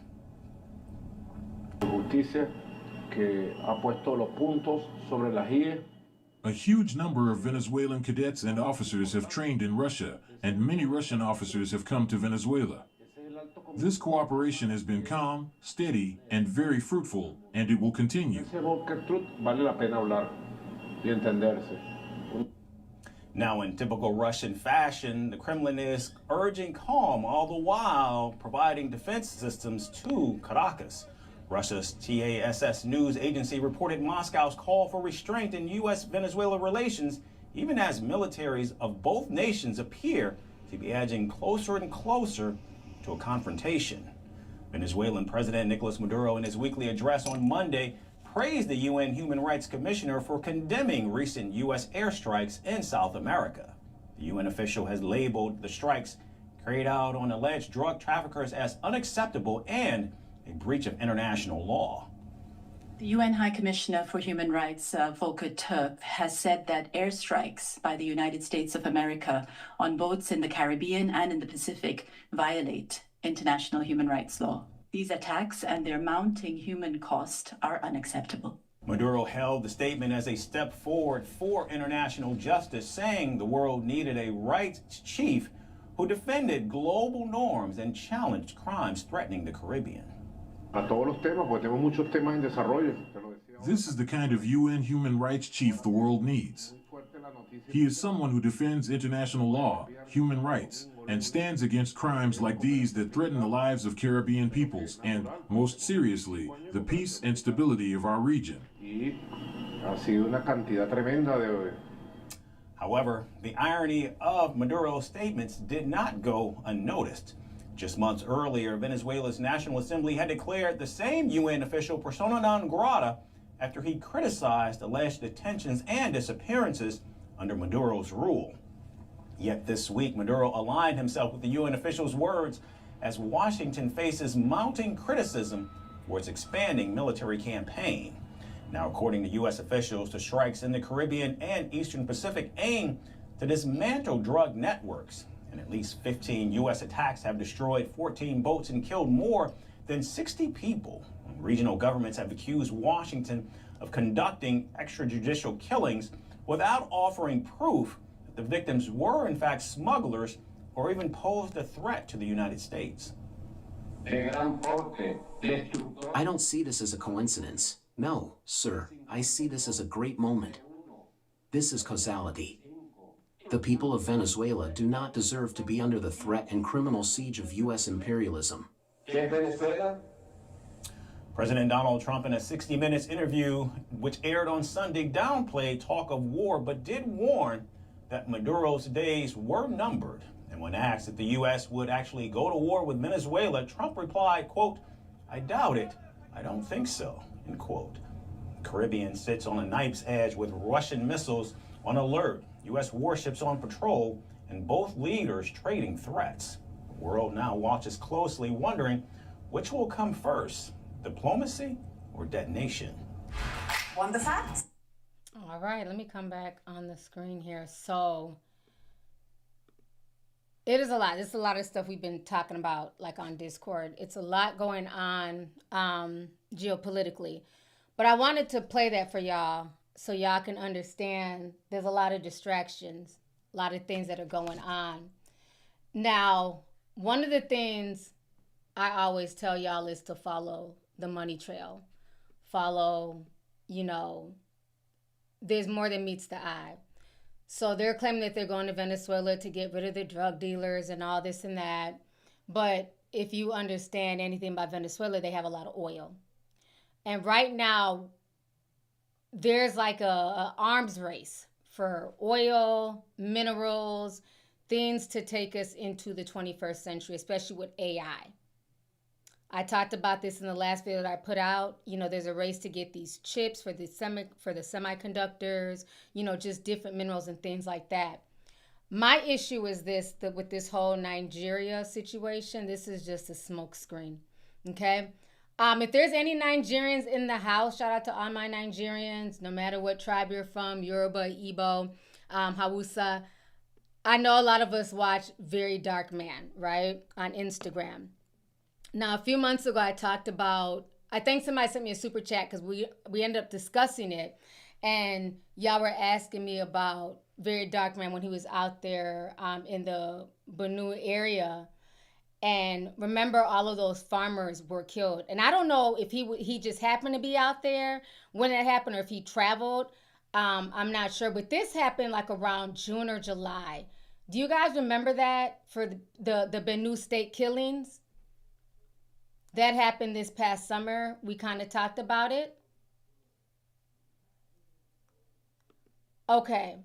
A huge number of Venezuelan cadets and officers have trained in Russia, and many Russian officers have come to Venezuela. This cooperation has been calm, steady, and very fruitful, and it will continue. Now, in typical Russian fashion, the Kremlin is urging calm, all the while providing defense systems to Caracas. Russia's TASS news agency reported Moscow's call for restraint in U.S.-Venezuela relations, even as militaries of both nations appear to be edging closer and closer to a confrontation. Venezuelan President Nicolas Maduro, in his weekly address on Monday, praised the UN Human Rights Commissioner for condemning recent U.S. airstrikes in South America. The UN official has labeled the strikes carried out on alleged drug traffickers as unacceptable and a breach of international law. The UN High Commissioner for Human Rights, Volker Turk, has said that airstrikes by the United States of America on boats in the Caribbean and in the Pacific violate international human rights law. These attacks and their mounting human cost are unacceptable. Maduro hailed the statement as a step forward for international justice, saying the world needed a rights chief who defended global norms and challenged crimes threatening the Caribbean. This is the kind of UN human rights chief the world needs. He is someone who defends international law, human rights, and stands against crimes like these that threaten the lives of Caribbean peoples and, most seriously, the peace and stability of our region. However, the irony of Maduro's statements did not go unnoticed. Just months earlier, Venezuela's National Assembly had declared the same UN official persona non grata after he criticized alleged detentions and disappearances under Maduro's rule. Yet this week, Maduro aligned himself with the UN official's words as Washington faces mounting criticism for its expanding military campaign. Now, according to U.S. officials, the strikes in the Caribbean and Eastern Pacific aim to dismantle drug networks. And at least 15 U.S. attacks have destroyed 14 boats and killed more than 60 people. Regional governments have accused Washington of conducting extrajudicial killings without offering proof that the victims were, in fact, smugglers or even posed a threat to the United States. I don't see this as a coincidence. No, sir, I see this as a great moment. This is causality. The people of Venezuela do not deserve to be under the threat and criminal siege of U.S. imperialism. President Donald Trump, in a 60 Minutes interview, which aired on Sunday, downplayed talk of war, but did warn that Maduro's days were numbered. And when asked if the U.S. would actually go to war with Venezuela, Trump replied, quote, "I doubt it. I don't think so," end quote. The Caribbean sits on a knife's edge with Russian missiles on alert, U.S. warships on patrol, and both leaders trading threats. The world now watches closely, wondering which will come first, diplomacy or detonation. On the facts. All right, let me come back on the screen here. So it is a lot. It's a lot of stuff we've been talking about, like on Discord. It's a lot going on geopolitically. But I wanted to play that for y'all so y'all can understand there's a lot of distractions, a lot of things that are going on. Now, one of the things I always tell y'all is to follow the money trail. Follow, there's more than meets the eye. So they're claiming that they're going to Venezuela to get rid of the drug dealers and all this and that. But if you understand anything about Venezuela, they have a lot of oil. And right now, there's like a arms race for oil, minerals, things to take us into the 21st century, especially with AI. I talked about this in the last video that I put out. There's a race to get these chips for the semiconductors, just different minerals and things like that. My issue is this, that with this whole Nigeria situation, this is just a smoke screen, okay? If there's any Nigerians in the house, shout out to all my Nigerians, no matter what tribe you're from, Yoruba, Igbo, Hausa. I know a lot of us watch Very Dark Man, right, on Instagram. Now, a few months ago, I talked about, I think somebody sent me a super chat because we ended up discussing it. And y'all were asking me about Very Dark Man when he was out there in the Benue area. And remember, all of those farmers were killed. And I don't know if he just happened to be out there when it happened or if he traveled. I'm not sure. But this happened like around June or July. Do you guys remember that for the Benue state killings? That happened this past summer. We kind of talked about it. Okay.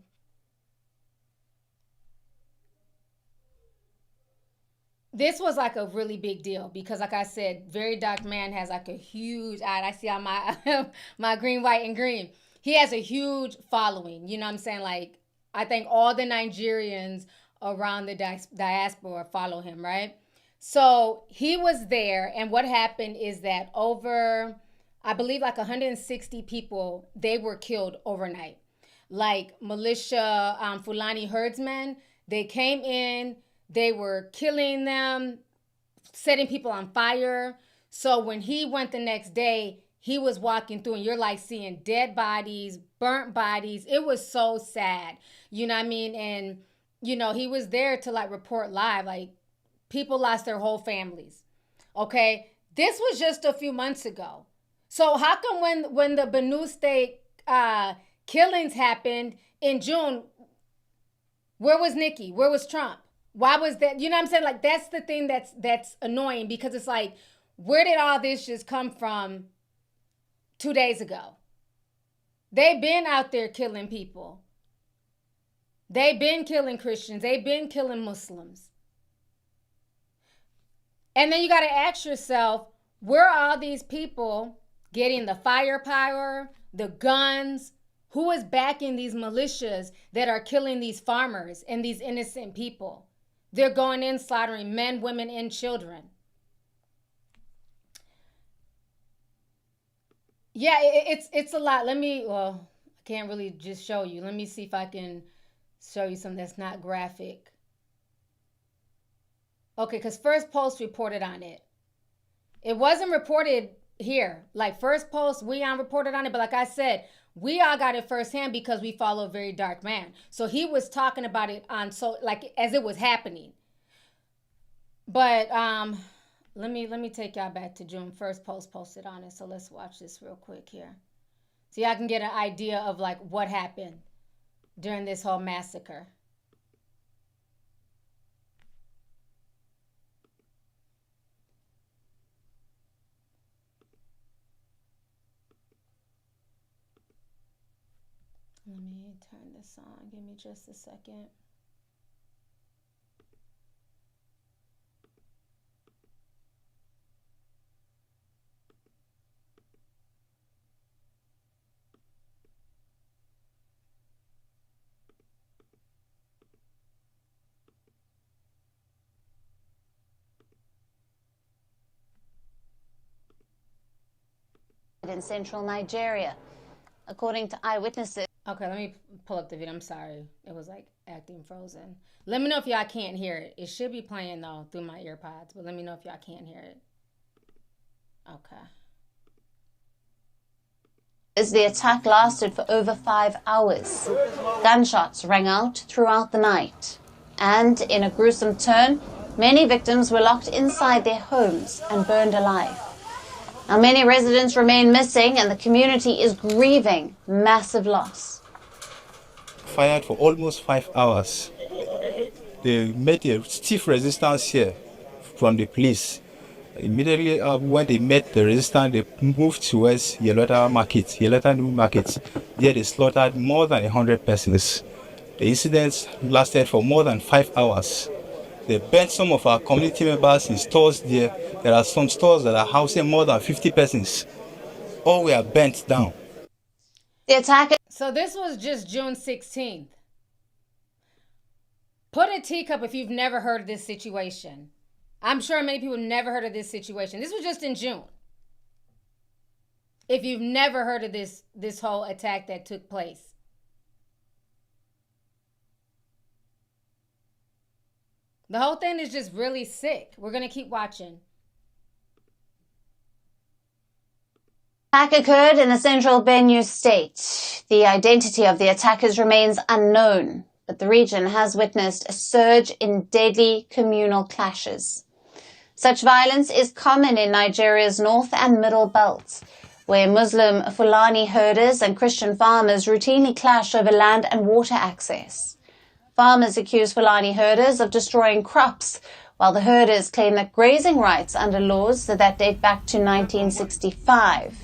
This was like a really big deal because, like I said, Very Dark Man has like a huge, I see on my my green, white, and green. He has a huge following. You know what I'm saying? Like I think all the Nigerians around the diaspora follow him, right? So he was there, and what happened is that over, I believe, like 160 people, they were killed overnight. Like militia, Fulani herdsmen, they came in, they were killing them, setting people on fire. So when he went the next day, he was walking through and you're like seeing dead bodies, burnt bodies. It was so sad. You know what I mean? And, you know, he was there to like report live. Like people lost their whole families. Okay. This was just a few months ago. So how come when the Benue State killings happened in June, where was Nicki? Where was Trump? Why was that? You know what I'm saying? Like, that's the thing that's annoying, because it's like, where did all this just come from 2 days ago? They've been out there killing people. They've been killing Christians. They've been killing Muslims. And then you got to ask yourself, where are all these people getting the firepower, the guns? Who is backing these militias that are killing these farmers and these innocent people? They're going in, slaughtering men, women, and children. Yeah, it's a lot. I can't really just show you. Let me see if I can show you something that's not graphic. Okay, because First Post reported on it. It wasn't reported here. Like First Post, Weon reported on it, but like I said, we all got it firsthand because we follow a very dark man. So he was talking about it on as it was happening. But let me take y'all back to June. First Post posted on it. So let's watch this real quick here. So y'all can get an idea of like what happened during this whole massacre. Let me turn this on. Give me just a second. In central Nigeria, according to eyewitnesses. Okay, let me pull up the video. I'm sorry. It was like acting frozen. Let me know if y'all can't hear it. It should be playing though through my earpods, but let me know if y'all can't hear it. Okay. As the attack lasted for over 5 hours, gunshots rang out throughout the night. And in a gruesome turn, many victims were locked inside their homes and burned alive. Now, many residents remain missing and the community is grieving massive loss. Fired for almost 5 hours. They met a stiff resistance here from the police. Immediately when they met the resistance, they moved towards Yelota New Market. There they slaughtered more than 100 persons. The incidents lasted for more than 5 hours. They burnt some of our community members in stores there. There are some stores that are housing more than 50 persons. All were burnt down. The attack. So this was just June 16th. Put a teacup if you've never heard of this situation. I'm sure many people never heard of this situation. This was just in June. If you've never heard of this whole attack that took place. The whole thing is just really sick. We're going to keep watching. Attack occurred in the central Benue state. The identity of the attackers remains unknown, but the region has witnessed a surge in deadly communal clashes. Such violence is common in Nigeria's north and middle belts, where Muslim Fulani herders and Christian farmers routinely clash over land and water access. Farmers accuse Fulani herders of destroying crops, while the herders claim that grazing rights under laws that date back to 1965.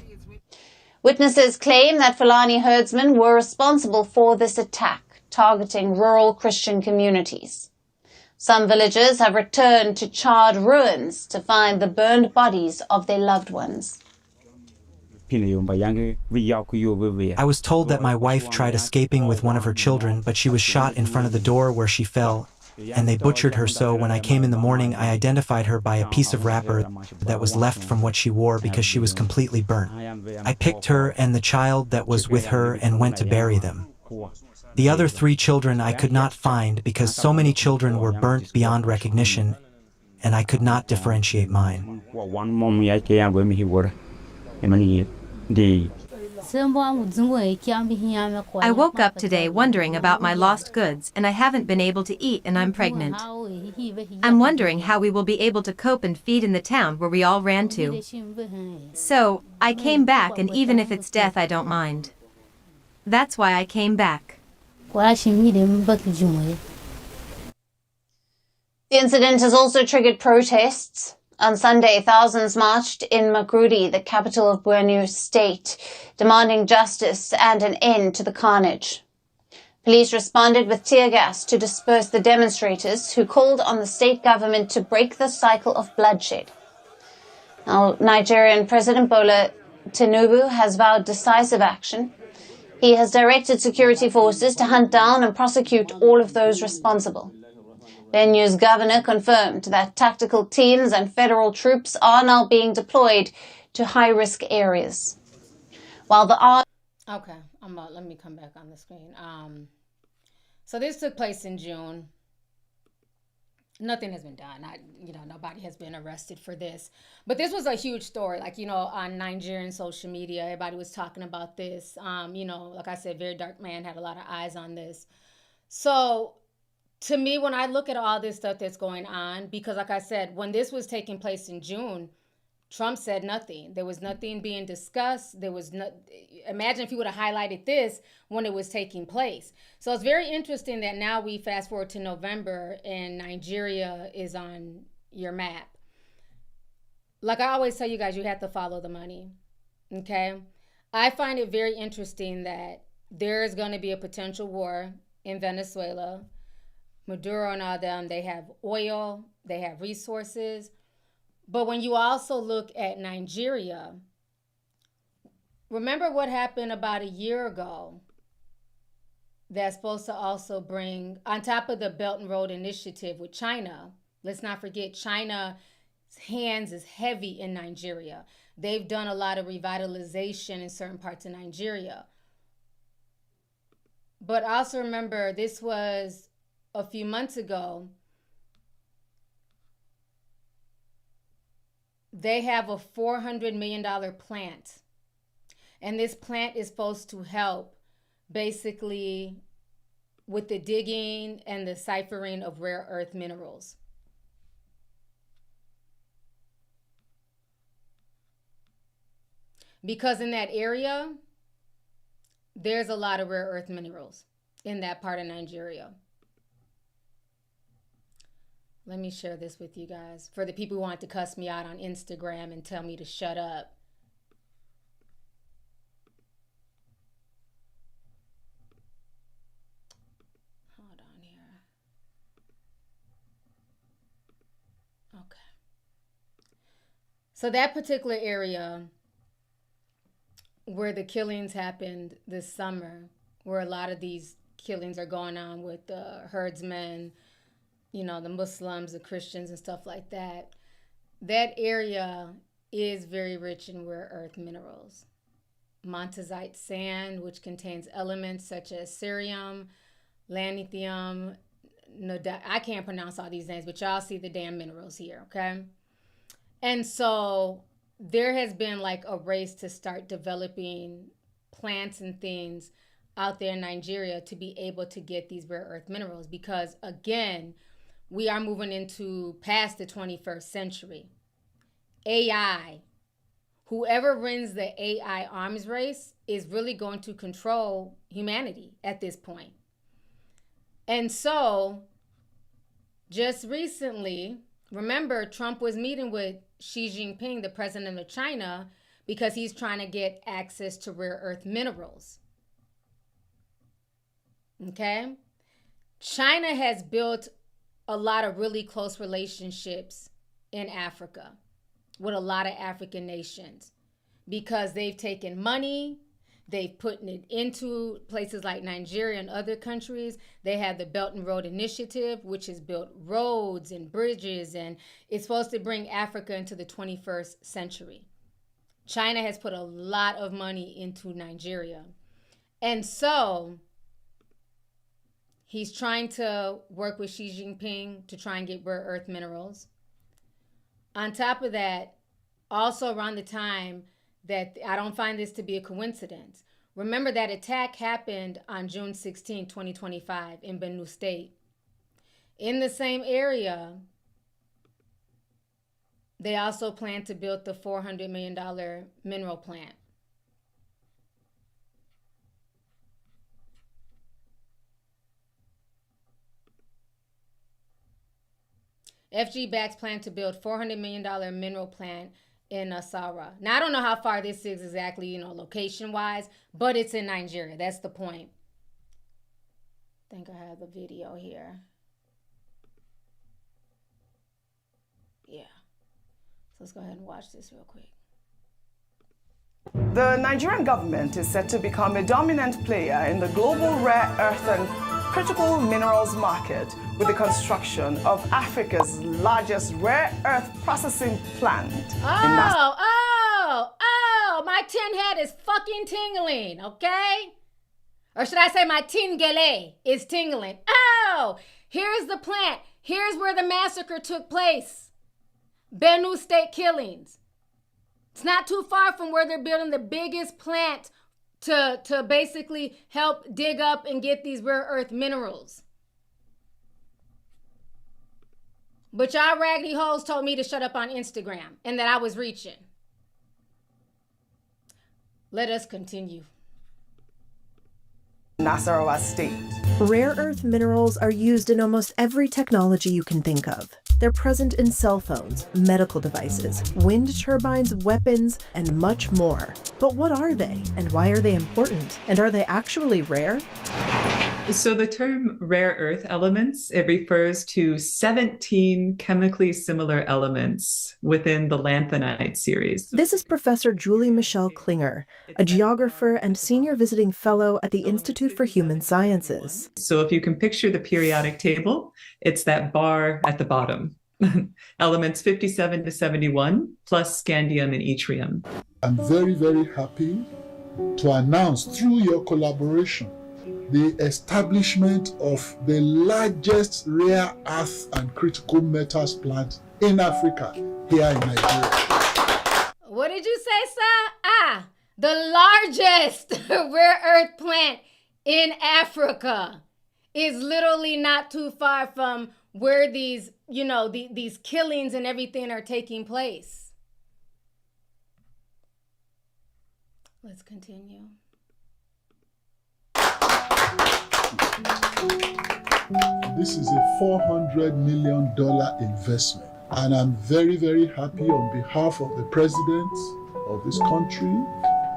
Witnesses claim that Fulani herdsmen were responsible for this attack, targeting rural Christian communities. Some villagers have returned to charred ruins to find the burned bodies of their loved ones. I was told that my wife tried escaping with one of her children, but she was shot in front of the door where she fell, and they butchered her. So when I came in the morning, I identified her by a piece of wrapper that was left from what she wore because she was completely burnt. I picked her and the child that was with her and went to bury them. The other 3 children I could not find because so many children were burnt beyond recognition, and I could not differentiate mine. I woke up today wondering about my lost goods, and I haven't been able to eat, and I'm pregnant. I'm wondering how we will be able to cope and feed in the town where we all ran to. So, I came back, and even if it's death, I don't mind. That's why I came back. The incident has also triggered protests. On Sunday, thousands marched in Makurdi, the capital of Borno State, demanding justice and an end to the carnage. Police responded with tear gas to disperse the demonstrators, who called on the state government to break the cycle of bloodshed. Now, Nigerian President Bola Tinubu has vowed decisive action. He has directed security forces to hunt down and prosecute all of those responsible. Bennu's governor confirmed that tactical teams and federal troops are now being deployed to high-risk areas. While the Okay, let me come back on the screen. So this took place in June. Nothing has been done. Nobody has been arrested for this. But this was a huge story. On Nigerian social media, everybody was talking about this. Like I said, Very Dark Man had a lot of eyes on this. So to me, when I look at all this stuff that's going on, because like I said, when this was taking place in June, Trump said nothing. There was nothing being discussed. Imagine if he would have highlighted this when it was taking place. So it's very interesting that now we fast forward to November and Nigeria is on your map. Like I always tell you guys, you have to follow the money. Okay? I find it very interesting that there is going to be a potential war in Venezuela. Maduro and all them, they have oil, they have resources. But when you also look at Nigeria, remember what happened about a year ago that's supposed to also bring, on top of the Belt and Road Initiative with China, let's not forget China's hands is heavy in Nigeria. They've done a lot of revitalization in certain parts of Nigeria. But also remember, this was a few months ago. They have a $400 million plant. And this plant is supposed to help basically with the digging and the ciphering of rare earth minerals. Because in that area, there's a lot of rare earth minerals in that part of Nigeria. Let me share this with you guys. For the people who want to cuss me out on Instagram and tell me to shut up. Hold on here. Okay. So that particular area where the killings happened this summer, where a lot of these killings are going on with the herdsmen, the Muslims, the Christians, and stuff like that. That area is very rich in rare earth minerals. Montazite sand, which contains elements such as cerium, lanthanum, I can't pronounce all these names, but y'all see the damn minerals here, okay? And so there has been like a race to start developing plants and things out there in Nigeria to be able to get these rare earth minerals because, again, we are moving into past the 21st century. AI, whoever wins the AI arms race is really going to control humanity at this point. And so, just recently, remember Trump was meeting with Xi Jinping, the president of China, because he's trying to get access to rare earth minerals. Okay? China has built a lot of really close relationships in Africa with a lot of African nations because they've taken money, they've put it into places like Nigeria and other countries. They have the Belt and Road Initiative, which has built roads and bridges, and it's supposed to bring Africa into the 21st century. China has put a lot of money into Nigeria. And so he's trying to work with Xi Jinping to try and get rare earth minerals. On top of that, also around the time that, I don't find this to be a coincidence. Remember that attack happened on June 16, 2025 in Benue State. In the same area, they also plan to build the $400 million mineral plant. FG backs plan to build $400 million mineral plant in Asara. Now, I don't know how far this is exactly, location-wise, but it's in Nigeria. That's the point. I think I have the video here. Yeah. So let's go ahead and watch this real quick. The Nigerian government is set to become a dominant player in the global rare earth and critical minerals market with the construction of Africa's largest rare earth processing plant. My tin head is fucking tingling, okay? Or should I say my tingele is tingling. Here's the plant. Here's where the massacre took place. Benue State killings. It's not too far from where they're building the biggest plant to basically help dig up and get these rare earth minerals. But y'all raggedy hoes told me to shut up on Instagram and that I was reaching. Let us continue. Nasarawa State. Rare earth minerals are used in almost every technology you can think of. They're present in cell phones, medical devices, wind turbines, weapons, and much more. But what are they, and why are they important? And are they actually rare? So the term rare earth elements, it refers to 17 chemically similar elements within the lanthanide series. This is Professor Julie Michelle Klinger, a geographer and senior visiting fellow at the Institute for Human Sciences. So if you can picture the periodic table, it's that bar at the bottom. Elements 57 to 71, plus scandium and yttrium. I'm very, very happy to announce through your collaboration the establishment of the largest rare earth and critical metals plant in Africa, here in Nigeria. What did you say, sir? The largest rare earth plant in Africa is literally not too far from where these, these killings and everything are taking place. Let's continue. This is a $400 million investment, and I'm very, very happy on behalf of the president of this country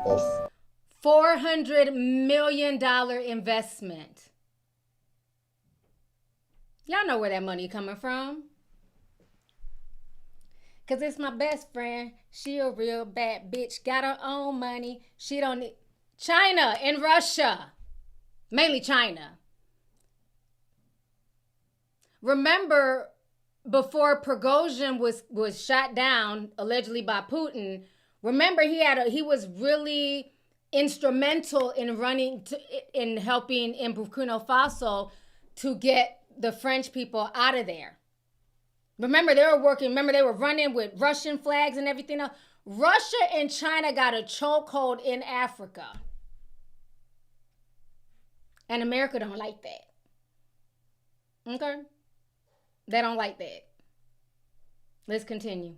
of $400 million investment. Y'all know where that money coming from. Cause it's my best friend. She a real bad bitch. Got her own money. She don't need China and Russia. Mainly China. Remember, before Prigozhin was shot down allegedly by Putin, remember he was really instrumental in helping in Burkina Faso to get the French people out of there. Remember, they were running with Russian flags and everything else. Russia and China got a chokehold in Africa. And America don't like that. Okay? They don't like that. Let's continue.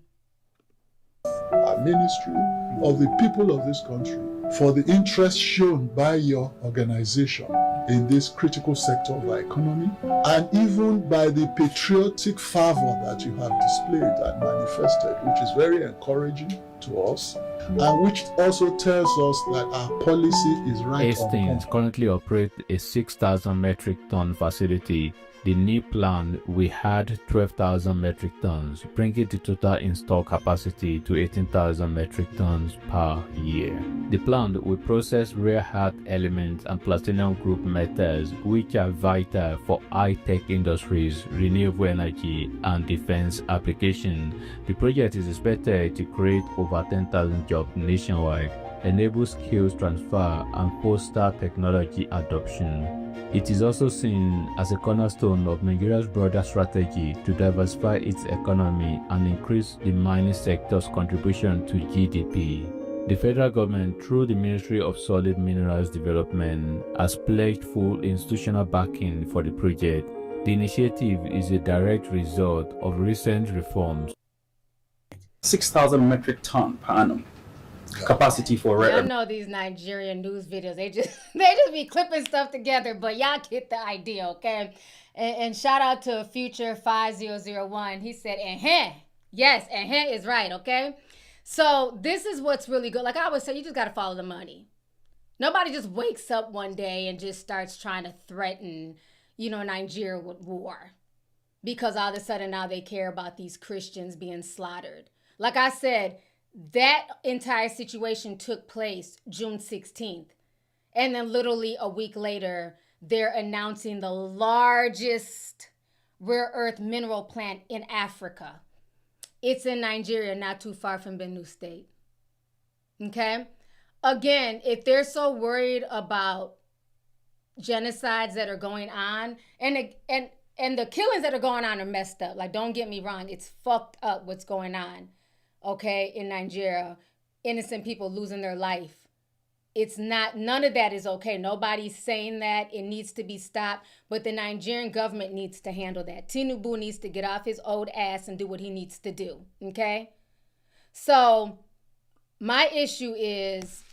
a ministry of the people of this country for the interest shown by your organization in this critical sector of our economy, and even by the patriotic fervor that you have displayed and manifested, which is very encouraging to us, and which also tells us that our policy is right on Hastings point. currently operates a 6,000 metric ton facility. The new plan will add 12,000 metric tons, bringing the total installed capacity to 18,000 metric tons per year. The plant will process rare earth elements and platinum group metals, which are vital for high-tech industries, renewable energy, and defense applications. The project is expected to create over 10,000 jobs nationwide, enable skills transfer, and foster technology adoption. It is also seen as a cornerstone of Nigeria's broader strategy to diversify its economy and increase the mining sector's contribution to GDP. The federal government, through the Ministry of Solid Minerals Development, has pledged full institutional backing for the project. The initiative is a direct result of recent reforms. 6,000 metric ton per annum capacity for rare. I know these Nigerian news videos, they just be clipping stuff together, but y'all get the idea, okay? And shout out to Future 5001. He said, yes, is right, okay? So this is what's really good. Like I always say, you just got to follow the money. Nobody just wakes up one day and just starts trying to threaten, Nigeria with war, because all of a sudden now they care about these Christians being slaughtered. Like I said, that entire situation took place June 16th. And then literally a week later, they're announcing the largest rare earth mineral plant in Africa. It's in Nigeria, not too far from Benue State. Okay? Again, if they're so worried about genocides that are going on, and the killings that are going on are messed up. Like, don't get me wrong. It's fucked up what's going on. Okay, in Nigeria, innocent people losing their life. None of that is okay. Nobody's saying that. It needs to be stopped. But the Nigerian government needs to handle that. Tinubu needs to get off his old ass and do what he needs to do. Okay? So, my issue is,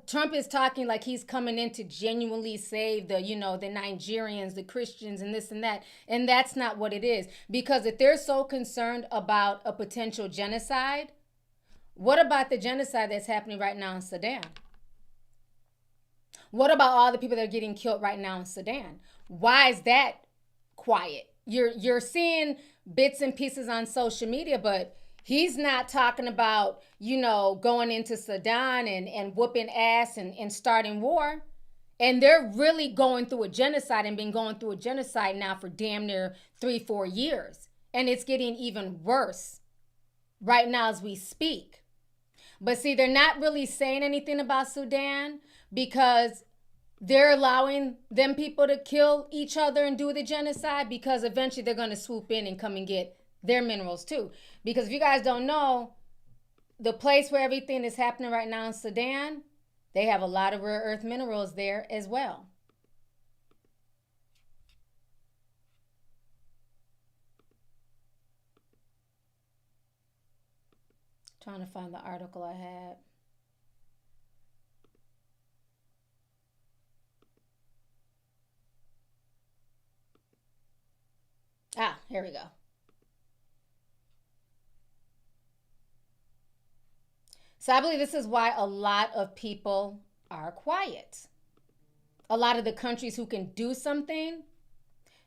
Trump is talking like he's coming in to genuinely save the Nigerians, the Christians, and this and that. And that's not what it is. Because if they're so concerned about a potential genocide, what about the genocide that's happening right now in Sudan? What about all the people that are getting killed right now in Sudan? Why is that quiet? You're seeing bits and pieces on social media, but he's not talking about, going into Sudan and whooping ass and starting war. And they're really going through a genocide and been going through a genocide now for damn near 3-4 years. And it's getting even worse right now as we speak. But see, they're not really saying anything about Sudan because they're allowing them people to kill each other and do the genocide, because eventually they're going to swoop in and come and get their minerals too. Because if you guys don't know, the place where everything is happening right now in Sudan, they have a lot of rare earth minerals there as well. Trying to find the article I had. Here we go. So I believe this is why a lot of people are quiet. A lot of the countries who can do something,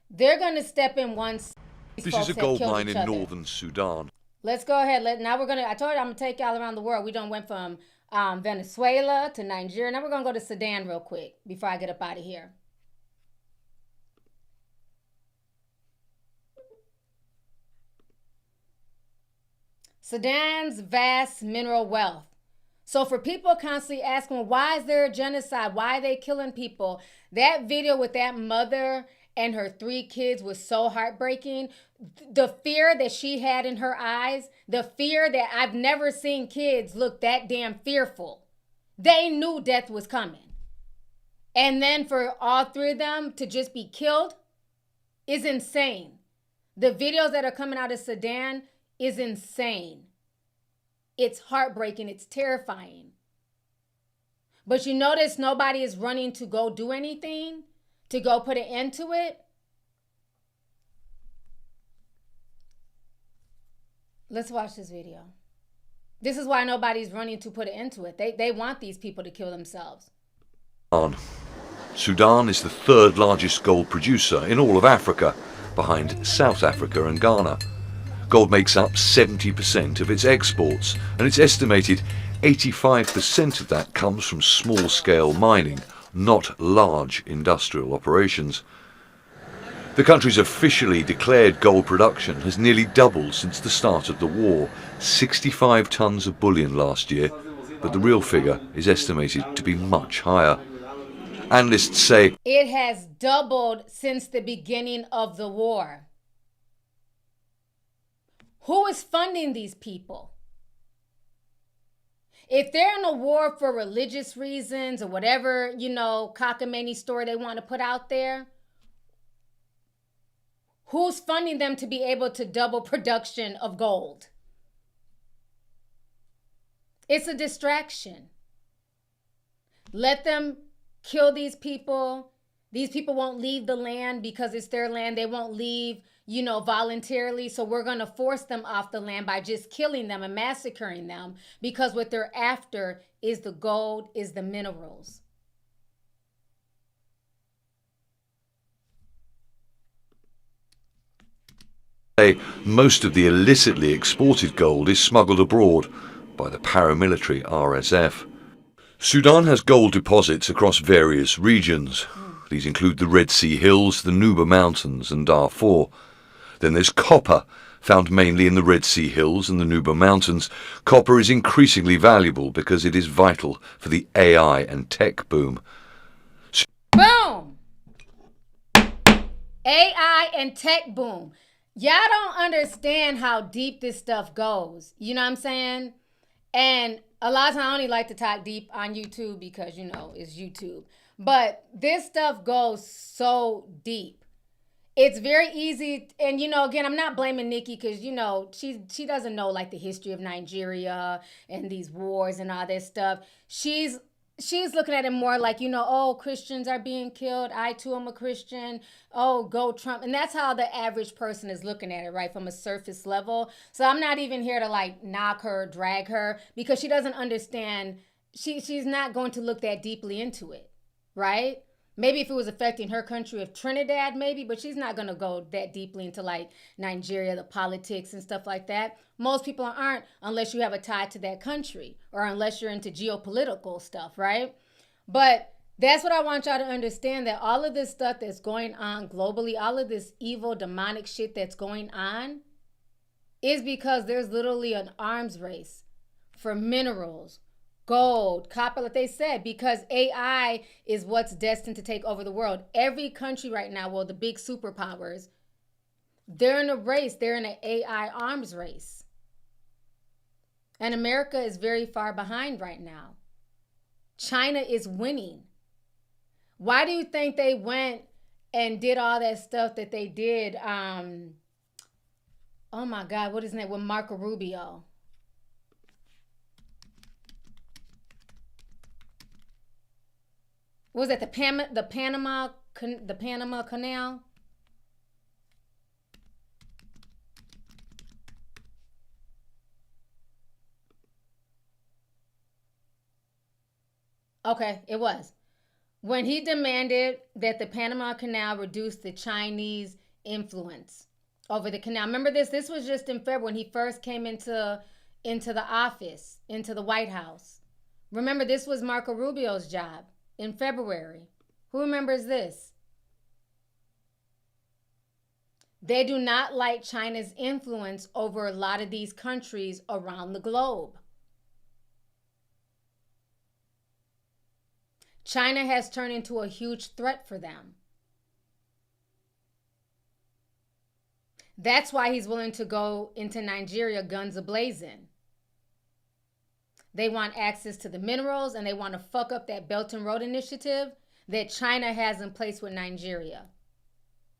they're going to step in once. This is a gold mine in northern Sudan. Let's go ahead. I told you I'm going to take y'all around the world. We done went from Venezuela to Nigeria. Now we're going to go to Sudan real quick before I get up out of here. Sudan's vast mineral wealth. So for people constantly asking, why is there a genocide? Why are they killing people? That video with that mother and her 3 kids was so heartbreaking. The fear that she had in her eyes, the fear that I've never seen kids look that damn fearful. They knew death was coming. And then for all 3 of them to just be killed is insane. The videos that are coming out of Sudan is insane. It's heartbreaking. It's terrifying. But you notice nobody is running to go do anything, to go put an end to it. Let's watch this video. This is why nobody's running to put an end to it. They want these people to kill themselves. Sudan is the third largest gold producer in all of Africa, behind South Africa and Ghana. Gold makes up 70% of its exports, and it's estimated 85% of that comes from small-scale mining, not large industrial operations. The country's officially declared gold production has nearly doubled since the start of the war, 65 tons of bullion last year, but the real figure is estimated to be much higher. Analysts say it has doubled since the beginning of the war. Who is funding these people? If they're in a war for religious reasons or whatever, cockamamie story they want to put out there, who's funding them to be able to double production of gold? It's a distraction. Let them kill these people. These people won't leave the land because it's their land. They won't leave, voluntarily. So we're going to force them off the land by just killing them and massacring them, because what they're after is the gold, is the minerals. Most of the illicitly exported gold is smuggled abroad by the paramilitary RSF. Sudan has gold deposits across various regions. These include the Red Sea Hills, the Nuba Mountains and Darfur. Then there's copper, found mainly in the Red Sea Hills and the Nuba Mountains. Copper is increasingly valuable because it is vital for the AI and tech boom. Boom! AI and tech boom. Y'all don't understand how deep this stuff goes. You know what I'm saying? And a lot of times I only like to talk deep on YouTube because, it's YouTube. But this stuff goes so deep. It's very easy. And, again, I'm not blaming Nicki because, she doesn't know like the history of Nigeria and these wars and all this stuff. She's looking at it more like, Christians are being killed. I too am a Christian. Oh, go Trump. And that's how the average person is looking at it, right? From a surface level. So I'm not even here to like knock her, drag her, because she doesn't understand. She's not going to look that deeply into it, right? Maybe if it was affecting her country of Trinidad, maybe, but she's not going to go that deeply into like Nigeria, the politics and stuff like that. Most people aren't, unless you have a tie to that country or unless you're into geopolitical stuff, right? But that's what I want y'all to understand, that all of this stuff that's going on globally, all of this evil, demonic shit that's going on is because there's literally an arms race for minerals, gold, copper, like they said, because AI is what's destined to take over the world. Every country right now, well, the big superpowers, they're in a race. They're in an AI arms race. And America is very far behind right now. China is winning. Why do you think they went and did all that stuff that they did? Oh my God, what is his name? With Marco Rubio. Was that the Panama Canal? Okay, it was. When he demanded that the Panama Canal reduce the Chinese influence over the canal. Remember this? This was just in February when he first came into the office, into the White House. Remember, this was Marco Rubio's job in February. Who remembers this? They do not like China's influence over a lot of these countries around the globe. China has turned into a huge threat for them. That's why he's willing to go into Nigeria guns a-blazing. They want access to the minerals, and they want to fuck up that Belt and Road Initiative that China has in place with Nigeria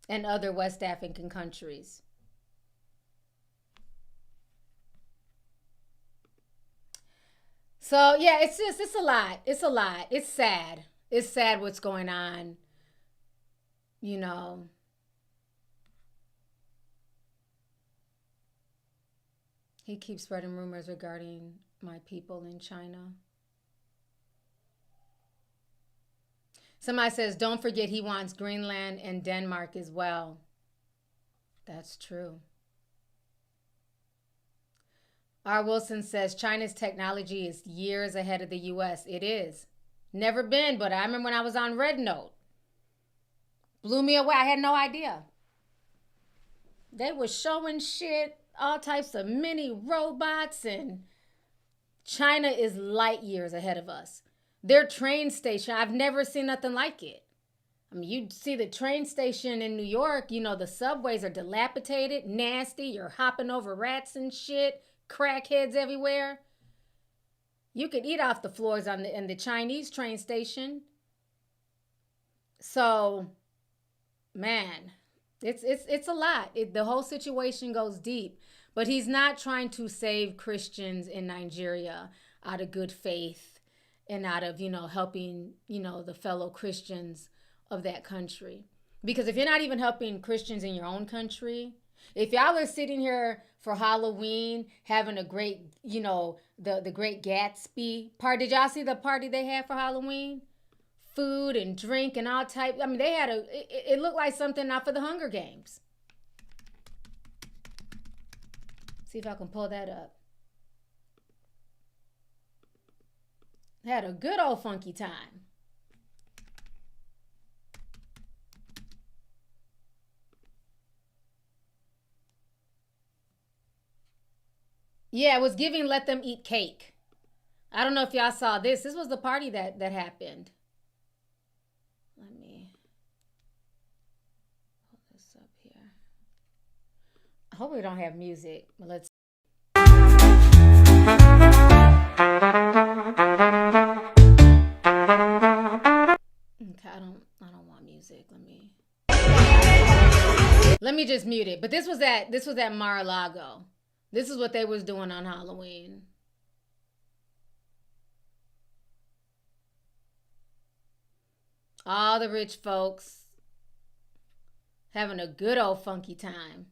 and other West African countries. So, yeah, it's a lot. It's a lot. It's sad. It's sad what's going on, you know. He keeps spreading rumors regarding my people in China. Somebody says, don't forget he wants Greenland and Denmark as well. That's true. R. Wilson says, China's technology is years ahead of the U.S. It is. Never been, but I remember when I was on Red Note. Blew me away. I had no idea. They were showing shit, all types of mini robots, and China is light years ahead of us. Their train station, I've never seen nothing like it. I mean, you see the train station in New York, you know, the subways are dilapidated, nasty. You're hopping over rats and shit, crackheads everywhere. You could eat off the floors in the Chinese train station. So, man, it's a lot. The whole situation goes deep. But he's not trying to save Christians in Nigeria out of good faith and out of, helping, the fellow Christians of that country. Because if you're not even helping Christians in your own country, if y'all are sitting here for Halloween having a great, the Great Gatsby party. Did y'all see the party they had for Halloween? Food and drink and all types. I mean, they had it looked like something out for the Hunger Games. See if I can pull that up. Had a good old funky time. Yeah, it was giving let them eat cake. I don't know if y'all saw this. This was the party that happened. Let me pull this up here. I hope we don't have music, but let's. Okay, I don't want music. Let me just mute it. But this was at Mar-a-Lago. This is what they was doing on Halloween. All the rich folks having a good old funky time.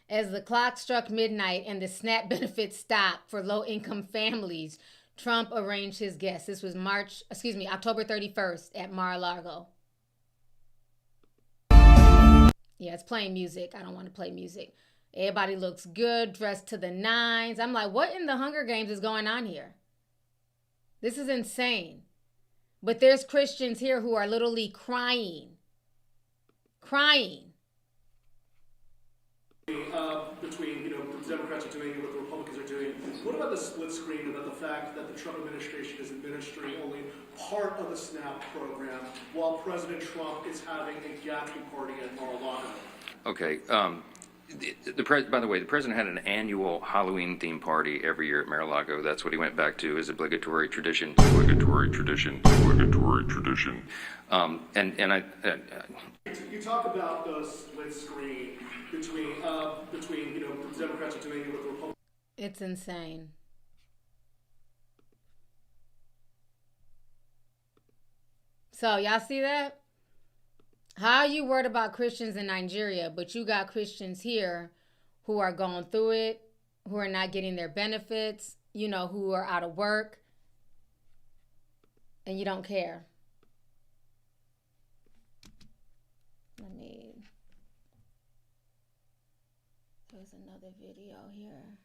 As the clock struck midnight and the SNAP benefits stopped for low-income families, Trump arranged his guests. This was October 31st at Mar-a-Lago. Yeah, it's playing music. I don't want to play music. Everybody looks good, dressed to the nines. I'm like, what in the Hunger Games is going on here? This is insane. But there's Christians here who are literally crying. Crying. Between, the Democrats are doing and what the Republicans are doing. What about the split screen about the fact that the Trump administration is administering only part of the SNAP program while President Trump is having a Gatsby party at Mar-a-Lago? Okay. By the way, the president had an annual Halloween themed party every year at Mar-a-Lago. That's what he went back to as obligatory tradition. Obligatory tradition. Obligatory tradition. You talk about the split screen between the Democrats are doing and what the Republicans. It's insane. So y'all see that? How are you worried about Christians in Nigeria, but you got Christians here who are going through it, who are not getting their benefits, who are out of work, and you don't care. There's another video here.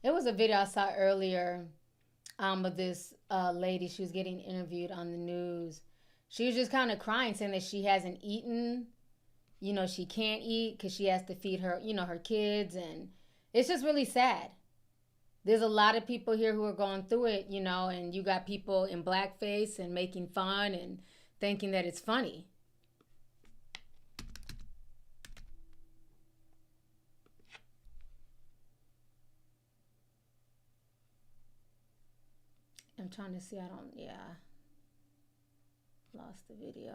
It was a video I saw earlier of this lady. She was getting interviewed on the news. She was just kind of crying, saying that she hasn't eaten. She can't eat because she has to feed her, her kids. And it's just really sad. There's a lot of people here who are going through it, and you got people in blackface and making fun and thinking that it's funny. I'm trying to see, yeah. Lost the video.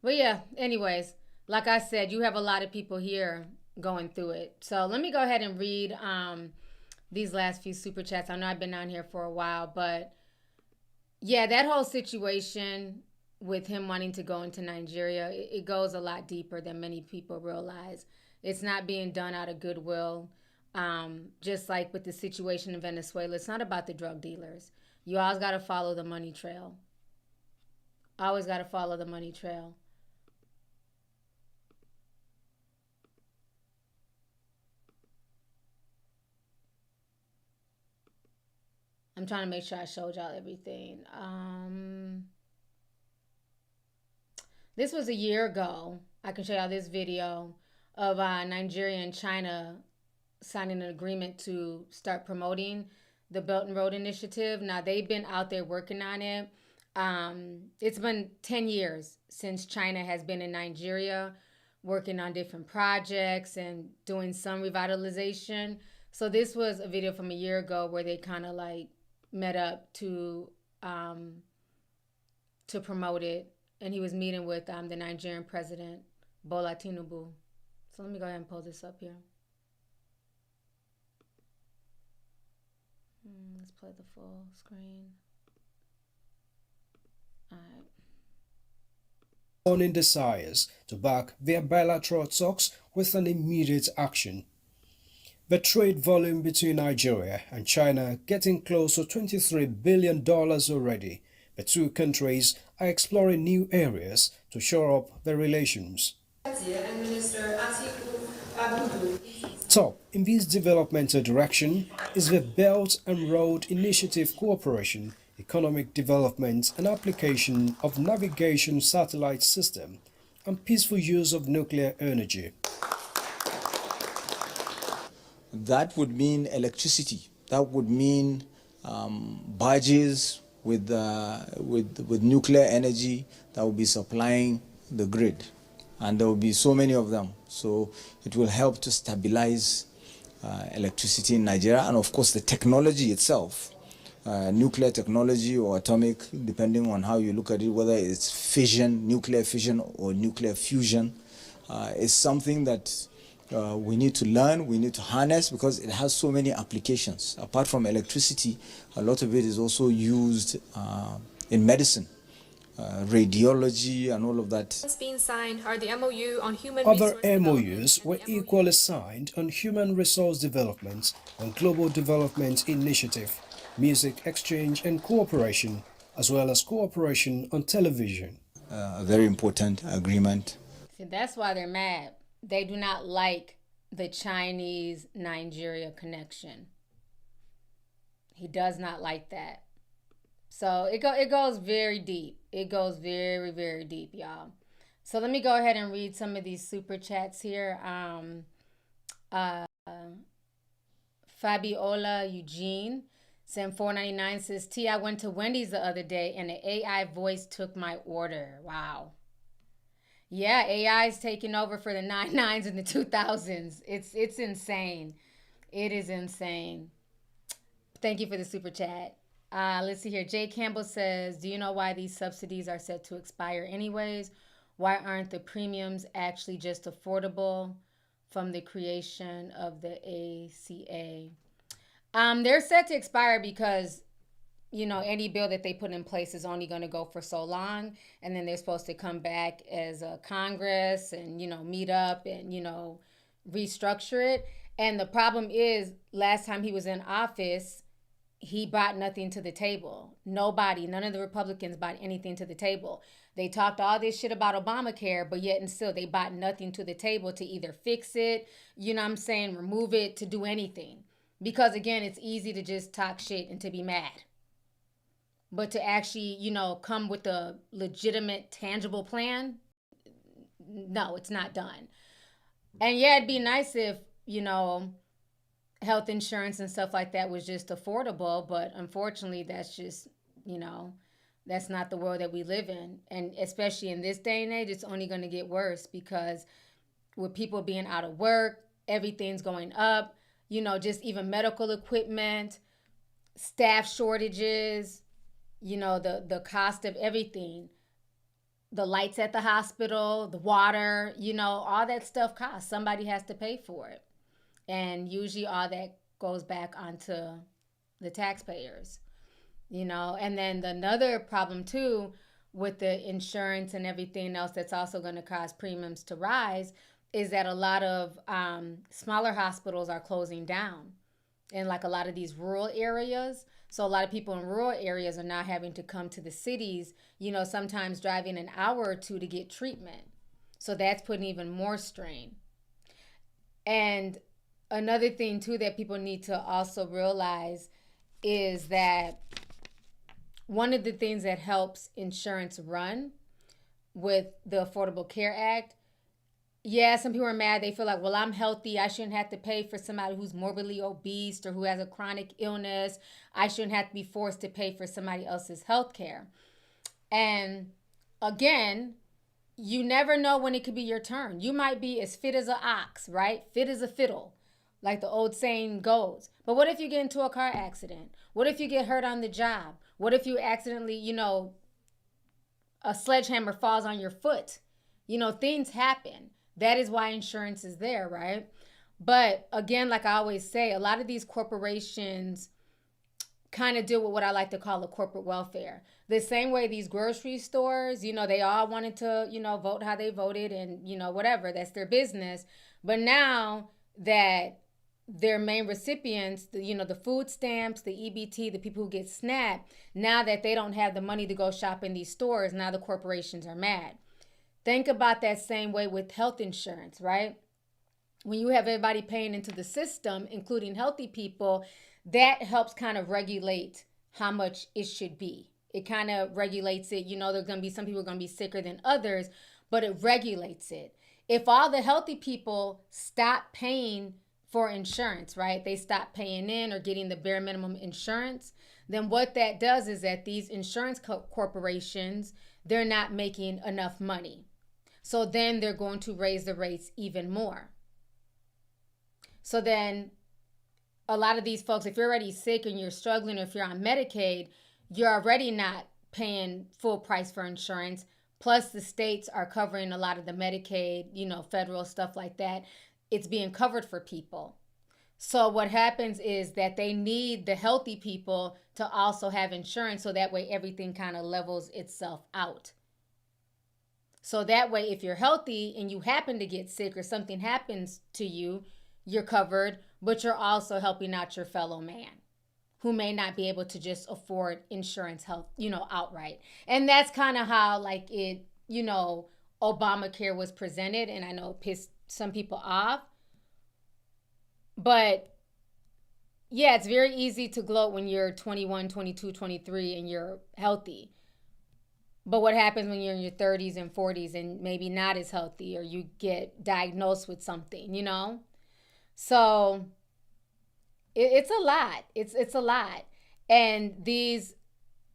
But yeah, anyways, like I said, you have a lot of people here going through it. So let me go ahead and read these last few super chats. I know I've been on here for a while, but yeah, that whole situation with him wanting to go into Nigeria, it goes a lot deeper than many people realize. It's not being done out of goodwill. Just like with the situation in Venezuela, it's not about the drug dealers. You always got to follow the money trail. Always got to follow the money trail. I'm trying to make sure I showed y'all everything. This was a year ago. I can show y'all this video of Nigeria and China signing an agreement to start promoting the Belt and Road Initiative. Now, they've been out there working on it. It's been 10 years since China has been in Nigeria working on different projects and doing some revitalization. So this was a video from a year ago where they kind of like met up to promote it. And he was meeting with the Nigerian president, Bola Tinubu. So let me go ahead and pull this up here. Let's play the full screen. All right. Warning desires to back their bilateral talks with an immediate action. The trade volume between Nigeria and China getting close to $23 billion already. The two countries are exploring new areas to shore up their relations. Top in this developmental direction is the Belt and Road Initiative Cooperation, Economic Development and Application of Navigation Satellite System and Peaceful Use of Nuclear Energy. That would mean electricity. That would mean barges with nuclear energy that will be supplying the grid. And there will be so many of them. So it will help to stabilize electricity in Nigeria. And of course, the technology itself, nuclear technology or atomic, depending on how you look at it, whether it's fission, nuclear fission or nuclear fusion, is something that we need to learn, we need to harness because it has so many applications. Apart from electricity, a lot of it is also used in medicine, radiology and all of that. What's being signed are the MOU on human Other resource MOUs were equally signed on human resource development and global development initiative, music exchange and cooperation, as well as cooperation on television. A very important agreement. See, that's why they're mad. They do not like the Chinese-Nigeria connection. He does not like that. So it goes very deep. It goes very, very deep, y'all. So let me go ahead and read some of these super chats here. Fabiola Eugene sent $4.99 says, T, I went to Wendy's the other day and the AI voice took my order. Wow. Yeah, AI is taking over for the 99s and the 2000s. It's insane. It is insane. Thank you for the super chat. Let's see here. Jay Campbell says, do you know why these subsidies are set to expire anyways? Why aren't the premiums actually just affordable from the creation of the ACA? They're set to expire because, you know, any bill that they put in place is only going to go for so long. And then they're supposed to come back as a Congress and, you know, meet up and, you know, restructure it. And the problem is, last time he was in office, he brought nothing to the table. Nobody, none of the Republicans brought anything to the table. They talked all this shit about Obamacare, but yet and still they brought nothing to the table to either fix it, you know what I'm saying, remove it, to do anything. Because again, it's easy to just talk shit and to be mad. But to actually, you know, come with a legitimate, tangible plan, no, it's not done. And yeah, it'd be nice if, you know, health insurance and stuff like that was just affordable. But unfortunately, that's just, you know, that's not the world that we live in. And especially in this day and age, it's only going to get worse because with people being out of work, everything's going up, you know, just even medical equipment. staff shortages, the cost of everything, the lights at the hospital, the water, all that stuff costs. Somebody has to pay for it. And usually all that goes back onto the taxpayers, And then another problem too with the insurance and everything else that's also going to cause premiums to rise is that a lot of smaller hospitals are closing down in like a lot of these rural areas. So a lot of people in rural areas are now having to come to the cities, sometimes driving an hour or two to get treatment. So that's putting even more strain. And another thing too that people need to also realize is that one of the things that helps insurance run with the Affordable Care Act, some people are mad. They feel like, well, I'm healthy. I shouldn't have to pay for somebody who's morbidly obese or who has a chronic illness. I shouldn't have to be forced to pay for somebody else's health care. And again, you never know when it could be your turn. You might be as fit as an ox, right? Fit as a fiddle, like the old saying goes. But what if you get into a car accident? What if you get hurt on the job? What if you accidentally, a sledgehammer falls on your foot? Things happen. That is why insurance is there, right? But again, like I always say, a lot of these corporations kind of deal with what I like to call a corporate welfare. The same way these grocery stores, they all wanted to, vote how they voted and, whatever, that's their business. But now that their main recipients, the food stamps, the EBT, the people who get SNAP, now that they don't have the money to go shop in these stores, now the corporations are mad. Think about that same way with health insurance, right? When you have everybody paying into the system, including healthy people, that helps kind of regulate how much it should be. It kind of regulates it. There's going to be some people are going to be sicker than others, but it regulates it. If all the healthy people stop paying for insurance, right? They stop paying in or getting the bare minimum insurance, then what that does is that these insurance corporations, they're not making enough money. So then they're going to raise the rates even more. So then a lot of these folks, if you're already sick and you're struggling, or if you're on Medicaid, you're already not paying full price for insurance. Plus the states are covering a lot of the Medicaid, federal stuff like that. It's being covered for people. So what happens is that they need the healthy people to also have insurance, so that way everything kind of levels itself out. So that way, if you're healthy and you happen to get sick or something happens to you, you're covered, but you're also helping out your fellow man who may not be able to just afford insurance health, outright. And that's kind of how Obamacare was presented. And I know it pissed some people off. But yeah, it's very easy to gloat when you're 21, 22, 23 and you're healthy. But what happens when you're in your 30s and 40s and maybe not as healthy, or you get diagnosed with something, So it's a lot. It's a lot. And these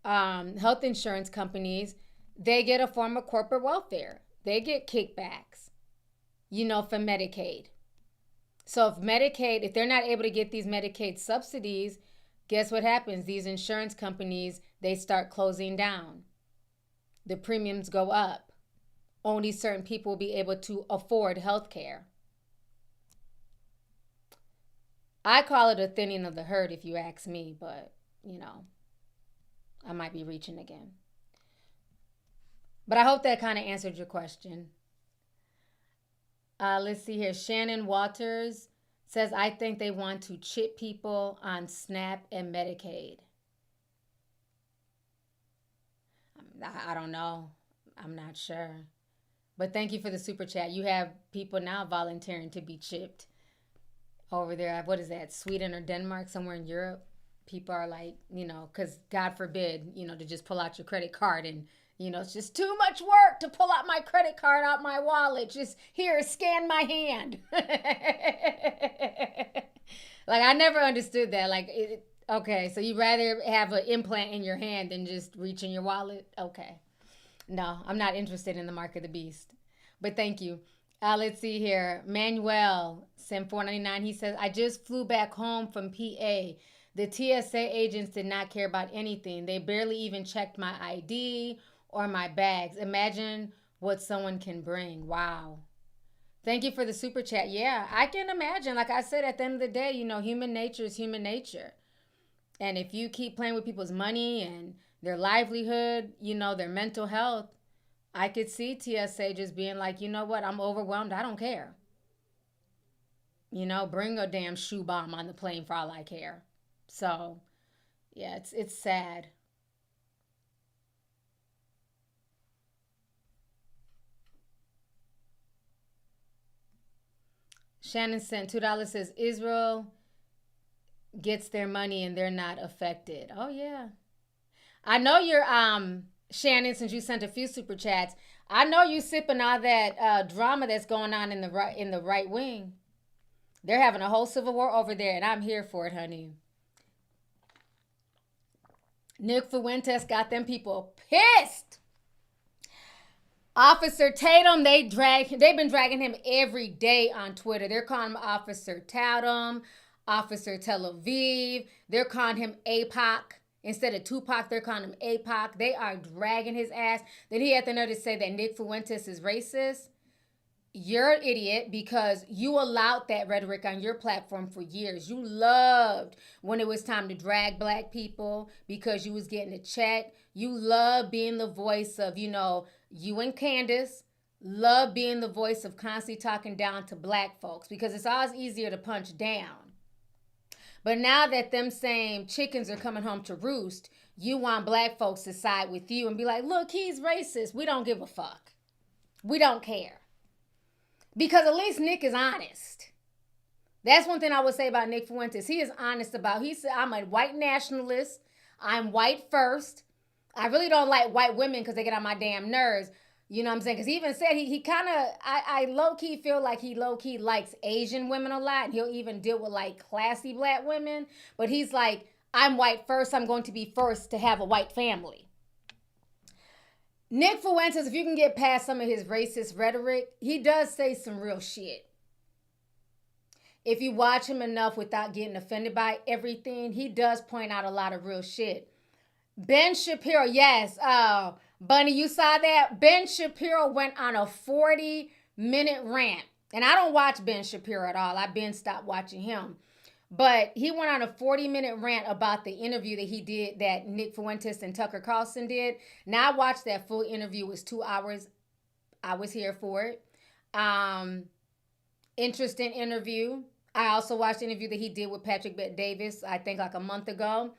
health insurance companies, they get a form of corporate welfare. They get kickbacks, for Medicaid. So if they're not able to get these Medicaid subsidies, guess what happens? These insurance companies, they start closing down. The premiums go up. Only certain people will be able to afford health care. I call it a thinning of the herd if you ask me, but, I might be reaching again. But I hope that kind of answered your question. Let's see here. Shannon Walters says, I think they want to chip people on SNAP and Medicaid. I don't know. I'm not sure. But thank you for the super chat. You have people now volunteering to be chipped over there. What is that? Sweden or Denmark, somewhere in Europe. People are like, because God forbid, to just pull out your credit card and, it's just too much work to pull out my credit card out my wallet. Just here, scan my hand. Like, I never understood that. Like, okay, so you'd rather have an implant in your hand than just reach in your wallet? Okay. No, I'm not interested in the mark of the beast. But thank you. Let's see here. Manuel, Sim 499, he says, I just flew back home from PA. The TSA agents did not care about anything. They barely even checked my ID or my bags. Imagine what someone can bring. Wow. Thank you for the super chat. Yeah, I can imagine. Like I said, at the end of the day, you know, human nature is human nature. And if you keep playing with people's money and their livelihood, you know, their mental health, I could see TSA just being like, you know what, I'm overwhelmed. I don't care. You know, bring a damn shoe bomb on the plane for all I care. So, yeah, it's sad. Shannon sent $2, says Israel gets their money and they're not affected. Oh yeah. I know you're Shannon, since you sent a few super chats. I know you sipping all that drama that's going on in the right wing. They're having a whole civil war over there, and I'm here for it, honey. Nick Fuentes got them people pissed. Officer Tatum, they've been dragging him every day on Twitter. They're calling him Officer Tatum, Officer Tel Aviv. They're calling him APOC. Instead of Tupac, they're calling him APOC. They are dragging his ass. Then he had the nerve to say that Nick Fuentes is racist. You're an idiot because you allowed that rhetoric on your platform for years. You loved when it was time to drag black people because you was getting a check. You love being the voice of, you know, you and Candace love being the voice of constantly talking down to black folks because it's always easier to punch down. But now that them same chickens are coming home to roost, you want black folks to side with you and be like, look, he's racist. We don't give a fuck. We don't care. Because at least Nick is honest. That's one thing I would say about Nick Fuentes. He is honest about, he said, I'm a white nationalist. I'm white first. I really don't like white women because they get on my damn nerves. You know what I'm saying? Because he even said he kind of, I low-key feel like he low-key likes Asian women a lot. And he'll even deal with like classy black women. But he's like, I'm white first. I'm going to be first to have a white family. Nick Fuentes, if you can get past some of his racist rhetoric, he does say some real shit. If you watch him enough without getting offended by everything, he does point out a lot of real shit. Ben Shapiro, yes. Bunny, you saw that? Ben Shapiro went on a 40-minute rant. And I don't watch Ben Shapiro at all. I've been stopped watching him. But he went on a 40-minute rant about the interview that he did, that Nick Fuentes and Tucker Carlson did. Now, I watched that full interview. It was 2 hours. I was here for it. Interesting interview. I also watched the interview that he did with Patrick Bet-Davis, I think like a month ago.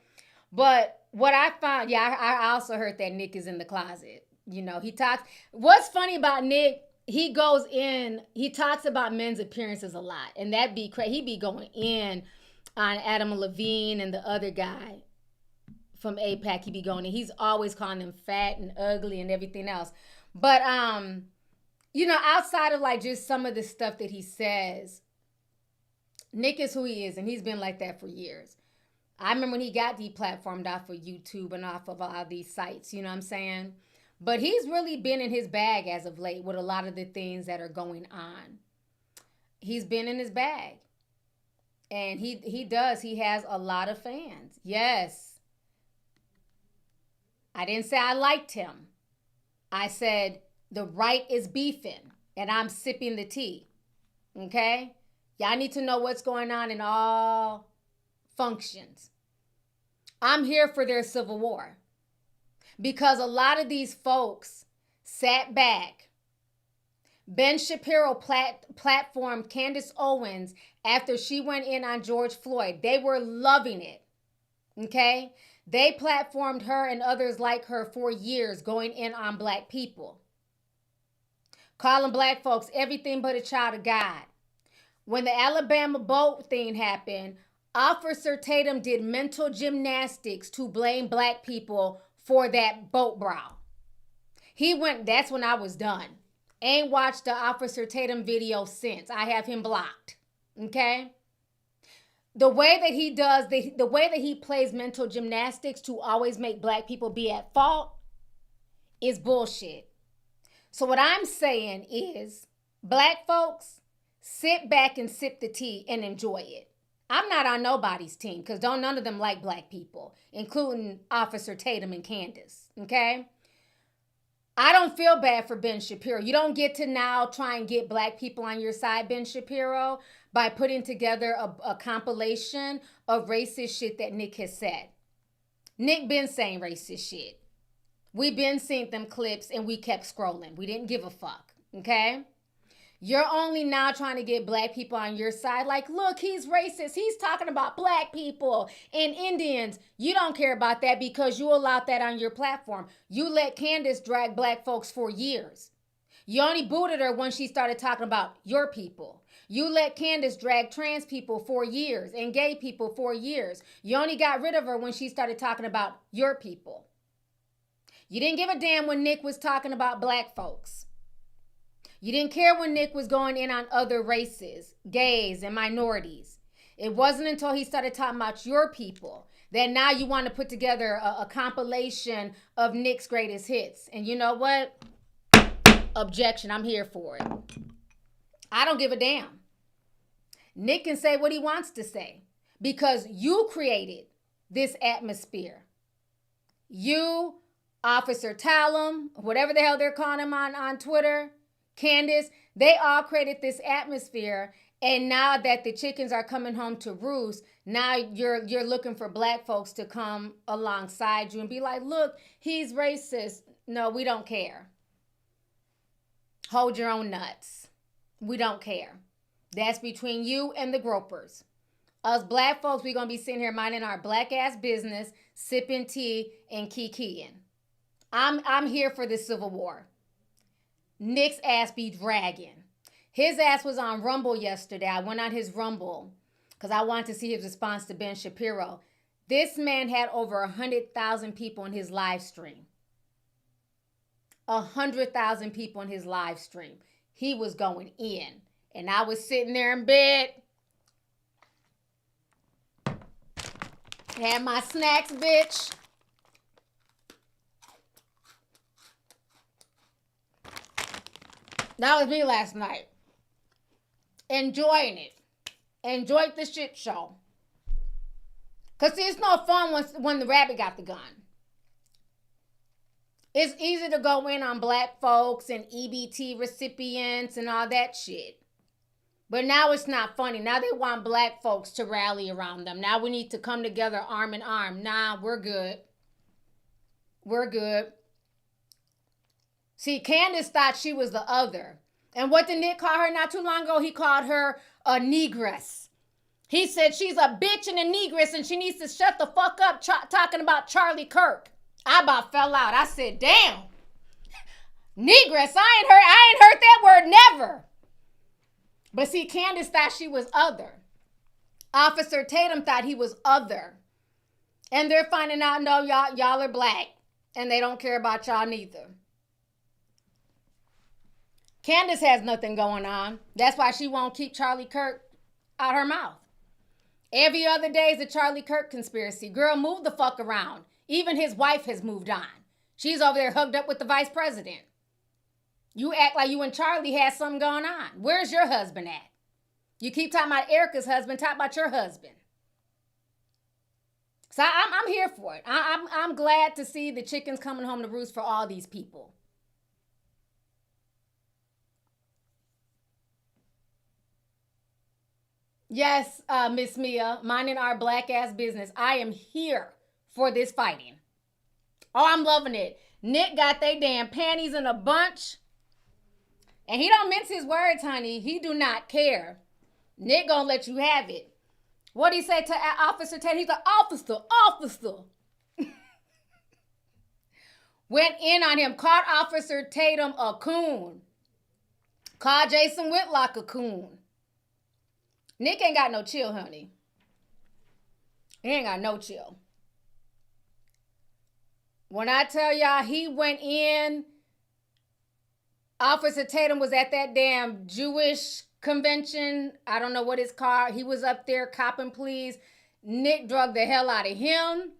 But what I found, yeah, I also heard that Nick is in the closet. You know, he talks. What's funny about Nick, he goes in, he talks about men's appearances a lot. And that'd be crazy. He be going in on Adam Levine and the other guy from APAC. He be going in. He's always calling them fat and ugly and everything else. But, you know, outside of like just some of the stuff that he says, Nick is who he is. And he's been like that for years. I remember when he got deplatformed off of YouTube and off of all these sites, you know what I'm saying? But he's really been in his bag as of late with a lot of the things that are going on. He's been in his bag. And he has a lot of fans. Yes. I didn't say I liked him. I said the right is beefing and I'm sipping the tea. Okay? Y'all need to know what's going on in all functions. I'm here for their civil war. Because a lot of these folks sat back. Ben Shapiro platformed Candace Owens after she went in on George Floyd. They were loving it. Okay? They platformed her and others like her for years going in on black people. Calling black folks everything but a child of God. When the Alabama boat thing happened, Officer Tatum did mental gymnastics to blame black people for that boat brawl. That's when I was done. Ain't watched the Officer Tatum video since. I have him blocked. Okay? The way that he does, the way that he plays mental gymnastics to always make black people be at fault is bullshit. So what I'm saying is, black folks, sit back and sip the tea and enjoy it. I'm not on nobody's team because don't none of them like black people, including Officer Tatum and Candace, okay? I don't feel bad for Ben Shapiro. You don't get to now try and get black people on your side, Ben Shapiro, by putting together a compilation of racist shit that Nick has said. Nick been saying racist shit. We been seeing them clips and we kept scrolling. We didn't give a fuck, okay? You're only now trying to get black people on your side. Like, look, he's racist. He's talking about black people and Indians. You don't care about that because you allowed that on your platform. You let Candace drag black folks for years. You only booted her when she started talking about your people. You let Candace drag trans people for years and gay people for years. You only got rid of her when she started talking about your people. You didn't give a damn when Nick was talking about black folks. You didn't care when Nick was going in on other races, gays, and minorities. It wasn't until he started talking about your people that now you want to put together a compilation of Nick's greatest hits. And you know what? Objection. I'm here for it. I don't give a damn. Nick can say what he wants to say because you created this atmosphere. You, Officer Talum, whatever the hell they're calling him on Twitter, Candace, they all created this atmosphere, and now that the chickens are coming home to roost, now you're looking for black folks to come alongside you and be like, look, he's racist. No, we don't care. Hold your own nuts. We don't care. That's between you and the gropers. Us black folks, we're going to be sitting here minding our black ass business, sipping tea and kikiing. I'm here for this civil war. Nick's ass be dragging. His ass was on Rumble yesterday. I went on his Rumble because I wanted to see his response to Ben Shapiro. This man had over 100,000 people in his live stream. 100,000 people in his live stream. He was going in. And I was sitting there in bed. Had my snacks, bitch. That was me last night. Enjoying it. Enjoyed the shit show. Because see, it's no fun when the rabbit got the gun. It's easy to go in on black folks and EBT recipients and all that shit. But now it's not funny. Now they want black folks to rally around them. Now we need to come together arm in arm. Nah, we're good. We're good. See, Candace thought she was the other. And what did Nick call her not too long ago? He called her a negress. He said she's a bitch and a negress and she needs to shut the fuck up talking about Charlie Kirk. I about fell out. I said, damn. Negress, I ain't heard that word never. But see, Candace thought she was other. Officer Tatum thought he was other. And they're finding out, no, y'all are black. And they don't care about y'all neither. Candace has nothing going on. That's why she won't keep Charlie Kirk out her mouth. Every other day is a Charlie Kirk conspiracy. Girl, move the fuck around. Even his wife has moved on. She's over there hugged up with the vice president. You act like you and Charlie had something going on. Where's your husband at? You keep talking about Erica's husband, talk about your husband. So I'm here for it. I'm glad to see the chickens coming home to roost for all these people. Yes, Miss Mia, minding our black ass business. I am here for this fighting. Oh, I'm loving it. Nick got they damn panties in a bunch. And he don't mince his words, honey. He do not care. Nick gonna let you have it. What'd he say to Officer Ted? He's like, officer. Went in on him. Called Officer Tatum a coon. Called Jason Whitlock a coon. Nick ain't got no chill, honey. He ain't got no chill. When I tell y'all he went in, Officer Tatum was at that damn Jewish convention. I don't know what it's called. He was up there copping pleas. Nick drugged the hell out of him.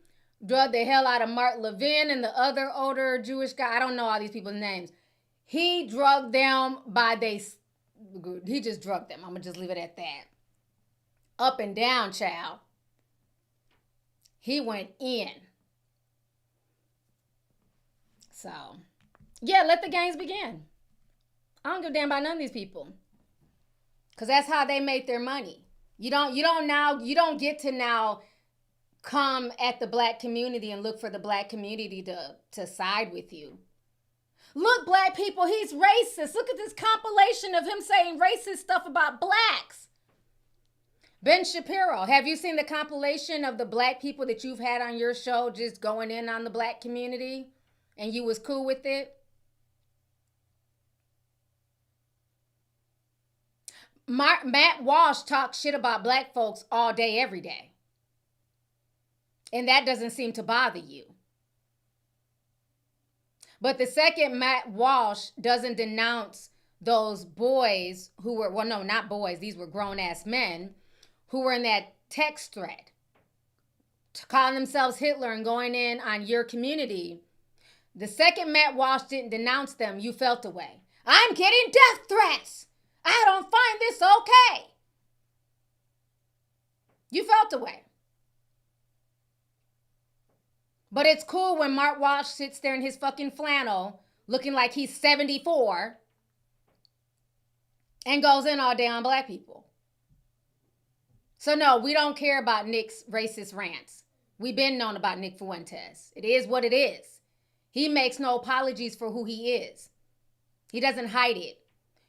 Drugged the hell out of Mark Levin and the other older Jewish guy. I don't know all these people's names. He drugged them he just drugged them. I'm going to just leave it at that. Up and down, child. He went in. So, yeah, let the games begin. I don't give a damn about none of these people. Because that's how they make their money. You don't get to now come at the black community and look for the black community to side with you. Look, black people, he's racist. Look at this compilation of him saying racist stuff about blacks. Ben Shapiro, have you seen the compilation of the black people that you've had on your show just going in on the black community and you was cool with it? Matt Walsh talks shit about black folks all day, every day. And that doesn't seem to bother you. But the second Matt Walsh doesn't denounce those boys who were, well, no, not boys. These were grown-ass men who were in that text thread calling themselves Hitler and going in on your community. The second Matt Walsh didn't denounce them, you felt away. I'm getting death threats. I don't find this okay. You felt away. But it's cool when Mark Walsh sits there in his fucking flannel looking like he's 74 and goes in all day on black people. So no, we don't care about Nick's racist rants. We've been known about Nick Fuentes. It is what it is. He makes no apologies for who he is. He doesn't hide it.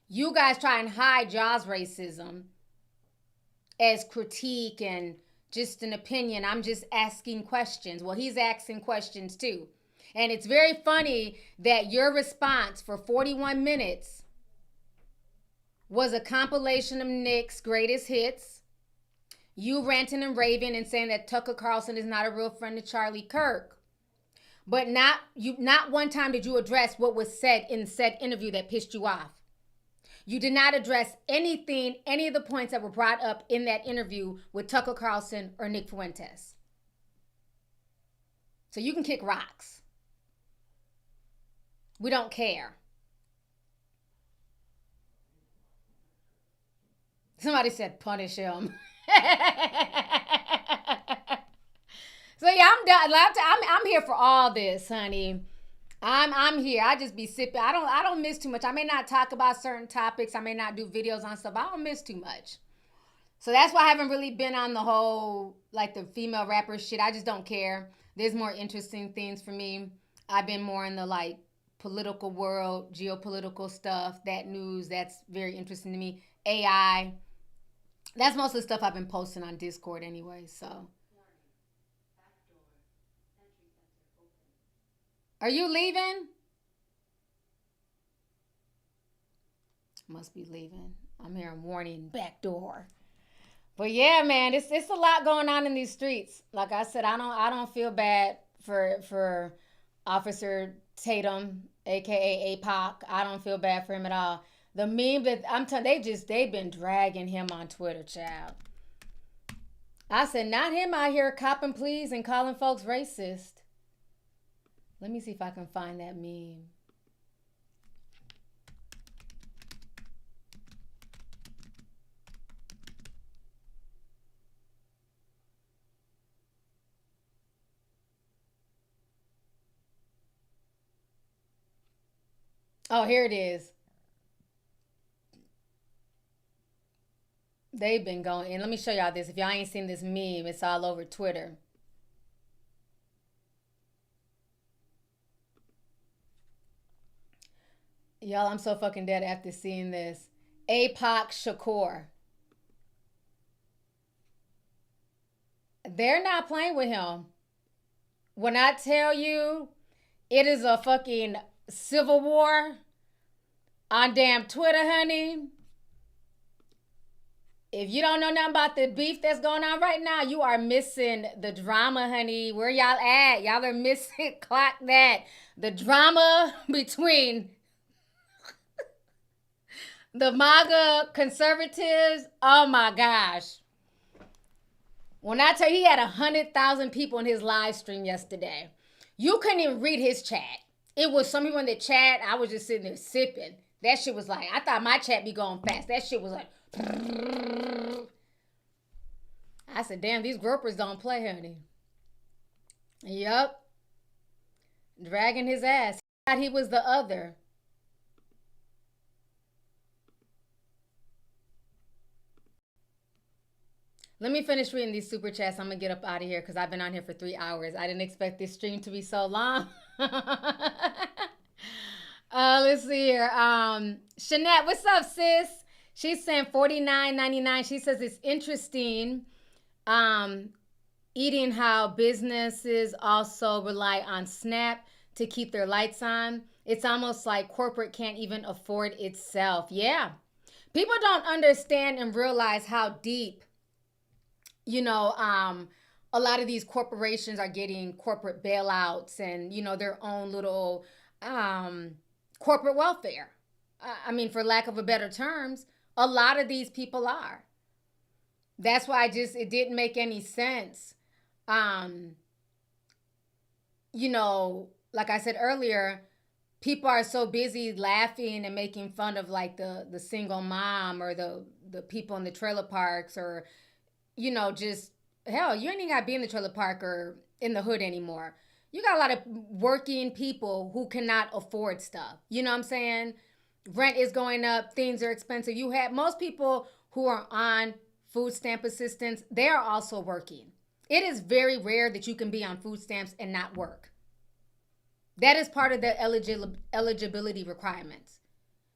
You guys try and hide y'all's racism as critique and just an opinion. I'm just asking questions. Well, he's asking questions too. And it's very funny that your response for 41 minutes was a compilation of Nick's greatest hits. You ranting and raving and saying that Tucker Carlson is not a real friend of Charlie Kirk. But not one time did you address what was said in said interview that pissed you off. You did not address anything, any of the points that were brought up in that interview with Tucker Carlson or Nick Fuentes. So you can kick rocks. We don't care. Somebody said punish him. So yeah, I'm done. I'm here for all this, honey. I'm here. I just be sipping. I don't miss too much. I may not talk about certain topics. I may not do videos on stuff. I don't miss too much. So that's why I haven't really been on the whole, like the female rapper shit. I just don't care. There's more interesting things for me. I've been more in the like political world, geopolitical stuff, that news. That's very interesting to me. AI. That's most of the stuff I've been posting on Discord anyway, so. Are you leaving? Must be leaving. I'm hearing warning, back door. But yeah, man, it's a lot going on in these streets. Like I said, I don't feel bad for Officer Tatum, aka APOC. I don't feel bad for him at all. The meme that I'm telling, they've been dragging him on Twitter, child. I said, not him out here copping pleas and calling folks racist. Let me see if I can find that meme. Oh, here it is. They've been going, and let me show y'all this. If y'all ain't seen this meme, it's all over Twitter. Y'all, I'm so fucking dead after seeing this. APOC Shakur. They're not playing with him. When I tell you it is a fucking civil war on damn Twitter, honey. If you don't know nothing about the beef that's going on right now, you are missing the drama, honey. Where y'all at? Y'all are missing, clock that. The drama between the MAGA conservatives. Oh my gosh. When I tell you, he had 100,000 people in his live stream yesterday. You couldn't even read his chat. It was some people in the chat. I was just sitting there sipping. That shit was like, I thought my chat be going fast. That shit was like, I said, damn, these gropers don't play, honey. Yup. Dragging his ass. He thought he was the other. Let me finish reading these super chats. I'm going to get up out of here because I've been on here for 3 hours. I didn't expect this stream to be so long. Let's see here. Shanette, what's up, sis? She's saying $49.99. She says it's interesting eating how businesses also rely on SNAP to keep their lights on. It's almost like corporate can't even afford itself. Yeah. People don't understand and realize how deep, a lot of these corporations are getting corporate bailouts and, their own little corporate welfare. I mean, for lack of a better terms, a lot of these people are. That's why it didn't make any sense. Like I said earlier, people are so busy laughing and making fun of like the single mom or the people in the trailer parks or, just hell, you ain't even got to be in the trailer park or in the hood anymore. You got a lot of working people who cannot afford stuff. You know what I'm saying? Rent is going up. Things are expensive. You have most people who are on food stamp assistance. They are also working. It is very rare that you can be on food stamps and not work. That is part of the eligibility requirements.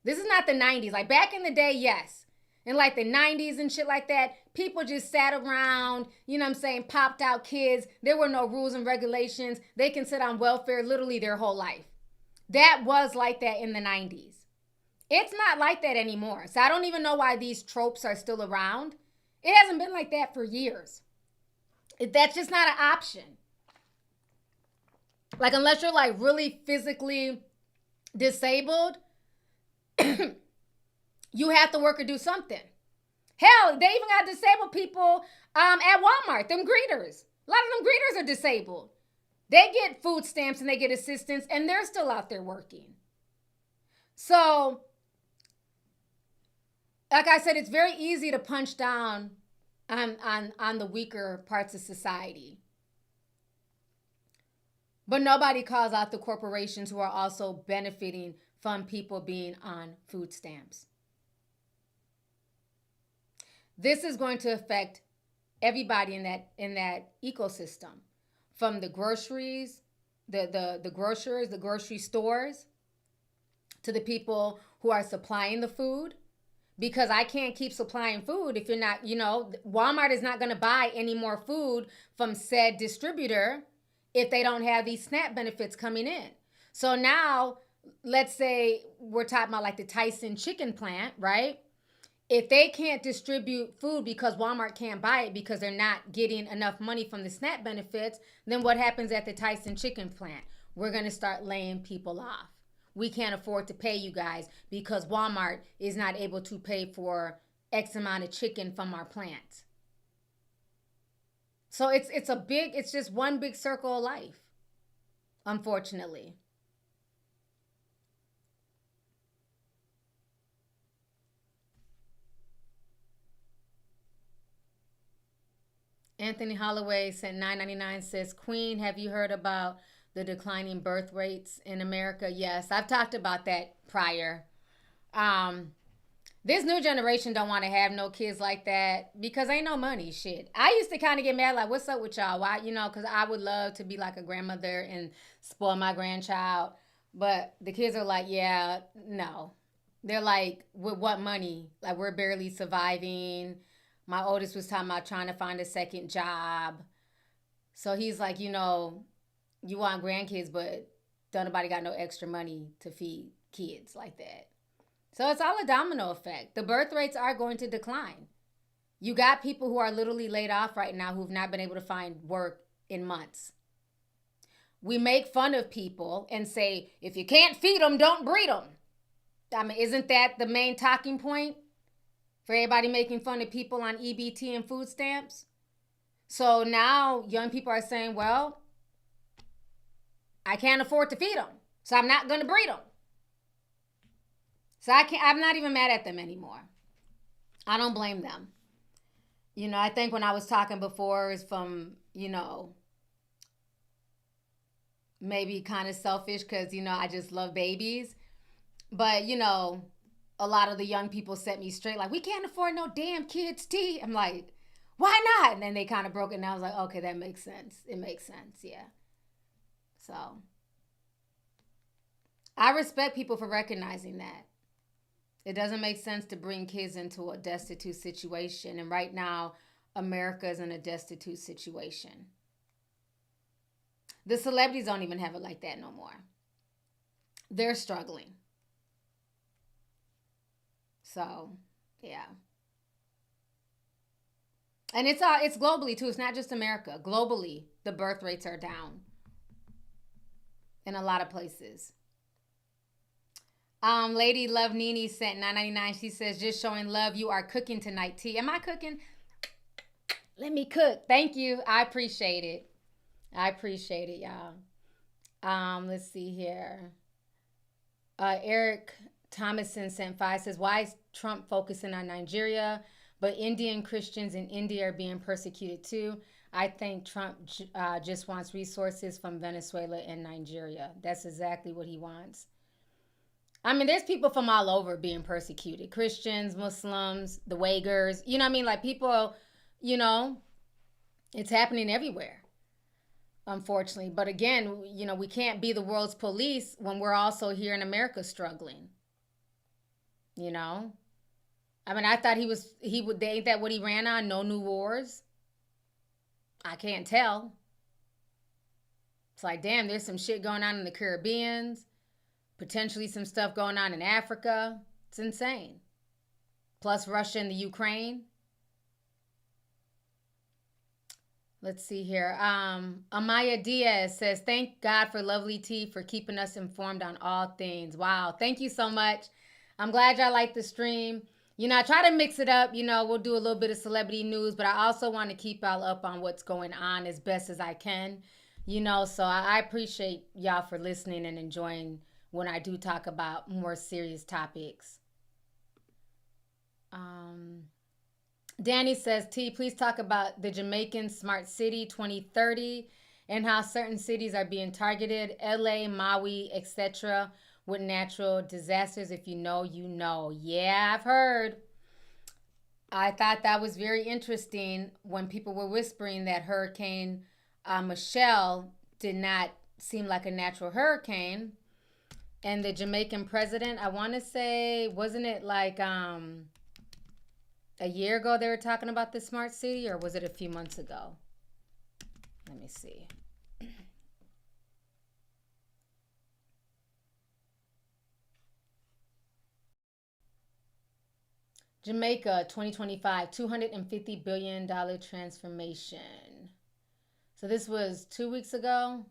This is not the 90s. Like back in the day, yes. In like the 90s and shit like that, people just sat around, popped out kids. There were no rules and regulations. They can sit on welfare literally their whole life. That was like that in the 90s. It's not like that anymore. So I don't even know why these tropes are still around. It hasn't been like that for years. That's just not an option. Like unless you're like really physically disabled, you have to work or do something. Hell, they even got disabled people at Walmart, them greeters. A lot of them greeters are disabled. They get food stamps and they get assistance and they're still out there working. So, like I said, it's very easy to punch down on the weaker parts of society. But nobody calls out the corporations who are also benefiting from people being on food stamps. This is going to affect everybody in that ecosystem, from the groceries, the grocers, the grocery stores, to the people who are supplying the food. Because I can't keep supplying food if you're not, Walmart is not going to buy any more food from said distributor if they don't have these SNAP benefits coming in. So now, let's say we're talking about like the Tyson chicken plant, right? If they can't distribute food because Walmart can't buy it because they're not getting enough money from the SNAP benefits, then what happens at the Tyson chicken plant? We're going to start laying people off. We can't afford to pay you guys because Walmart is not able to pay for X amount of chicken from our plant. So it's just one big circle of life, unfortunately. Anthony Holloway sent $9.99, says, Queen, have you heard about the declining birth rates in America? Yes, I've talked about that prior. This new generation don't want to have no kids like that because ain't no money, shit. I used to kind of get mad like, what's up with y'all? Why, because I would love to be like a grandmother and spoil my grandchild. But the kids are like, yeah, no. They're like, with what money? Like, we're barely surviving. My oldest was talking about trying to find a second job. So he's like, you want grandkids, but don't nobody got no extra money to feed kids like that. So it's all a domino effect. The birth rates are going to decline. You got people who are literally laid off right now who've not been able to find work in months. We make fun of people and say, if you can't feed them, don't breed them. I mean, isn't that the main talking point for everybody making fun of people on EBT and food stamps? So now young people are saying, well, I can't afford to feed them, so I'm not going to breed them. So I'm not even mad at them anymore. I don't blame them. You know, I think when I was talking before is from, you know, maybe kind of selfish because, you know, I just love babies. But, you know, a lot of the young people set me straight. Like, we can't afford no damn kids' tea. I'm like, why not? And then they kind of broke it. And I was like, okay, that makes sense. It makes sense. Yeah. So I respect people for recognizing that. It doesn't make sense to bring kids into a destitute situation. And right now, America is in a destitute situation. The celebrities don't even have it like that no more. They're struggling. So, yeah. And it's globally too. It's not just America. Globally, the birth rates are down in a lot of places. Lady Love Nini sent $9.99. She says, just showing love. You are cooking tonight, T. Am I cooking? Let me cook. Thank you. I appreciate it. I appreciate it, y'all. Let's see here. Eric Thomason sent 5, says, why is Trump focusing on Nigeria, but Indian Christians in India are being persecuted too? I think Trump just wants resources from Venezuela and Nigeria. That's exactly what he wants. I mean, there's people from all over being persecuted. Christians, Muslims, the Uyghurs. You know what I mean? Like people, you know, it's happening everywhere, unfortunately. But again, you know, we can't be the world's police when we're also here in America struggling. You know? I mean, I thought ain't that what he ran on? No new wars? I can't tell. It's like, damn, there's some shit going on in the Caribbean. Potentially some stuff going on in Africa. It's insane. Plus Russia and the Ukraine. Let's see here. Amaya Diaz says, thank God for Lovely T for keeping us informed on all things. Wow. Thank you so much. I'm glad y'all liked the stream. You know, I try to mix it up. You know, we'll do a little bit of celebrity news, but I also want to keep y'all up on what's going on as best as I can. You know, so I appreciate y'all for listening and enjoying when I do talk about more serious topics. Danny says, T, please talk about the Jamaican Smart City 2030 and how certain cities are being targeted, LA, Maui, etc., with natural disasters. If you know, you know. Yeah, I've heard. I thought that was very interesting when people were whispering that Hurricane Michelle did not seem like a natural hurricane. And the Jamaican president, I want to say, wasn't it like a year ago they were talking about the smart city, or was it a few months ago? Let me see. Jamaica 2025, $250 billion transformation. So this was 2 weeks ago.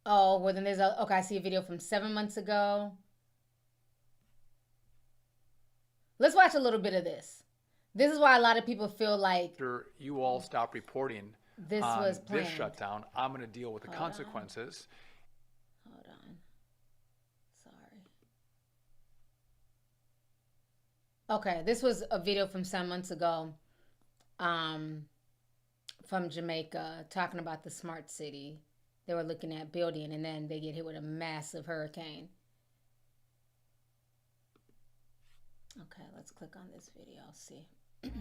Oh, well then there's okay, I see a video from 7 months ago. Let's watch a little bit of this. This is why a lot of people feel like after you all stop reporting this on was planned. this shutdown, I'm going to deal with the consequences. Hold on. Sorry. Okay, this was a video from 7 months ago from Jamaica talking about the smart city. They were looking at building, and then they get hit with a massive hurricane. Okay, let's click on this video. See.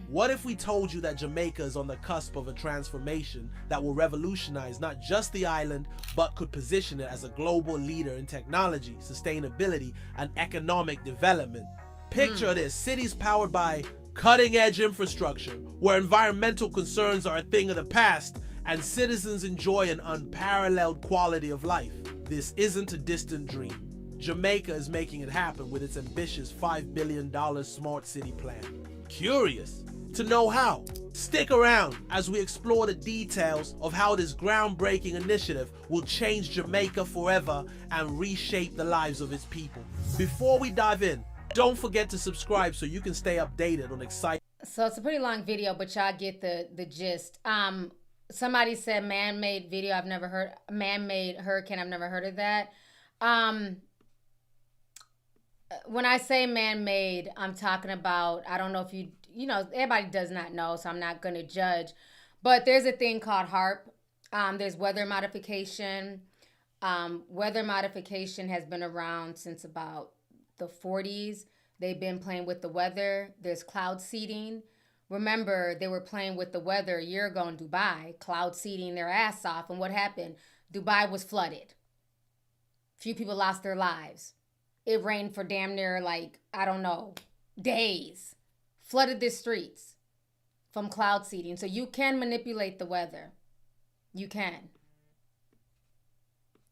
What if we told you that Jamaica is on the cusp of a transformation that will revolutionize not just the island, but could position it as a global leader in technology, sustainability, and economic development? Picture this, cities powered by cutting-edge infrastructure, where environmental concerns are a thing of the past, and citizens enjoy an unparalleled quality of life. This isn't a distant dream. Jamaica is making it happen with its ambitious $5 billion smart city plan. Curious to know how? Stick around as we explore the details of how this groundbreaking initiative will change Jamaica forever and reshape the lives of its people. Before we dive in, don't forget to subscribe so you can stay updated on exciting. So it's a pretty long video, but y'all get the gist. Somebody said man-made video. I've never heard man-made hurricane. I've never heard of that. when I say man-made, I'm talking about, I don't know if you know, everybody does not know, so I'm not going to judge. But there's a thing called HARP. There's weather modification. Weather modification has been around since about the 40s. They've been playing with the weather. There's cloud seeding. Remember, they were playing with the weather a year ago in Dubai, cloud seeding their ass off. And what happened? Dubai was flooded. Few people lost their lives. It rained for damn near, like, I don't know, days. Flooded the streets from cloud seeding. So you can manipulate the weather. You can.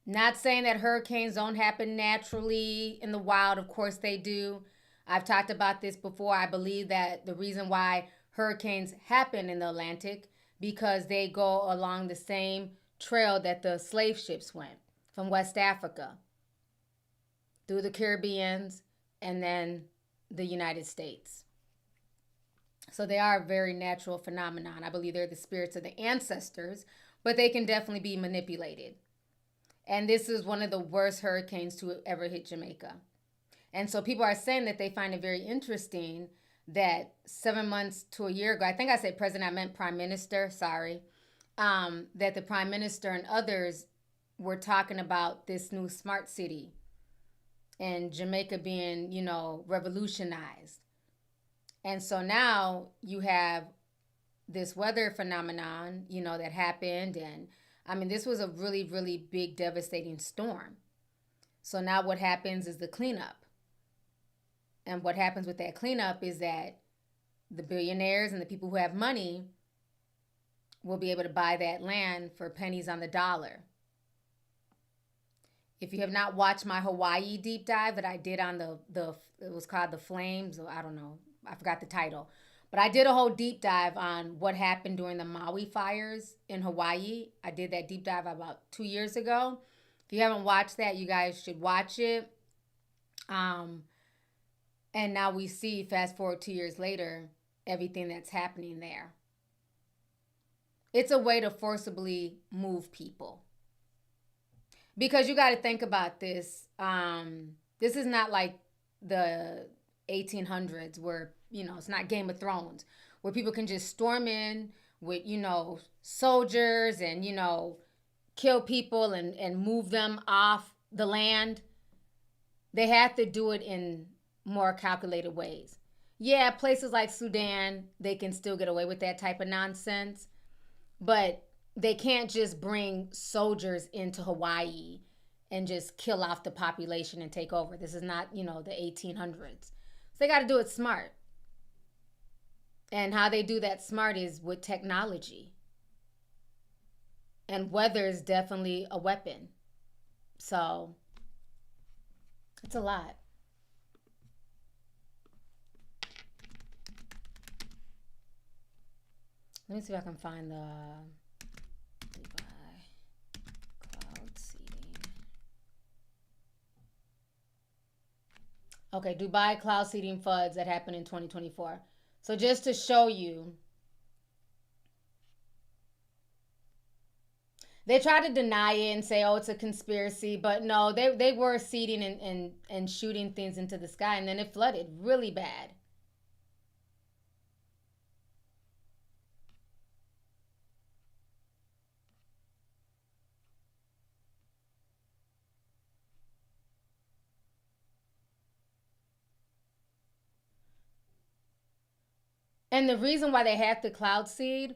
Not saying that hurricanes don't happen naturally in the wild. Of course they do. I've talked about this before. I believe that the reason why hurricanes happen in the Atlantic because they go along the same trail that the slave ships went from West Africa through the Caribbeans and then the United States. So they are a very natural phenomenon. I believe they're the spirits of the ancestors, but they can definitely be manipulated. And this is one of the worst hurricanes to ever hit Jamaica. And so people are saying that they find it very interesting that 7 months to a year ago, I think I said president, I meant prime minister, sorry, that the prime minister and others were talking about this new smart city and Jamaica being, you know, revolutionized. And so now you have this weather phenomenon, you know, that happened. And I mean, this was a really, really big, devastating storm. So now what happens is the cleanup. And what happens with that cleanup is that the billionaires and the people who have money will be able to buy that land for pennies on the dollar. If you have not watched my Hawaii deep dive that I did on it was called The Flames, or I don't know, I forgot the title. But I did a whole deep dive on what happened during the Maui fires in Hawaii. I did that deep dive about 2 years ago. If you haven't watched that, you guys should watch it. And now we see, fast forward 2 years later, everything that's happening there. It's a way to forcibly move people. Because you got to think about this. This is not like the 1800s where, you know, it's not Game of Thrones, where people can just storm in with, you know, soldiers and, you know, kill people and move them off the land. They have to do it in more calculated ways. Yeah, places like Sudan, they can still get away with that type of nonsense, but they can't just bring soldiers into Hawaii and just kill off the population and take over. This is not, you know, the 1800s. So they got to do it smart. And how they do that smart is with technology. And weather is definitely a weapon. So it's a lot. Let me see if I can find the Dubai cloud seeding. Okay, Dubai cloud seeding floods that happened in 2024. So just to show you, they try to deny it and say, oh, it's a conspiracy. But no, they were seeding and shooting things into the sky. And then it flooded really bad. And the reason why they have to cloud seed,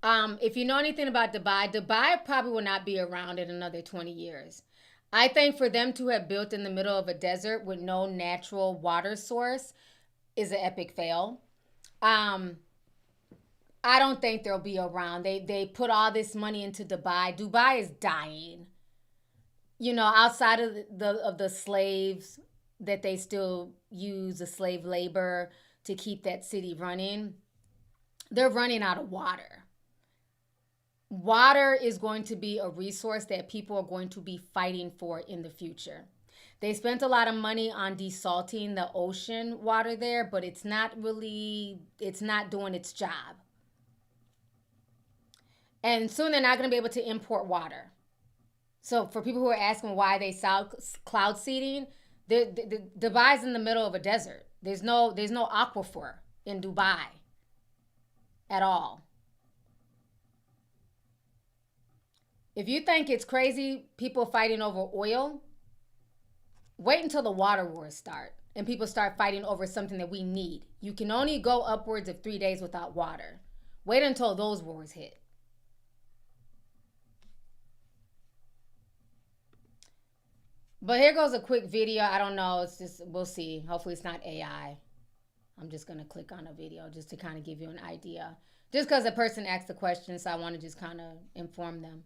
if you know anything about Dubai probably will not be around in another 20 years. I think for them to have built in the middle of a desert with no natural water source is an epic fail. I don't think they'll be around. They put all this money into Dubai. Dubai is dying. You know, outside of the slaves that they still use, the slave labor to keep that city running, they're running out of water. Water is going to be a resource that people are going to be fighting for in the future. They spent a lot of money on desalting the ocean water there, but it's not doing its job. And soon they're not going to be able to import water. So for people who are asking why they cloud seeding, Dubai's in the middle of a desert. There's no aquifer in Dubai at all. If you think it's crazy, people fighting over oil, wait until the water wars start and people start fighting over something that we need. You can only go upwards of 3 days without water. Wait until those wars hit. But here goes a quick video. I don't know. It's just, we'll see. Hopefully it's not AI. I'm just going to click on a video just to kind of give you an idea. Just because a person asked the question, so I want to just kind of inform them.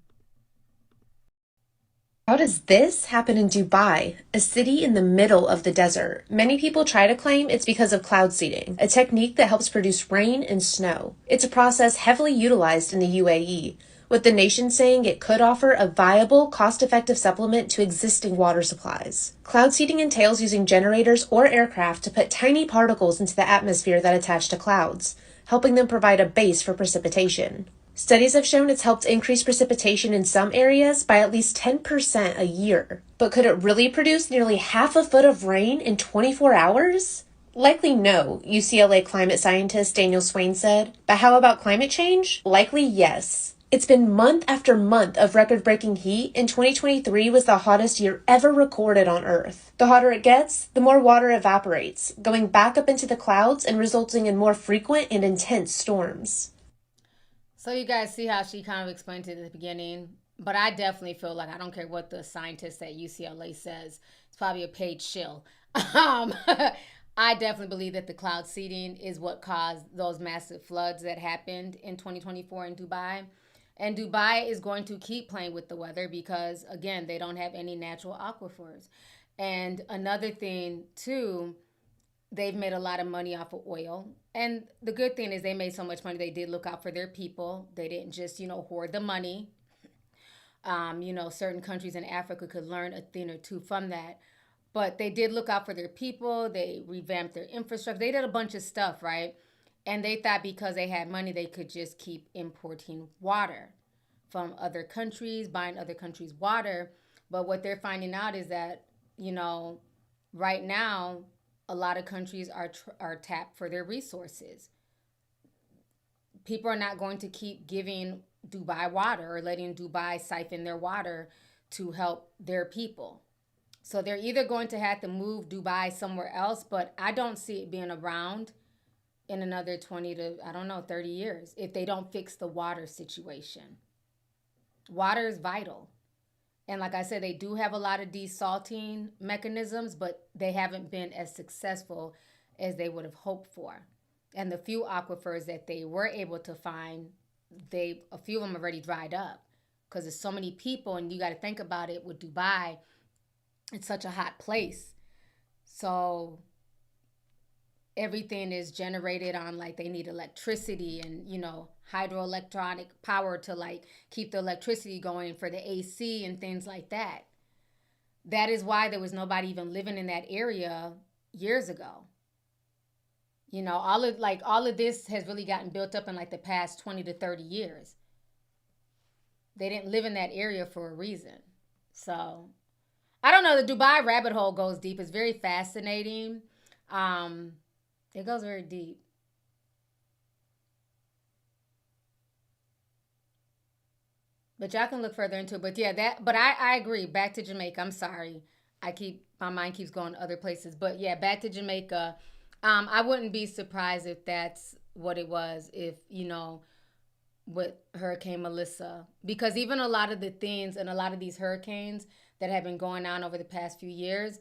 How does this happen in Dubai, a city in the middle of the desert? Many people try to claim it's because of cloud seeding, a technique that helps produce rain and snow. It's a process heavily utilized in the UAE, with the nation saying it could offer a viable, cost-effective supplement to existing water supplies. Cloud seeding entails using generators or aircraft to put tiny particles into the atmosphere that attach to clouds, helping them provide a base for precipitation. Studies have shown it's helped increase precipitation in some areas by at least 10% a year. But could it really produce nearly half a foot of rain in 24 hours? Likely no, UCLA climate scientist Daniel Swain said. But how about climate change? Likely yes. It's been month after month of record-breaking heat, and 2023 was the hottest year ever recorded on Earth. The hotter it gets, the more water evaporates, going back up into the clouds and resulting in more frequent and intense storms. So you guys see how she kind of explained it at the beginning, but I definitely feel like, I don't care what the scientist at UCLA says, it's probably a paid shill. I definitely believe that the cloud seeding is what caused those massive floods that happened in 2024 in Dubai. And Dubai is going to keep playing with the weather because, again, they don't have any natural aquifers. And another thing, too, they've made a lot of money off of oil. And the good thing is they made so much money, they did look out for their people. They didn't just, hoard the money. Certain countries in Africa could learn a thing or two from that. But they did look out for their people. They revamped their infrastructure. They did a bunch of stuff, right? And they thought because they had money, they could just keep importing water from other countries, buying other countries' water. But what they're finding out is that, right now, a lot of countries are tapped for their resources. People are not going to keep giving Dubai water or letting Dubai siphon their water to help their people. So they're either going to have to move Dubai somewhere else, but I don't see it being around in another 20 to, 30 years if they don't fix the water situation. Water is vital. And like I said, they do have a lot of desalting mechanisms, but they haven't been as successful as they would have hoped for. And the few aquifers that they were able to find, a few of them already dried up because there's so many people. And you got to think about it with Dubai, it's such a hot place. So everything is generated on, they need electricity and, hydroelectronic power to keep the electricity going for the AC and things like that. That is why there was nobody even living in that area years ago. All of this has really gotten built up in the past 20 to 30 years. They didn't live in that area for a reason. So I don't know. The Dubai rabbit hole goes deep. It's very fascinating. It goes very deep. But y'all can look further into it. But yeah, but I agree. Back to Jamaica. I'm sorry. My mind keeps going to other places. But yeah, back to Jamaica. I wouldn't be surprised if that's what it was, with Hurricane Melissa. Because even a lot of the things and a lot of these hurricanes that have been going on over the past few years,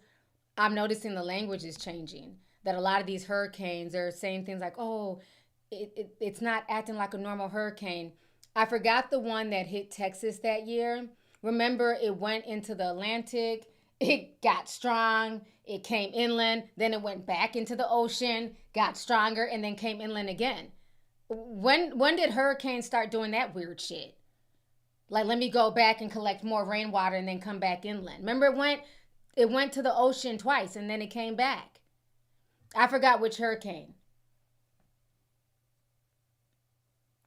I'm noticing the language is changing. That a lot of these hurricanes are saying things like, oh, it's not acting like a normal hurricane. I forgot the one that hit Texas that year. Remember, it went into the Atlantic. It got strong. It came inland. Then it went back into the ocean, got stronger, and then came inland again. When did hurricanes start doing that weird shit? Let me go back and collect more rainwater and then come back inland. Remember, it went to the ocean twice, and then it came back. I forgot which hurricane.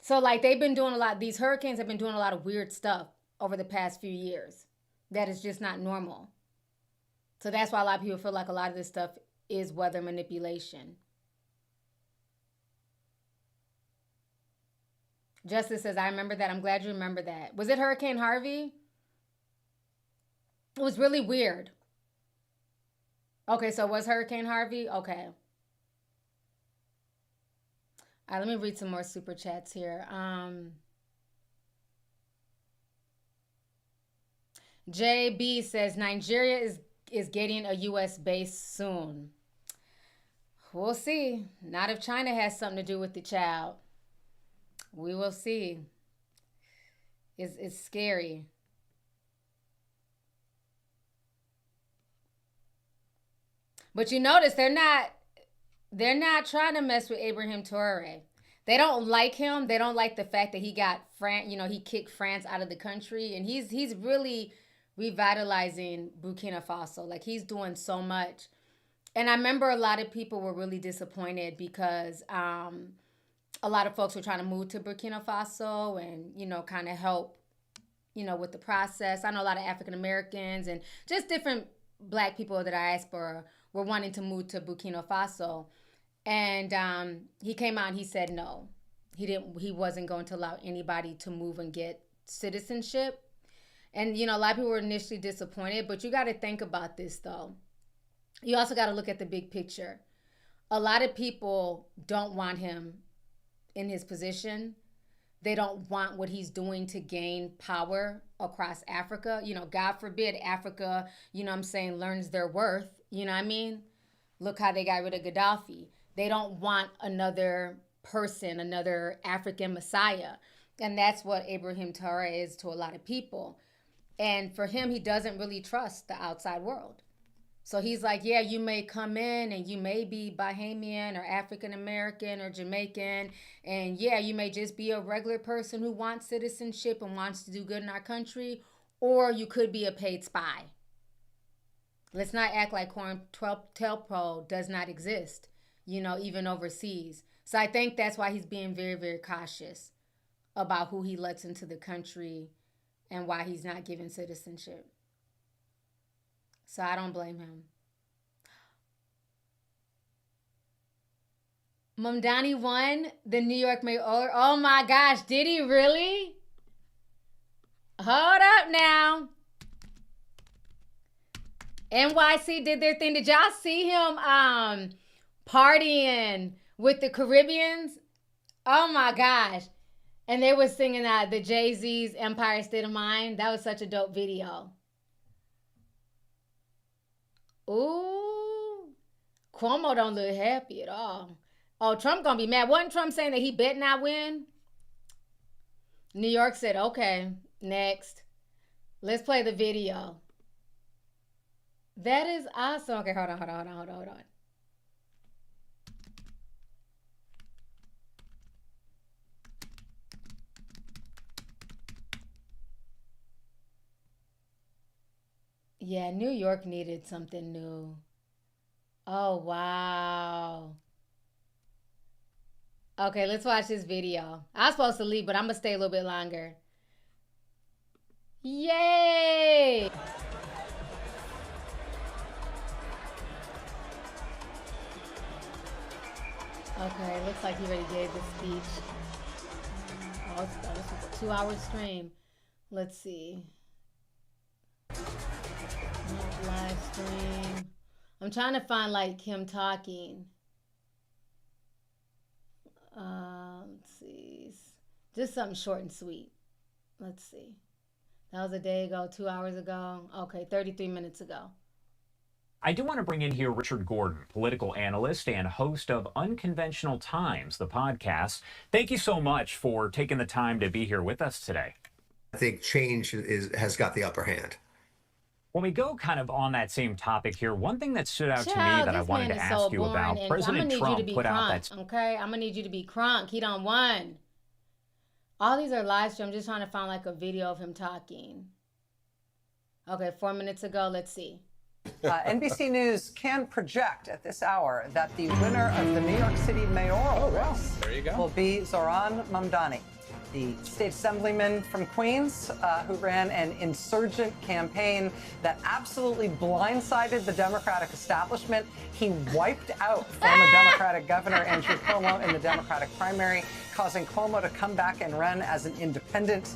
So they've been doing these hurricanes have been doing a lot of weird stuff over the past few years. That is just not normal. So that's why a lot of people feel like a lot of this stuff is weather manipulation. Justice says, I remember that. I'm glad you remember that. Was it Hurricane Harvey? It was really weird. Okay, so it was Hurricane Harvey? Okay. All right, let me read some more super chats here. JB says, Nigeria is getting a U.S. base soon. We'll see. Not if China has something to do with the child. We will see. It's scary. But you notice they're not trying to mess with Ibrahim Traoré. They don't like him. They don't like the fact that he got he kicked France out of the country, and he's really revitalizing Burkina Faso. Like, he's doing so much. And I remember a lot of people were really disappointed because a lot of folks were trying to move to Burkina Faso and, kind of help, with the process. I know a lot of African Americans and just different Black people of the diaspora were wanting to move to Burkina Faso. And he came out and he said no. He wasn't going to allow anybody to move and get citizenship. And, a lot of people were initially disappointed, but you got to think about this, though. You also got to look at the big picture. A lot of people don't want him in his position. They don't want what he's doing to gain power across Africa. God forbid Africa, learns their worth. You know what I mean? Look how they got rid of Gaddafi. They don't want another person, another African Messiah. And that's what Ibrahim Traoré is to a lot of people. And for him, he doesn't really trust the outside world. So he's like, yeah, you may come in and you may be Bahamian or African American or Jamaican. And yeah, you may just be a regular person who wants citizenship and wants to do good in our country. Or you could be a paid spy. Let's not act like COINTELPRO does not exist, even overseas. So I think that's why he's being very, very cautious about who he lets into the country and why he's not giving citizenship. So I don't blame him. Mamdani won the New York mayor. Oh my gosh, did he really? Hold up now. NYC did their thing. Did y'all see him partying with the Caribbeans? Oh my gosh. And they were singing the Jay-Z's Empire State of Mind. That was such a dope video. Ooh. Cuomo don't look happy at all. Oh, Trump gonna be mad. Wasn't Trump saying that he bet not win? New York said, okay, next. Let's play the video. That is awesome. Okay, hold on. Yeah, New York needed something new. Oh, wow. Okay, let's watch this video. I was supposed to leave, but I'm going to stay a little bit longer. Yay! Okay, looks like he already gave the speech. Oh, this is a 2-hour stream. Let's see. Live stream. I'm trying to find him talking. Let's see. Just something short and sweet. Let's see. That was a day ago, 2 hours ago. Okay, 33 minutes ago. I do want to bring in here Richard Gordon, political analyst and host of Unconventional Times, the podcast. Thank you so much for taking the time to be here with us today. I think change has got the upper hand. When we go kind of on that same topic here, one thing that stood out to me that I wanted to ask you about, President Trump put out that... Okay, I'm going to need you to be crunk. He done won. All these are live streams. I'm just trying to find a video of him talking. Okay, 4 minutes ago. Let's see. NBC News can project at this hour that the winner of the New York City mayoral race will be Zohran Mamdani. the state assemblyman from Queens who ran an insurgent campaign that absolutely blindsided the Democratic establishment. He wiped out former Democratic Governor Andrew Cuomo in the Democratic primary, causing Cuomo to come back and run as an independent,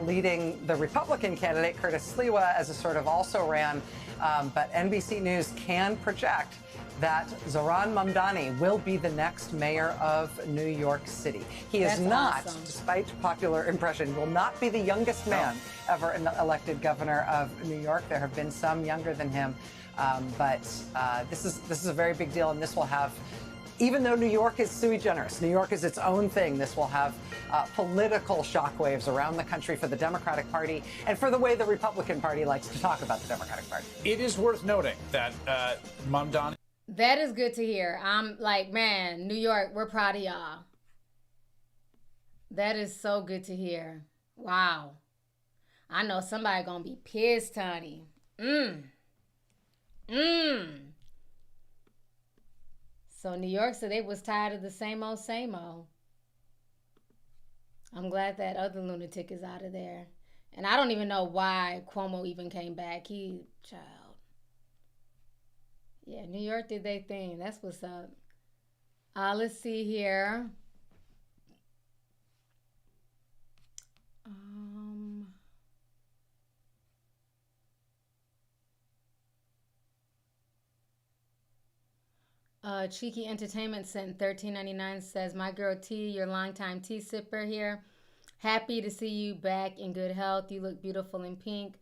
leading the Republican candidate, Curtis Sliwa, as a sort of also ran. But NBC News can project that Zohran Mamdani will be the next mayor of New York City. He is not, despite popular impression, will not be the youngest man ever elected governor of New York. There have been some younger than him, but this is a very big deal, and this will have, even though New York is sui generis, New York is its own thing, this will have political shockwaves around the country for the Democratic Party and for the way the Republican Party likes to talk about the Democratic Party. It is worth noting that Mamdani. That is good to hear. I'm like, man, New York, we're proud of y'all. That is so good to hear. Wow. I know somebody gonna be pissed, honey. So New York said they was tired of the same old, same old. I'm glad that other lunatic is out of there. And I don't even know why Cuomo even came back. Child. Yeah, New York did their thing. That's what's up. Let's see here. Cheeky Entertainment sent $13.99, says, my girl T, your longtime tea sipper here. Happy to see you back in good health. You look beautiful in pink.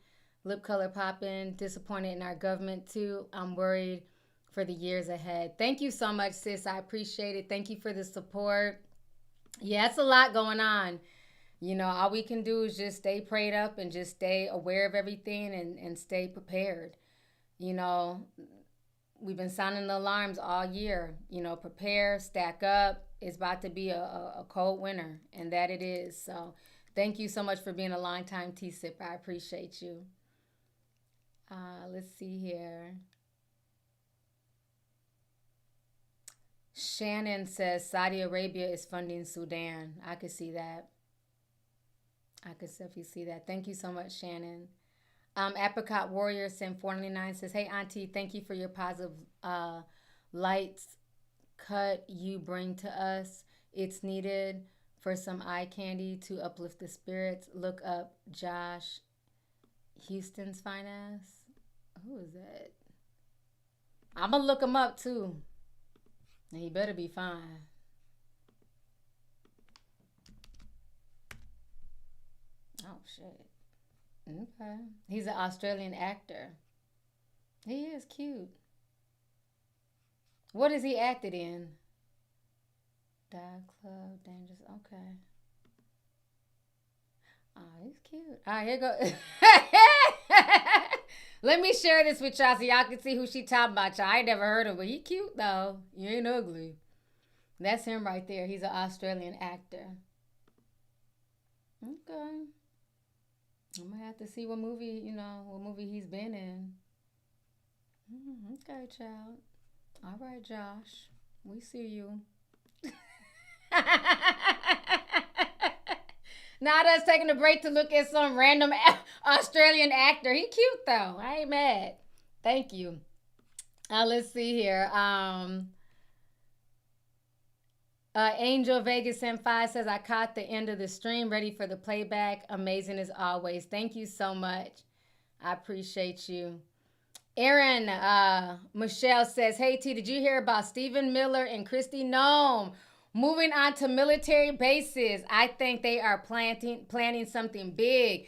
Lip color popping. Disappointed in our government too. I'm worried for the years ahead. Thank you so much, sis. I appreciate it. Thank you for the support. Yeah, it's a lot going on. You know, all we can do is just stay prayed up and just stay aware of everything and stay prepared. You know, we've been sounding the alarms all year. You know, prepare, stack up. It's about to be a cold winter, and that it is. So thank you so much for being a longtime tea sipper. I appreciate you. Let's see here. Shannon says Saudi Arabia is funding Sudan. I could see that. I could definitely see that. Thank you so much, Shannon. Apricot Warrior sent $4.99, says, hey, Auntie, thank you for your positive lights cut you bring to us. It's needed for some eye candy to uplift the spirits. Look up Josh Houston's fine ass. Who is that? I'm going to look him up, too. And he better be fine. Oh, shit. Okay. He's an Australian actor. He is cute. What has he acted in? Dive Club, Dangerous. Okay. Oh, he's cute. All right, here goes. Let me share this with y'all so y'all can see who she talking about. Y'all, I ain't never heard of him, but he cute, though. You ain't ugly. That's him right there. He's an Australian actor. Okay. I'm going to have to see what movie he's been in. Okay, child. All right, Josh. We see you. Now that's taking a break to look at some random Australian actor. He cute, though. I ain't mad. Thank you. Let's see here. Angel Vegas sent 5, says, I caught the end of the stream, ready for the playback. Amazing as always. Thank you so much. I appreciate you. Aaron Michelle says, hey, T, did you hear about Stephen Miller and Kristi Noem moving on to military bases? I think they are planning something big.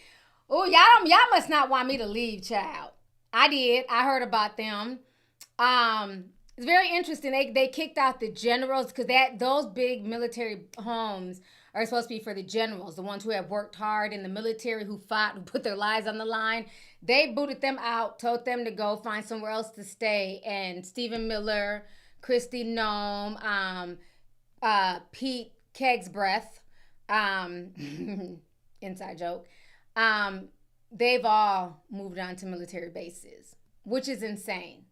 Oh, y'all must not want me to leave, child. I did. I heard about them. It's very interesting. They kicked out the generals because those big military homes are supposed to be for the generals, the ones who have worked hard in the military, who fought, who put their lives on the line. They booted them out, told them to go find somewhere else to stay. And Stephen Miller, Kristi Noem, Pete Kegsbreath, inside joke, they've all moved on to military bases, which is insane.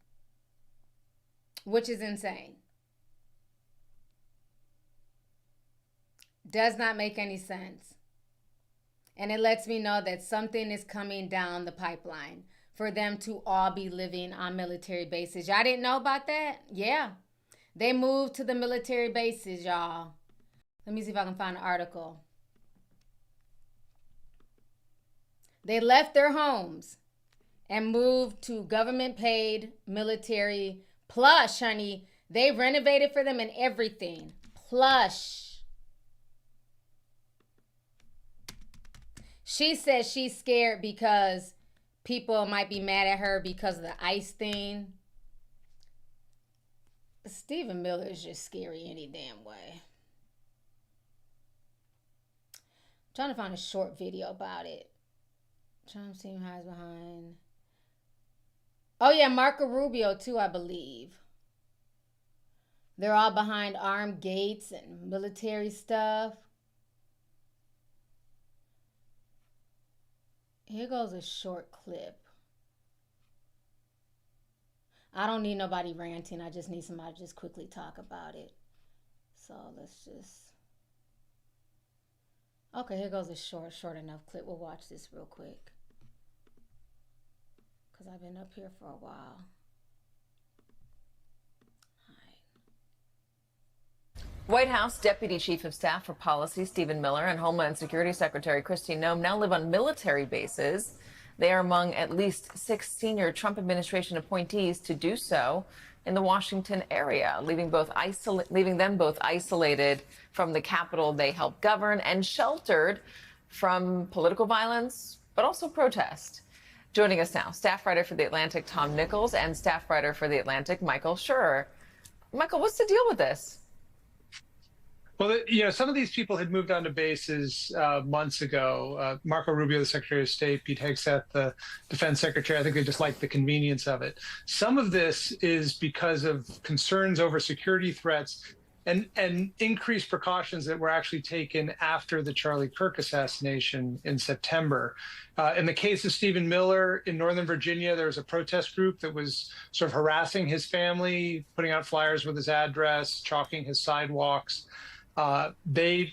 Does not make any sense. And it lets me know that something is coming down the pipeline for them to all be living on military bases. Y'all didn't know about that? Yeah. They moved to the military bases, y'all. Let me see if I can find an article. They left their homes and moved to government-paid military plush, honey. They renovated for them and everything. Plush. She says she's scared because people might be mad at her because of the ICE thing. Stephen Miller is just scary any damn way. I'm trying to find a short video about it. Trump team hides behind. Oh yeah, Marco Rubio too, I believe. They're all behind armed gates and military stuff. Here goes a short clip. I don't need nobody ranting. I just need somebody to just quickly talk about it. So let's just... Okay, here goes a short enough clip. We'll watch this real quick. Because I've been up here for a while. White House Deputy Chief of Staff for Policy Stephen Miller and Homeland Security Secretary Kristi Noem now live on military bases. They are among at least 6 senior Trump administration appointees to do so in the Washington area, leaving them both isolated from the Capitol they help govern and sheltered from political violence, but also protest. Joining us now, staff writer for The Atlantic, Tom Nichols, and staff writer for The Atlantic, Michael Schur. Michael, what's the deal with this? Well, some of these people had moved on to bases months ago. Marco Rubio, the Secretary of State, Pete Hegseth, the Defense Secretary, I think they just like the convenience of it. Some of this is because of concerns over security threats and increased precautions that were actually taken after the Charlie Kirk assassination in September. In the case of Stephen Miller in Northern Virginia, there was a protest group that was sort of harassing his family, putting out flyers with his address, chalking his sidewalks. Their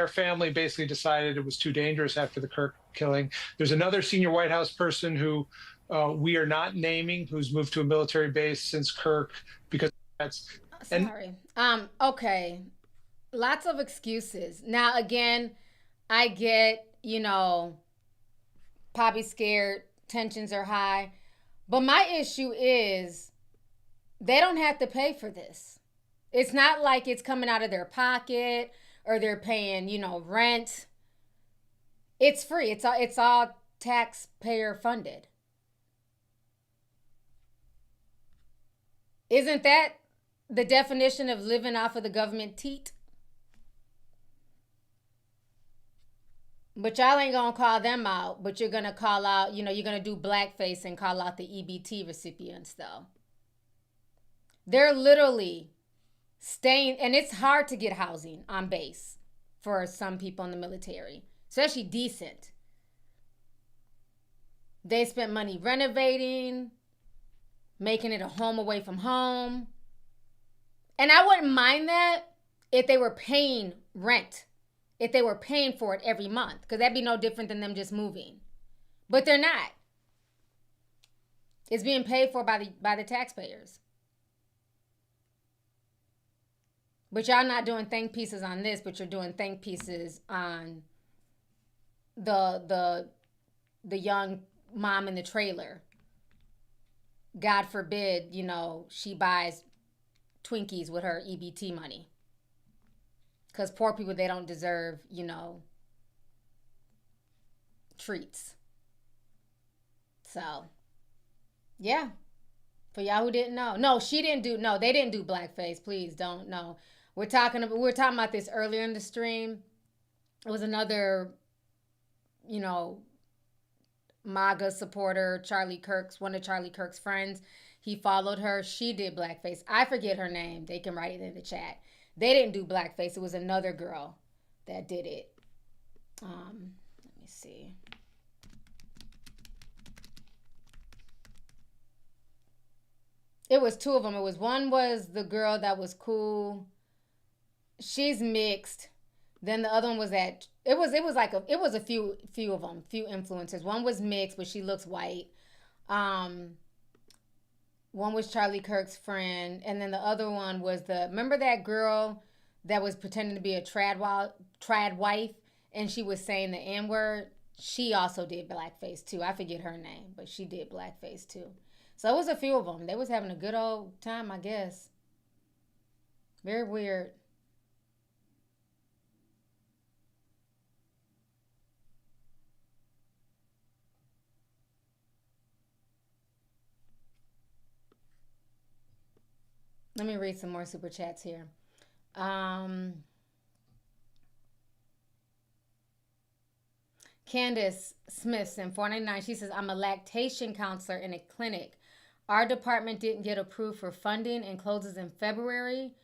family basically decided it was too dangerous after the Kirk killing. There's another senior White House person who we are not naming, who's moved to a military base since Kirk because that's... Sorry. Okay. Lots of excuses. Now, again, I get, Poppy's scared, tensions are high. But my issue is they don't have to pay for this. It's not like it's coming out of their pocket or they're paying, rent. It's free. It's all taxpayer funded. Isn't that the definition of living off of the government teat? But y'all ain't gonna call them out, but you're gonna call out, you're gonna do blackface and call out the EBT recipients though. They're literally staying, and it's hard to get housing on base for some people in the military, especially decent. They spent money renovating, making it a home away from home. And I wouldn't mind that if they were paying rent, if they were paying for it every month, because that'd be no different than them just moving. But they're not. It's being paid for by the taxpayers. But y'all not doing think pieces on this, but you're doing think pieces on the young mom in the trailer. God forbid, she buys Twinkies with her EBT money. Because poor people, they don't deserve, treats. So, yeah. For y'all who didn't know. No, they didn't do blackface. Please don't. No. We were talking about this earlier in the stream. It was another, MAGA supporter, one of Charlie Kirk's friends. He followed her. She did blackface. I forget her name. They can write it in the chat. They didn't do blackface. It was another girl that did it. Let me see. It was two of them. One was the girl that was cool. She's mixed. Then the other one was it was a few of them, few influencers. One was mixed, but she looks white. One was Charlie Kirk's friend, and then the other one was remember that girl that was pretending to be a trad wife, and she was saying the N word. She also did blackface too. I forget her name, but she did blackface too. So it was a few of them. They was having a good old time, I guess. Very weird. Let me read some more super chats here. Candace Smithson, 499, she says, I'm a lactation counselor in a clinic. Our department didn't get approved for funding and closes in February.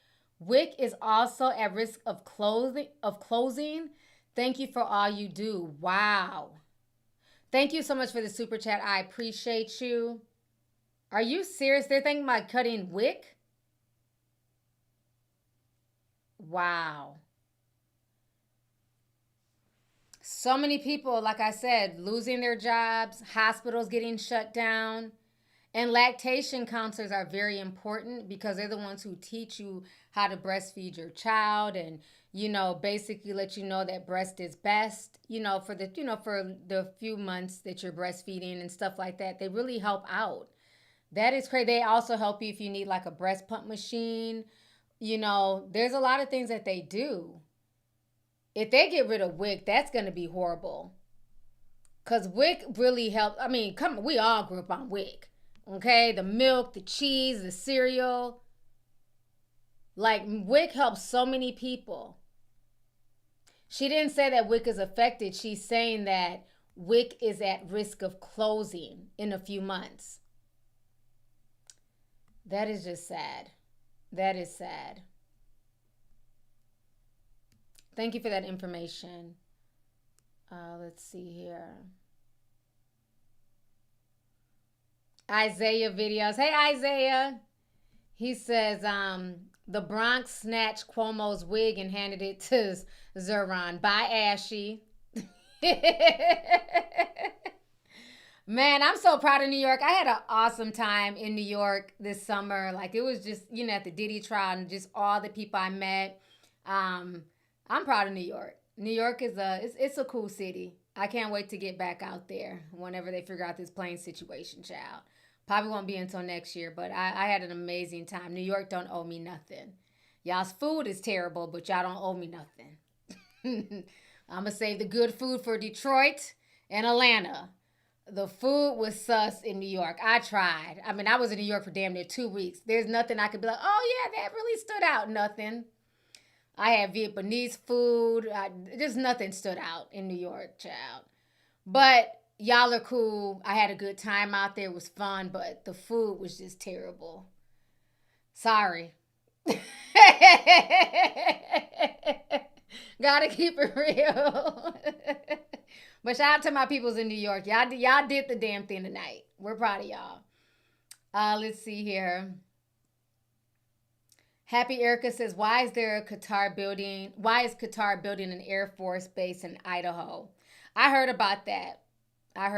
WIC is also at risk of closing. Thank you for all you do. Wow. Thank you so much for the super chat. I appreciate you. Are you serious? They're thinking about cutting WIC? Wow. So many people, like I said, losing their jobs, hospitals getting shut down. And lactation counselors are very important because they're the ones who teach you how to breastfeed your child and, basically let you know that breast is best, for the few months that you're breastfeeding and stuff like that. They really help out. That is crazy. They also help you if you need like a breast pump machine. There's a lot of things that they do. If they get rid of WIC, that's going to be horrible. Because WIC really helped. I mean, we all grew up on WIC. Okay? The milk, the cheese, the cereal. Like, WIC helps so many people. She didn't say that WIC is affected. She's saying that WIC is at risk of closing in a few months. That is just sad. That is sad. Thank you for that information. Let's see here. Isaiah videos. Hey, Isaiah. He says, the Bronx snatched Cuomo's wig and handed it to Zeron. Bye, Ashy. Man, I'm so proud of New York. I had an awesome time in New York this summer. Like, it was just, at the Diddy trial and just all the people I met. I'm proud of New York. New York is it's a cool city. I can't wait to get back out there whenever they figure out this plane situation, child. Probably won't be until next year, but I had an amazing time. New York don't owe me nothing. Y'all's food is terrible, but y'all don't owe me nothing. I'm going to save the good food for Detroit and Atlanta. The food was sus in New York. I tried. I mean, I was in New York for damn near 2 weeks. There's nothing I could be like, oh yeah, that really stood out. Nothing. I had Vietnamese food. Just nothing stood out in New York, child. But y'all are cool. I had a good time out there. It was fun, but the food was just terrible. Sorry. Gotta keep it real. But shout out to my peoples in New York. Y'all did the damn thing tonight. We're proud of y'all. Let's see here. Happy Erica says, why is Qatar building an Air Force base in Idaho? I heard about that. I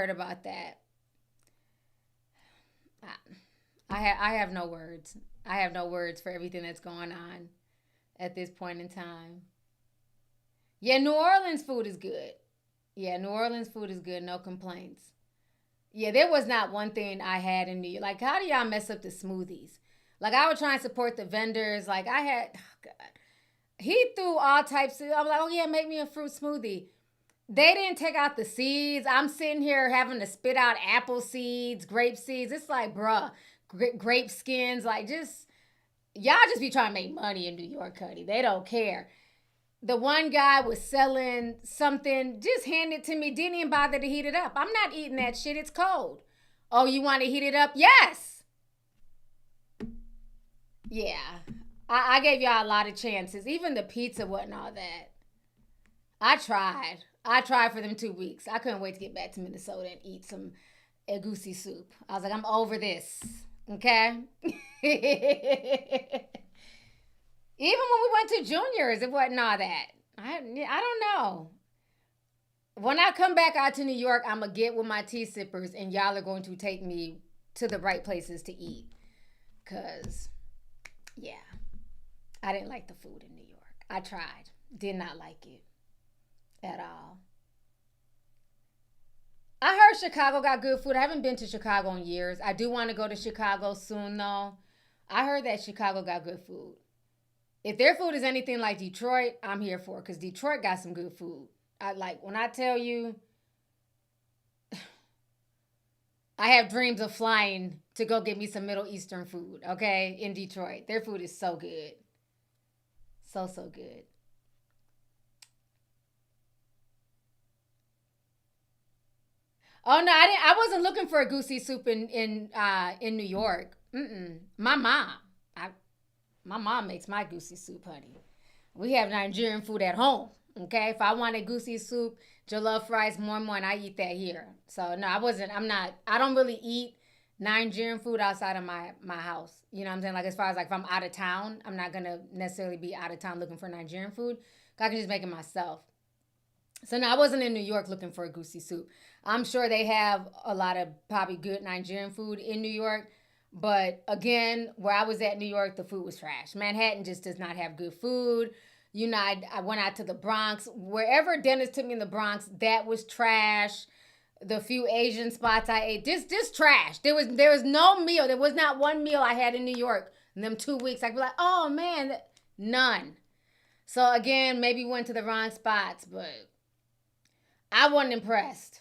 have no words. I have no words for everything that's going on at this point in time. Yeah, New Orleans food is good. No complaints. Yeah, there was not one thing I had in New York. Like, how do y'all mess up the smoothies? Like, I would try and support the vendors. Like, he threw all types of, I'm like, oh yeah, make me a fruit smoothie. They didn't take out the seeds. I'm sitting here having to spit out apple seeds, grape seeds. It's like, bruh, grape skins. Like, y'all just be trying to make money in New York, honey. They don't care. The one guy was selling something, just hand it to me, didn't even bother to heat it up. I'm not eating that shit, it's cold. Oh, you want to heat it up? Yes. Yeah, I gave y'all a lot of chances. Even the pizza wasn't all that. I tried for them 2 weeks. I couldn't wait to get back to Minnesota and eat some egusi soup. I was like, I'm over this, okay? Even when we went to juniors, it wasn't all that. I don't know. When I come back out to New York, I'm going to get with my tea sippers and y'all are going to take me to the right places to eat. Because, yeah, I didn't like the food in New York. I tried. Did not like it at all. I heard Chicago got good food. I haven't been to Chicago in years. I do want to go to Chicago soon, though. I heard that Chicago got good food. If their food is anything like Detroit, I'm here for it because Detroit got some good food. When I tell you, I have dreams of flying to go get me some Middle Eastern food, okay, in Detroit. Their food is so good. So good. Oh no, I wasn't looking for a goosey soup in New York. My mom makes my goosey soup, honey. We have Nigerian food at home. Okay, if I wanted goosey soup, jollof rice, more, and I eat that here. So no, I don't really eat Nigerian food outside of my house. You know what I'm saying? Like as far as like if I'm out of town, I'm not gonna necessarily be out of town looking for Nigerian food. I can just make it myself. So no, I wasn't in New York looking for a goosey soup. I'm sure they have a lot of probably good Nigerian food in New York. But again, where I was at in New York, the food was trash. Manhattan just does not have good food. You know, I went out to the Bronx. Wherever Dennis took me in the Bronx, that was trash. The few Asian spots I ate, just trash. There was no meal. There was not one meal I had in New York in them 2 weeks. I'd be like, oh man, none. So again, maybe went to the wrong spots, but I wasn't impressed.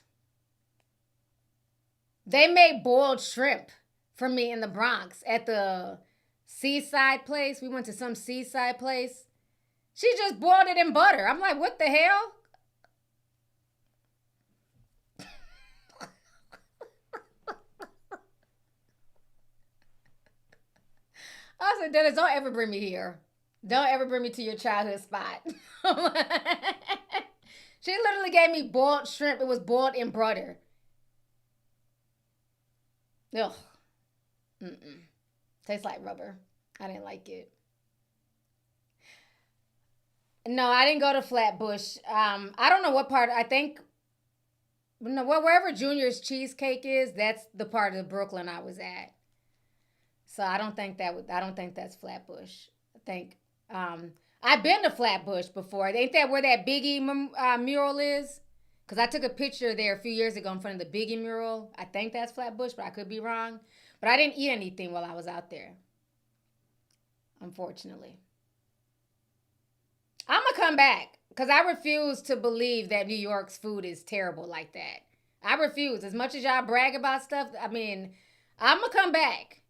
They made boiled shrimp for me in the Bronx at the seaside place. We went to some seaside place. She just boiled it in butter. I'm like, what the hell? I said, Dennis, don't ever bring me here. Don't ever bring me to your childhood spot. She literally gave me boiled shrimp. It was boiled in butter. Ugh. Tastes like rubber. I didn't like it. No, I didn't go to Flatbush. I don't know what part. I think wherever Junior's Cheesecake is, that's the part of Brooklyn I was at. So I don't think that's Flatbush. I think I've been to Flatbush before. Ain't that where that Biggie mural is? Because I took a picture there a few years ago in front of the Biggie mural. I think that's Flatbush, but I could be wrong. But I didn't eat anything while I was out there, unfortunately. I'm going to come back because I refuse to believe that New York's food is terrible like that. I refuse. As much as y'all brag about stuff, I mean, I'm going to come back.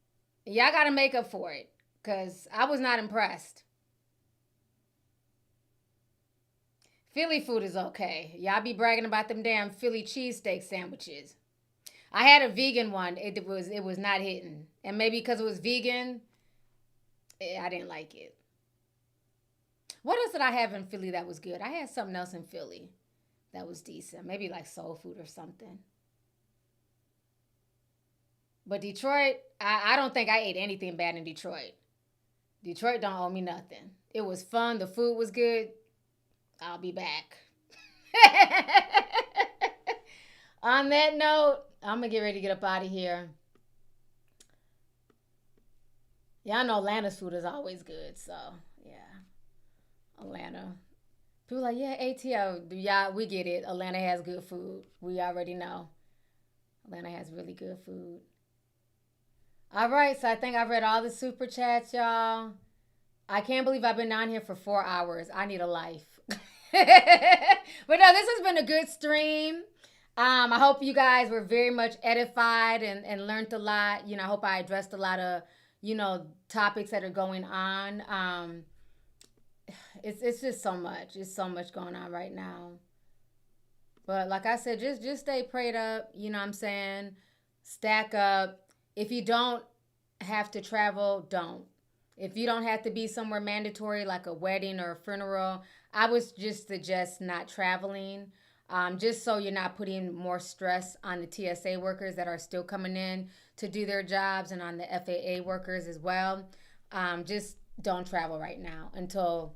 Y'all got to make up for it because I was not impressed. Philly food is okay. Y'all be bragging about them damn Philly cheesesteak sandwiches. I had a vegan one. It was not hitting. And maybe because it was vegan, I didn't like it. What else did I have in Philly that was good? I had something else in Philly that was decent. Maybe like soul food or something. But Detroit, I don't think I ate anything bad in Detroit. Detroit don't owe me nothing. It was fun. The food was good. I'll be back. On that note, I'm going to get ready to get up out of here. Y'all know Atlanta's food is always good, so yeah. Atlanta. People like, yeah, ATL. Yeah, we get it. Atlanta has good food. We already know. Atlanta has really good food. All right, so I think I've read all the super chats, y'all. I can't believe I've been on here for 4 hours. I need a life. But no, this has been a good stream. I hope you guys were very much edified and learned a lot. You know, I hope I addressed a lot of, topics that are going on. It's just so much. It's so much going on right now. But like I said, just stay prayed up. You know what I'm saying? Stack up. If you don't have to travel, don't. If you don't have to be somewhere mandatory like a wedding or a funeral, I would just suggest not traveling. Just so you're not putting more stress on the TSA workers that are still coming in to do their jobs and on the FAA workers as well. Just don't travel right now until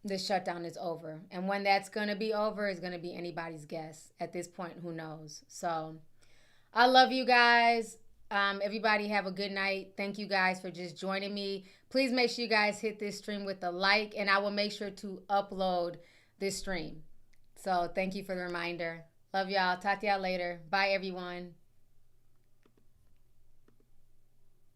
this shutdown is over. And when that's going to be over is going to be anybody's guess. At this point, who knows? So I love you guys. Everybody have a good night. Thank you guys for just joining me. Please make sure you guys hit this stream with a like, and I will make sure to upload this stream. So thank you for the reminder. Love y'all. Talk to y'all later. Bye, everyone.